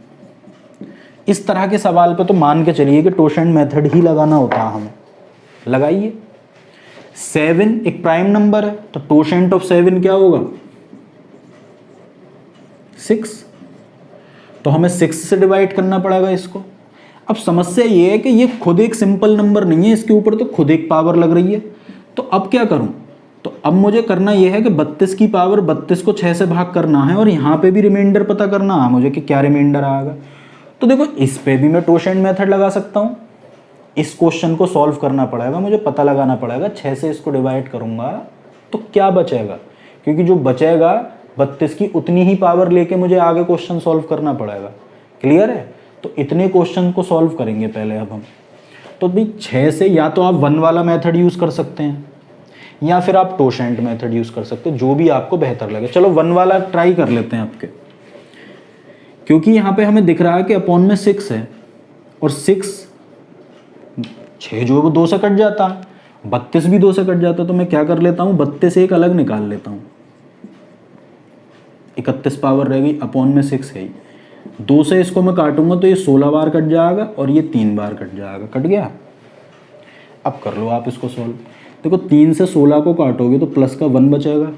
इस तरह के सवाल पे तो मान के चलिए कि टोशेंट मेथड ही लगाना होता है हमें। लगाइए, 7 एक प्राइम नंबर है तो टोशेंट ऑफ 7 क्या होगा, 6, तो हमें 6 से डिवाइड करना पड़ेगा इसको। अब समस्या ये है कि ये खुद एक सिंपल नंबर नहीं है, इसके ऊपर तो खुद एक पावर लग रही है। तो अब क्या करूं, तो अब मुझे करना ये है कि 32 की पावर 32 को 6 से भाग करना है और यहाँ पे भी रिमाइंडर पता करना है मुझे कि क्या रिमाइंडर आएगा। तो देखो इस पे भी मैं टोशेंट मेथड लगा सकता हूँ। इस क्वेश्चन को सॉल्व करना पड़ेगा, मुझे पता लगाना पड़ेगा 6 से इसको डिवाइड करूंगा तो क्या बचेगा, क्योंकि जो बचेगा 32 की उतनी ही पावर लेके मुझे आगे क्वेश्चन सॉल्व करना पड़ेगा। क्लियर है? तो इतने क्वेश्चन को सॉल्व करेंगे पहले अब हम। तो भाई 6 से या तो आप 1 वाला मेथड यूज़ कर सकते हैं या फिर आप टोशेंट मेथड यूज़ कर सकते हैं, जो भी आपको बेहतर लगे। चलो 1 वाला ट्राई कर लेते हैं आपके, क्योंकि यहाँ पे हमें दिख रहा है कि अपॉन में 6 है और 6 जो है वो 2 से कट जाता है, 32 भी 2 से कट जाता है। तो मैं क्या कर लेता हूँ, 32 एक अलग निकाल लेता हूँ, 31 पावर रह गई, अपॉन में 6 है। 2 से इसको मैं काटूंगा तो ये 16 बार कट जाएगा और ये 3 बार कट जाएगा। कट गया। अब कर लो आप इसको सॉल्व। देखो 3 से 16 को काटोगे तो प्लस का 1 बचेगा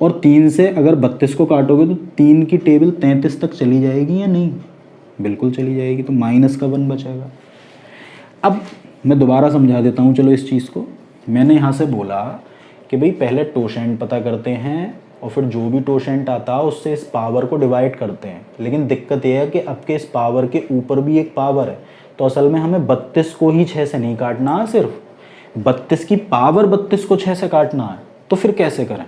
और 3 से अगर 32 को काटोगे तो 3 की टेबल 33 तक चली जाएगी या नहीं, बिल्कुल चली जाएगी, तो माइनस का 1 बचेगा। अब मैं दोबारा समझा देता हूँ। चलो इस चीज़ को मैंने यहाँ से बोला कि भाई पहले टोशेंट पता करते हैं और फिर जो भी टोशेंट आता है उससे इस पावर को डिवाइड करते हैं। लेकिन दिक्कत यह है कि अब के इस पावर के ऊपर भी एक पावर है, तो असल में हमें 32 को ही 6 से नहीं काटना है, सिर्फ 32 की पावर 32 को 6 से काटना है। तो फिर कैसे करें,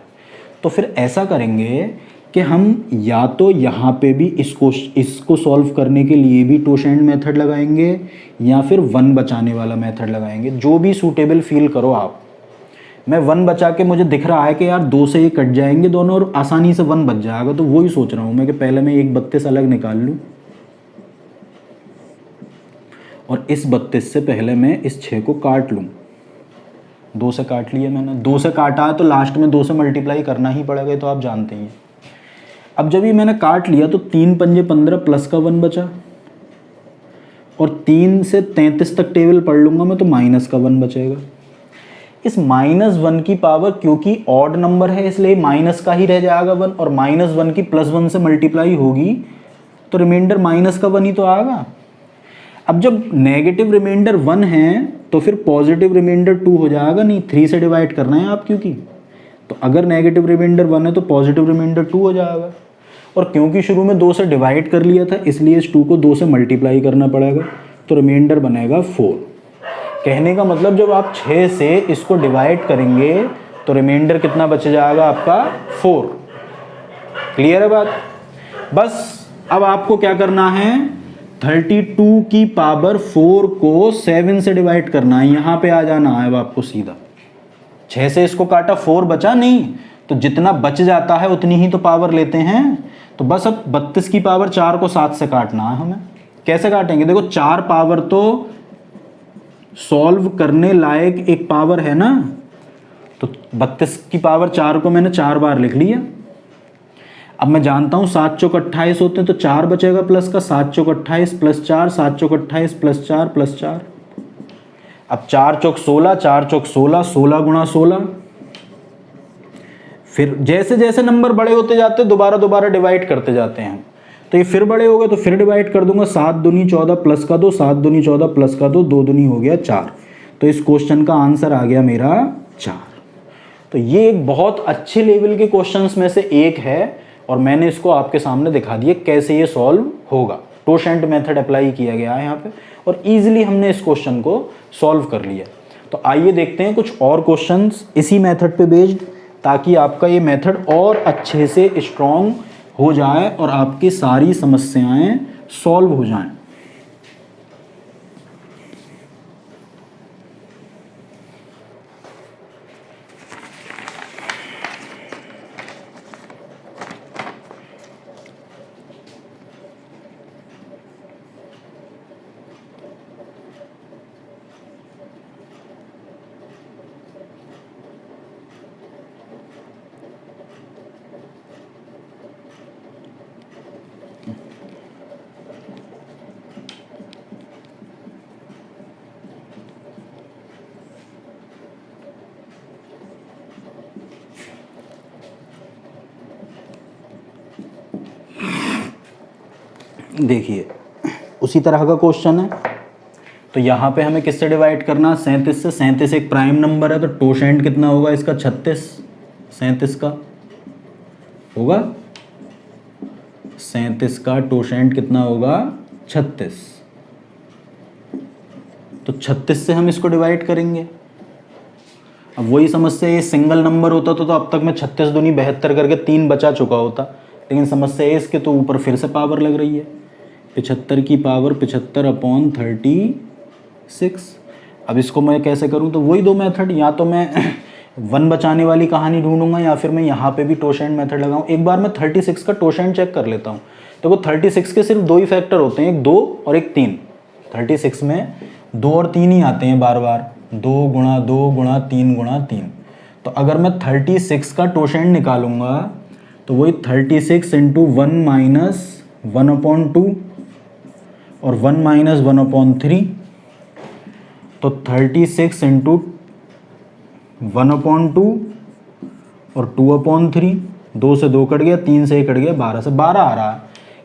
तो फिर ऐसा करेंगे कि हम या तो यहाँ पे भी इसको सॉल्व करने के लिए भी टोशेंट मेथड लगाएंगे या फिर 1 बचाने वाला मेथड लगाएंगे, जो भी सूटेबल फील करो आप। मैं 1 बचा के मुझे दिख रहा है कि यार 2 से ये कट जाएंगे दोनों और आसानी से 1 बच जाएगा, तो वही सोच रहा हूँ मैं कि पहले मैं एक 32 अलग निकाल लूँ और इस 32 से पहले मैं इस 6 को काट लूँ। 2 से काट लिया मैंने, 2 से काटा है तो लास्ट में 2 से मल्टीप्लाई करना ही पड़ेगा, तो आप जानते ही। अब जब ये मैंने काट लिया तो 3 पंजे 15 प्लस का 1 बचा और 3 से 33 तक टेबल पढ़ लूँगा मैं तो माइनस का 1 बचेगा। इस -1 की पावर क्योंकि ऑड नंबर है इसलिए माइनस का ही रह जाएगा 1, और -1 की +1 से मल्टीप्लाई होगी तो रिमाइंडर माइनस का 1 ही तो आएगा। अब जब नेगेटिव रिमाइंडर 1 है तो फिर पॉजिटिव रिमाइंडर 2 हो जाएगा, नहीं 3 से डिवाइड करना है आप, क्योंकि तो अगर नेगेटिव रिमाइंडर 1 है तो पॉजिटिव रिमाइंडर 2 हो जाएगा। और क्योंकि शुरू में 2 से डिवाइड कर लिया था इसलिए इस 2 को 2 से मल्टीप्लाई करना पड़ेगा, तो रिमाइंडर बनेगा 4। कहने का मतलब जब आप 6 से इसको डिवाइड करेंगे तो रिमाइंडर कितना बच जाएगा आपका, 4। क्लियर है बात? बस अब आपको क्या करना है, 32 की पावर 4 को 7 से डिवाइड करना है। यहाँ पे आ जाना है अब आपको सीधा। 6 से इसको काटा 4 बचा नहीं, तो जितना बच जाता है उतनी ही तो पावर लेते हैं। तो बस अब 32 की पावर 4 को 7 से काटना है हमें। कैसे काटेंगे, देखो 4 पावर तो सॉल्व करने लायक एक पावर है ना, तो 32 की पावर 4 को मैंने 4 बार लिख लिया। अब मैं जानता हूँ 7 चौक 28 होते हैं तो 4 बचेगा प्लस का, 7 चौक 28 प्लस 4, 7 चौक 28 प्लस 4 प्लस 4। अब 4 चौक 16, 4 चौक 16, 16 गुणा 16। फिर जैसे जैसे नंबर बड़े होते जाते हैं दोबारा डिवाइड करते जाते हैं, तो ये फिर बड़े हो गए तो फिर डिवाइड कर दूंगा। 7 दूनी 14 प्लस का 2, 7 दूनी 14 प्लस का 2, 2 दूनी हो गया 4। तो इस क्वेश्चन का आंसर आ गया मेरा 4। तो ये एक बहुत अच्छे लेवल के क्वेश्चंस में से एक है और मैंने इसको आपके सामने दिखा दिया कैसे ये सॉल्व होगा। टोशेंट मेथड अप्लाई किया गया है यहाँ पे और इजीली हमने इस क्वेश्चन को सॉल्व कर लिया। तो आइए देखते हैं कुछ और क्वेश्चंस इसी मेथड पे बेस्ड, ताकि आपका ये मेथड और अच्छे से स्ट्रॉन्ग हो जाए और आपकी सारी समस्याएं सॉल्व हो जाएं। देखिए उसी तरह का क्वेश्चन है, तो यहाँ पे हमें किससे डिवाइड करना, 37 से। 37 एक प्राइम नंबर है, तो टोशेंट कितना होगा इसका 36, 37 का होगा, 37 का टोशेंट कितना होगा 36, तो 36 से हम इसको डिवाइड करेंगे। अब वही समस्या, ये सिंगल नंबर होता तो अब तक मैं 36 दूनी 72 करके 3 बचा चुका होता, लेकिन समस्या है इसके तो ऊपर फिर से पावर लग रही है, 75 की पावर 75/36। अब इसको मैं कैसे करूं, तो वही दो मेथड, या तो मैं 1 बचाने वाली कहानी ढूंढूंगा या फिर मैं यहाँ पे भी टोशेंट मेथड लगाऊं। एक बार मैं 36 का टोशेंट चेक कर लेता हूँ। तो वो 36 के सिर्फ 2 ही फैक्टर होते हैं, एक 2 और एक 3। 36 में 2 और 3 ही आते हैं बार बार, 2 गुणा 2 गुणा 3 गुणा 3। तो अगर मैं 36 का टोशेंट निकालूंगा तो वही 36 इंटू 1 माइनस 1/2 और 1 माइनस 1/3, तो 36 इंटू 1/2 और 2/3, 2 से 2 कट गया, 3 से 1 कट गया, 12 से 12 आ रहा है।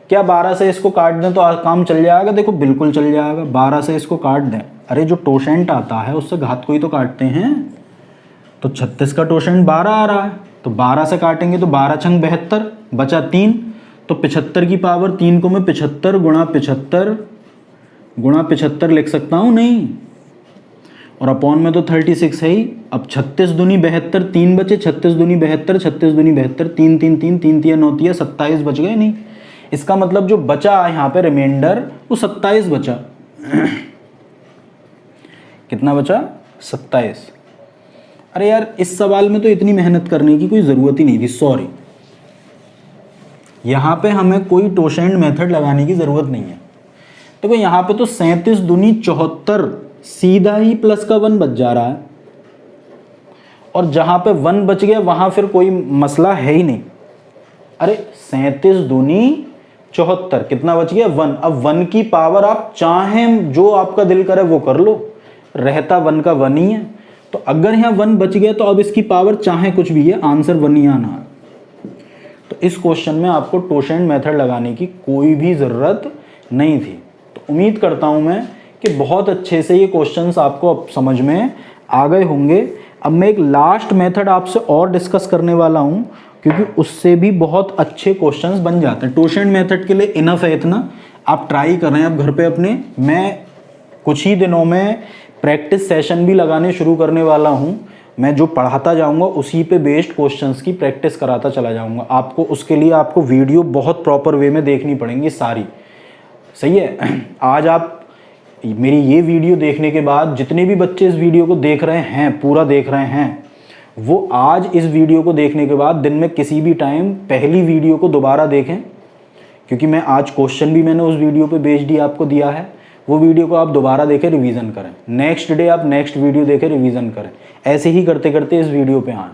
क्या 12 से इसको काट दें तो काम चल जाएगा? देखो बिल्कुल चल जाएगा, 12 से इसको काट दें। अरे जो टोशेंट आता है उससे घात को ही तो काटते हैं, तो 36 का टोशेंट 12 आ रहा है, तो 12 से काटेंगे तो 12 छंग 72, बचा 3, तो 75 की पावर 3 को मैं 75 गुणा 75 लिख सकता हूँ नहीं, और अपॉन में तो 36 है ही। अब 36 दूनी 72, 3 बचे, 36 दूनी 72, 36 दूनी 72, 3 3 3 3 3 9 3 27 बच गए नहीं। इसका मतलब जो बचा यहाँ पे रिमाइंडर वो 27 बचा। कितना बचा? 27। अरे यार इस सवाल में तो इतनी मेहनत करने की कोई ज़रूरत ही नहीं थी, सॉरी। यहाँ पे हमें कोई टोशेंट मेथड लगाने की ज़रूरत नहीं है। देखो यहाँ पे तो 37 दूनी 74, सीधा ही प्लस का 1 बच जा रहा है, और जहाँ पे 1 बच गया वहाँ फिर कोई मसला है ही नहीं। अरे 37 दूनी 74, कितना बच गया? 1। अब 1 की पावर आप चाहें जो आपका दिल करे वो कर लो, रहता 1 का 1 ही है। तो अगर यहाँ 1 बच गया तो अब इसकी पावर चाहे कुछ भी है, आंसर 1 ही आना है। तो इस क्वेश्चन में आपको टोशेंट मेथड लगाने की कोई भी ज़रूरत नहीं थी। तो उम्मीद करता हूँ मैं कि बहुत अच्छे से ये क्वेश्चंस आपको अब समझ में आ गए होंगे। अब मैं एक लास्ट मेथड आपसे और डिस्कस करने वाला हूँ, क्योंकि उससे भी बहुत अच्छे क्वेश्चंस बन जाते हैं। टोशेंट मेथड के लिए इनफ है इतना, आप ट्राई कर रहे हैं अब घर पे अपने। मैं कुछ ही दिनों में प्रैक्टिस सेशन भी लगाने शुरू करने वाला हूँ। मैं जो पढ़ाता जाऊँगा उसी पे बेस्ड क्वेश्चंस की प्रैक्टिस कराता चला जाऊँगा आपको। उसके लिए आपको वीडियो बहुत प्रॉपर वे में देखनी पड़ेंगी सारी, सही है। आज आप मेरी ये वीडियो देखने के बाद जितने भी बच्चे इस वीडियो को देख रहे हैं, पूरा देख रहे हैं, वो आज इस वीडियो को देखने के बाद दिन में किसी भी टाइम पहली वीडियो को दोबारा देखें, क्योंकि मैं आज क्वेश्चन भी मैंने उस वीडियो पे बेस्ड ही आपको दिया है। वो वीडियो को आप दोबारा देखें, रिवीजन करें। नेक्स्ट डे आप नेक्स्ट वीडियो देखें, रिवीजन करें। ऐसे ही करते करते इस वीडियो पे आएँ।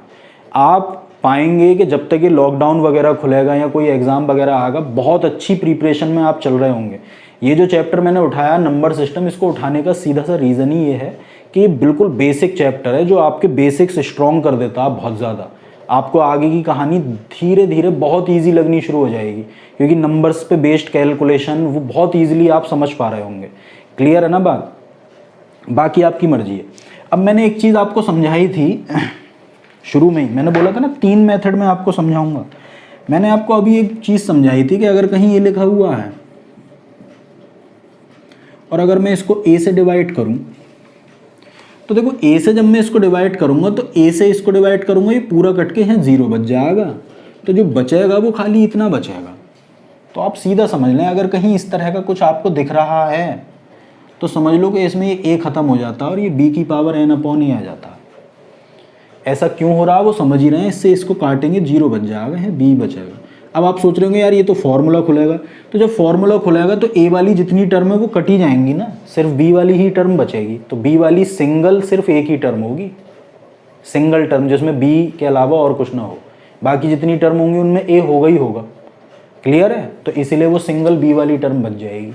आप पाएंगे कि जब तक ये लॉकडाउन वगैरह खुलेगा या कोई एग्ज़ाम वगैरह आएगा, बहुत अच्छी प्रिपरेशन में आप चल रहे होंगे। ये जो चैप्टर मैंने उठाया नंबर सिस्टम, इसको उठाने का सीधा सा रीज़न ही ये है कि ये बिल्कुल बेसिक चैप्टर है जो आपके बेसिक्स स्ट्रॉन्ग कर देता है बहुत ज़्यादा। आपको आगे की कहानी धीरे धीरे बहुत ईजी लगनी शुरू हो जाएगी, क्योंकि नंबर्स पे बेस्ड कैलकुलेशन वो बहुत ईजिली आप समझ पा रहे होंगे। क्लियर है ना बात? बाकी आपकी मर्जी है। अब मैंने एक चीज़ आपको समझाई थी शुरू में ही, मैंने बोला था ना 3 मेथड में आपको समझाऊंगा। मैंने आपको अभी एक चीज़ समझाई थी कि अगर कहीं ये लिखा हुआ है और अगर मैं इसको a से डिवाइड करूं, तो देखो a से जब मैं इसको डिवाइड करूंगा तो a से इसको डिवाइड करूंगा, ये पूरा कट के यहाँ 0 बच जाएगा, तो जो बचेगा वो खाली इतना बचेगा। तो आप सीधा समझ लें, अगर कहीं इस तरह का कुछ आपको दिख रहा है तो समझ लो कि इसमें ये a ख़त्म हो जाता है और ये b की पावर n/a आ जाता है। ऐसा क्यों हो रहा है वो समझ ही रहे हैं। इससे इसको काटेंगे 0 बच जाएगा, है b बचेगा। अब आप सोच रहे होंगे यार ये तो फॉर्मूला खुलेगा, तो जब फॉर्मूला खुलेगा तो a वाली जितनी टर्म है वो कटी जाएंगी ना, सिर्फ b वाली ही टर्म बचेगी। तो b वाली सिंगल सिर्फ एक ही टर्म होगी, सिंगल टर्म जिसमें b के अलावा और कुछ ना हो। बाकी जितनी टर्म होंगी उनमें a होगा ही होगा। क्लियर है? तो इसीलिए वो सिंगल b वाली टर्म बच जाएगी।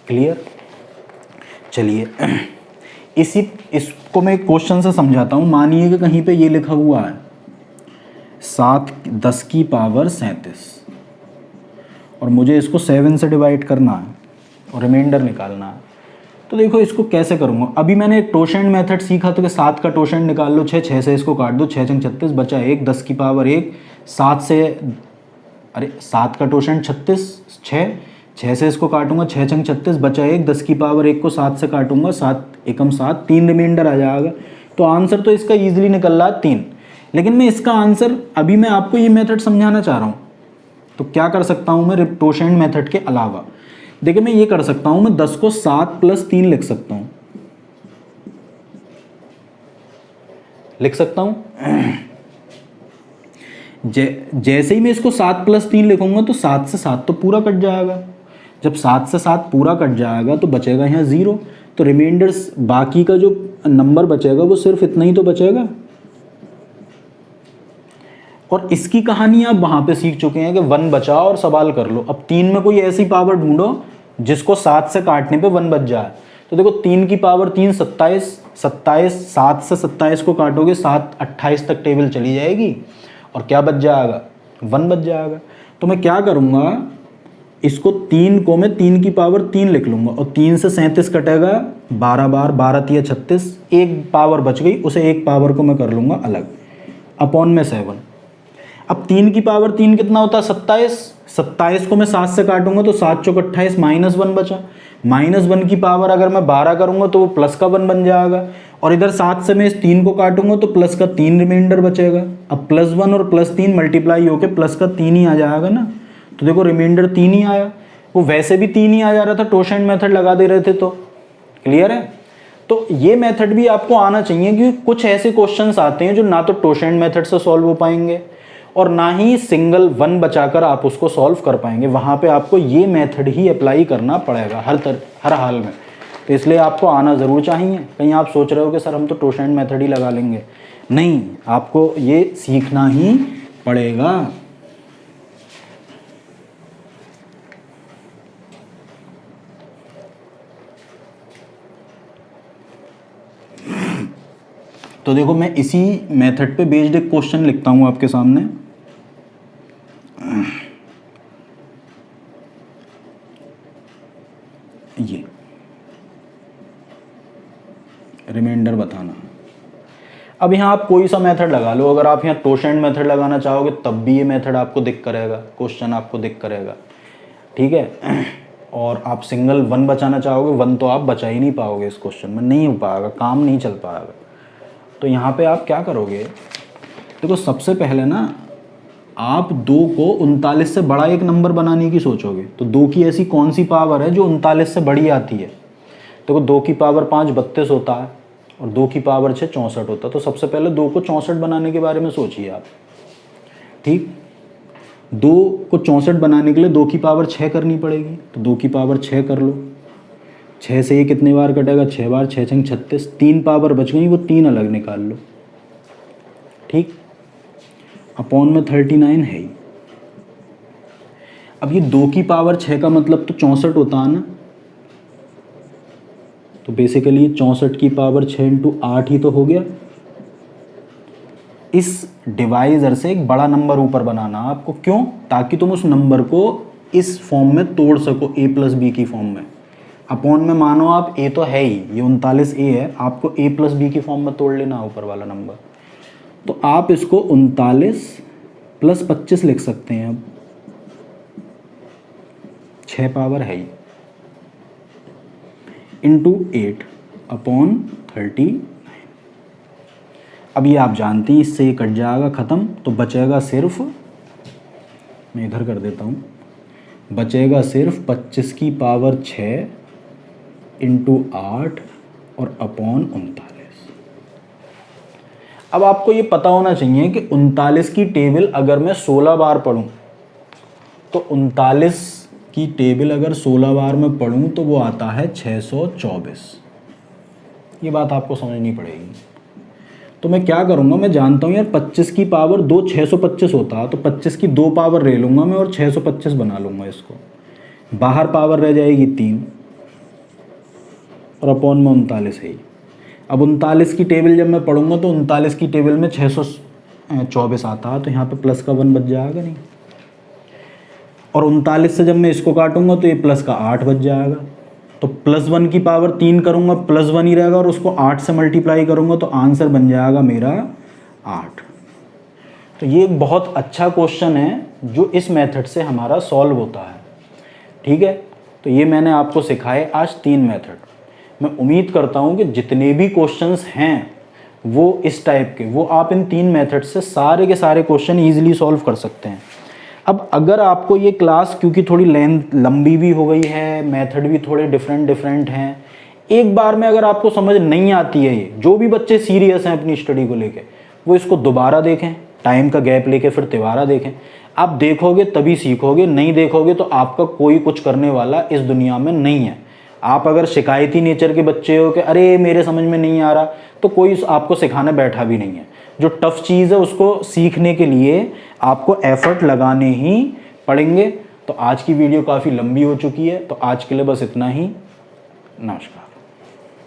क्लियर? चलिए इसको मैं एक क्वेश्चन से समझाता हूँ। मानिए कि कहीं पे ये लिखा हुआ है 7 10 की पावर 37, और मुझे इसको 7 से डिवाइड करना है और रिमाइंडर निकालना है। तो देखो इसको कैसे करूँगा। अभी मैंने एक टोशेंट मेथड सीखा था कि 7 का टोशेंट निकाल लो, 6, 6 से इसको काट दो, 6 छंग 36 बचा 1, 10 की पावर 1, 7 से, अरे 7 का टोशेंट 36, 6, 6 से इसको काटूंगा, 6 छंग 36 बचा 1, 10 की पावर 1 को 7 से काटूंगा, 7 एकम 7, 3 रिमाइंडर आ जाएगा। तो आंसर तो इसका ईजिली निकल रहा है 3। लेकिन मैं इसका आंसर, अभी मैं आपको ये मेथड समझाना चाह रहा हूँ। तो क्या कर सकता हूँ मैं टोशेंट मेथड के अलावा, देखिए मैं ये कर सकता हूँ, मैं 10 को 7 + 3 लिख सकता हूँ, लिख सकता हूँ। जैसे ही मैं इसको 7 + 3 लिखूंगा तो 7 से 7 तो पूरा कट जाएगा। जब 7 से 7 पूरा कट जाएगा तो बचेगा यहाँ 0। तो रिमाइंडर्स, बाकी का जो नंबर बचेगा वो सिर्फ इतना ही तो बचेगा। और इसकी कहानी आप वहाँ पे सीख चुके हैं कि 1 बचा और सवाल कर लो। अब 3 में कोई ऐसी पावर ढूंढो जिसको 7 से काटने पे 1 बच जाए। तो देखो 3 की पावर 3, 27, 27, 7 से 27 को काटोगे 7, 28 तक टेबल चली जाएगी और क्या बच जाएगा, 1 बच जाएगा। तो मैं क्या करूँगा, इसको 3 को मैं 3 की पावर 3 लिख लूँगा और 3 से 37 कटेगा 12 बार, 12 तिया 36, एक पावर बच गई, उसे एक पावर को मैं कर लूँगा अलग, अपॉन में 7। अब 3 की पावर 3 कितना होता है, 27, 27 को मैं 7 से काटूंगा तो 7 चौक 28, -1 बचा। -1 की पावर अगर मैं 12 करूँगा तो वो प्लस का 1 बन जाएगा। और इधर 7 से मैं इस 3 को काटूंगा तो प्लस का 3 रिमाइंडर बचेगा। अब +1 और +3 मल्टीप्लाई होकर प्लस का 3 ही आ जाएगा ना। तो देखो रिमाइंडर 3 ही आया। वो वैसे भी 3 ही आ जा रहा था, टोशेंट मेथड लगा दे रहे थे। तो क्लियर है। तो ये मेथड भी आपको आना चाहिए, क्योंकि कुछ ऐसे क्वेश्चंस आते हैं जो ना तो टोशेंट मेथड से सॉल्व हो पाएंगे और ना ही सिंगल 1 बचाकर आप उसको सॉल्व कर पाएंगे। वहाँ पे आपको ये मेथड ही अप्लाई करना पड़ेगा हर हाल में। तो इसलिए आपको आना ज़रूर चाहिए। कहीं आप सोच रहे हो कि सर हम तो टोशेंट मेथड ही लगा लेंगे, नहीं, आपको ये सीखना ही पड़ेगा। तो देखो मैं इसी मेथड पे बेस्ड एक क्वेश्चन लिखता हूँ आपके सामने। ये रिमाइंडर बताना। अब यहाँ आप कोई सा मेथड लगा लो। अगर आप यहाँ टोशेंट मेथड लगाना चाहोगे तब भी ये मेथड आपको दिख करेगा, क्वेश्चन आपको दिख करेगा, ठीक है। और आप सिंगल 1 बचाना चाहोगे, 1 तो आप बचा ही नहीं पाओगे, इस क्वेश्चन में नहीं हो पाएगा, काम नहीं चल पाएगा। तो यहाँ पे आप क्या करोगे, देखो सबसे पहले ना आप 2 को 39 से बड़ा एक नंबर बनाने की सोचोगे। तो 2 की ऐसी कौन सी पावर है जो 39 से बड़ी आती है। देखो 2 की पावर 5 32 होता है और 2 की पावर 6 64 होता है। तो सबसे पहले 2 को 64 बनाने के बारे में सोचिए आप, ठीक। 2 को 64 बनाने के लिए 2 की पावर 6 करनी पड़ेगी। तो 2 की पावर 6 कर लो। 6 से ये कितने बार कटेगा, 6 बार, 6 छंग 36, 3 पावर बच गई, वो 3 अलग निकाल लो, ठीक। अपॉन में 39 है ही। अब ये 2 की पावर 6 का मतलब तो 64 होता है ना। तो बेसिकली 64 की पावर 6 × 8 ही तो हो गया। इस डिवाइजर से एक बड़ा नंबर ऊपर बनाना आपको, क्यों, ताकि तुम उस नंबर को इस फॉर्म में तोड़ सको, a + b की फॉर्म में। अपॉन में मानो आप a तो है ही, ये 39a है, आपको a + b की फॉर्म में तोड़ लेना ऊपर वाला नंबर। तो आप इसको 39 + 25 लिख सकते हैं। अब 6 पावर है ही, × 8 अपॉन 39। अब ये आप जानते हैं, इससे ये कट जाएगा, ख़त्म। तो बचेगा सिर्फ, मैं इधर कर देता हूँ, बचेगा सिर्फ 25 की पावर 6 × 8 और अपॉन 39। अब आपको ये पता होना चाहिए कि 39 की टेबल अगर मैं 16 बार पढूं, तो 39 की टेबल अगर 16 बार में पढूं तो वो आता है 624। ये बात आपको समझनी पड़ेगी। तो मैं क्या करूँगा, मैं जानता हूँ यार 25 की पावर 2 625 होता है, तो 25 की 2 पावर ले लूँगा मैं और 625 बना लूँगा इसको। बाहर पावर रह जाएगी 3 और अपॉन में 39 है ही। अब 39 की टेबल जब मैं पढ़ूंगा तो 39 की टेबल में 624 आता है, तो यहाँ पे प्लस का 1 बच जाएगा नहीं। और 39 से जब मैं इसको काटूंगा तो ये प्लस का 8 बच जाएगा। तो +1 की पावर 3 करूँगा +1 ही रहेगा और उसको 8 से मल्टीप्लाई करूँगा तो आंसर बन जाएगा मेरा 8। तो ये एक बहुत अच्छा क्वेश्चन है जो इस मेथड से हमारा सॉल्व होता है। ठीक है, तो ये मैंने आपको सिखाए आज 3 मेथड। मैं उम्मीद करता हूँ कि जितने भी क्वेश्चंस हैं वो इस टाइप के, वो आप इन 3 मेथड से सारे के सारे क्वेश्चन ईजिली सॉल्व कर सकते हैं। अब अगर आपको ये क्लास, क्योंकि थोड़ी लेंथ लंबी भी हो गई है, मेथड भी थोड़े डिफरेंट हैं, एक बार में अगर आपको समझ नहीं आती है, ये जो भी बच्चे सीरियस हैं अपनी स्टडी को लेके, वो इसको दोबारा देखें, टाइम का गैप लेके फिर तिबारा देखें। आप देखोगे तभी सीखोगे, नहीं देखोगे तो आपका कोई कुछ करने वाला इस दुनिया में नहीं है। आप अगर शिकायती नेचर के बच्चे हो कि अरे मेरे समझ में नहीं आ रहा, तो कोई आपको सिखाने बैठा भी नहीं है। जो टफ चीज़ है उसको सीखने के लिए आपको एफर्ट लगाने ही पड़ेंगे। तो आज की वीडियो काफ़ी लंबी हो चुकी है, तो आज के लिए बस इतना ही। नमस्कार।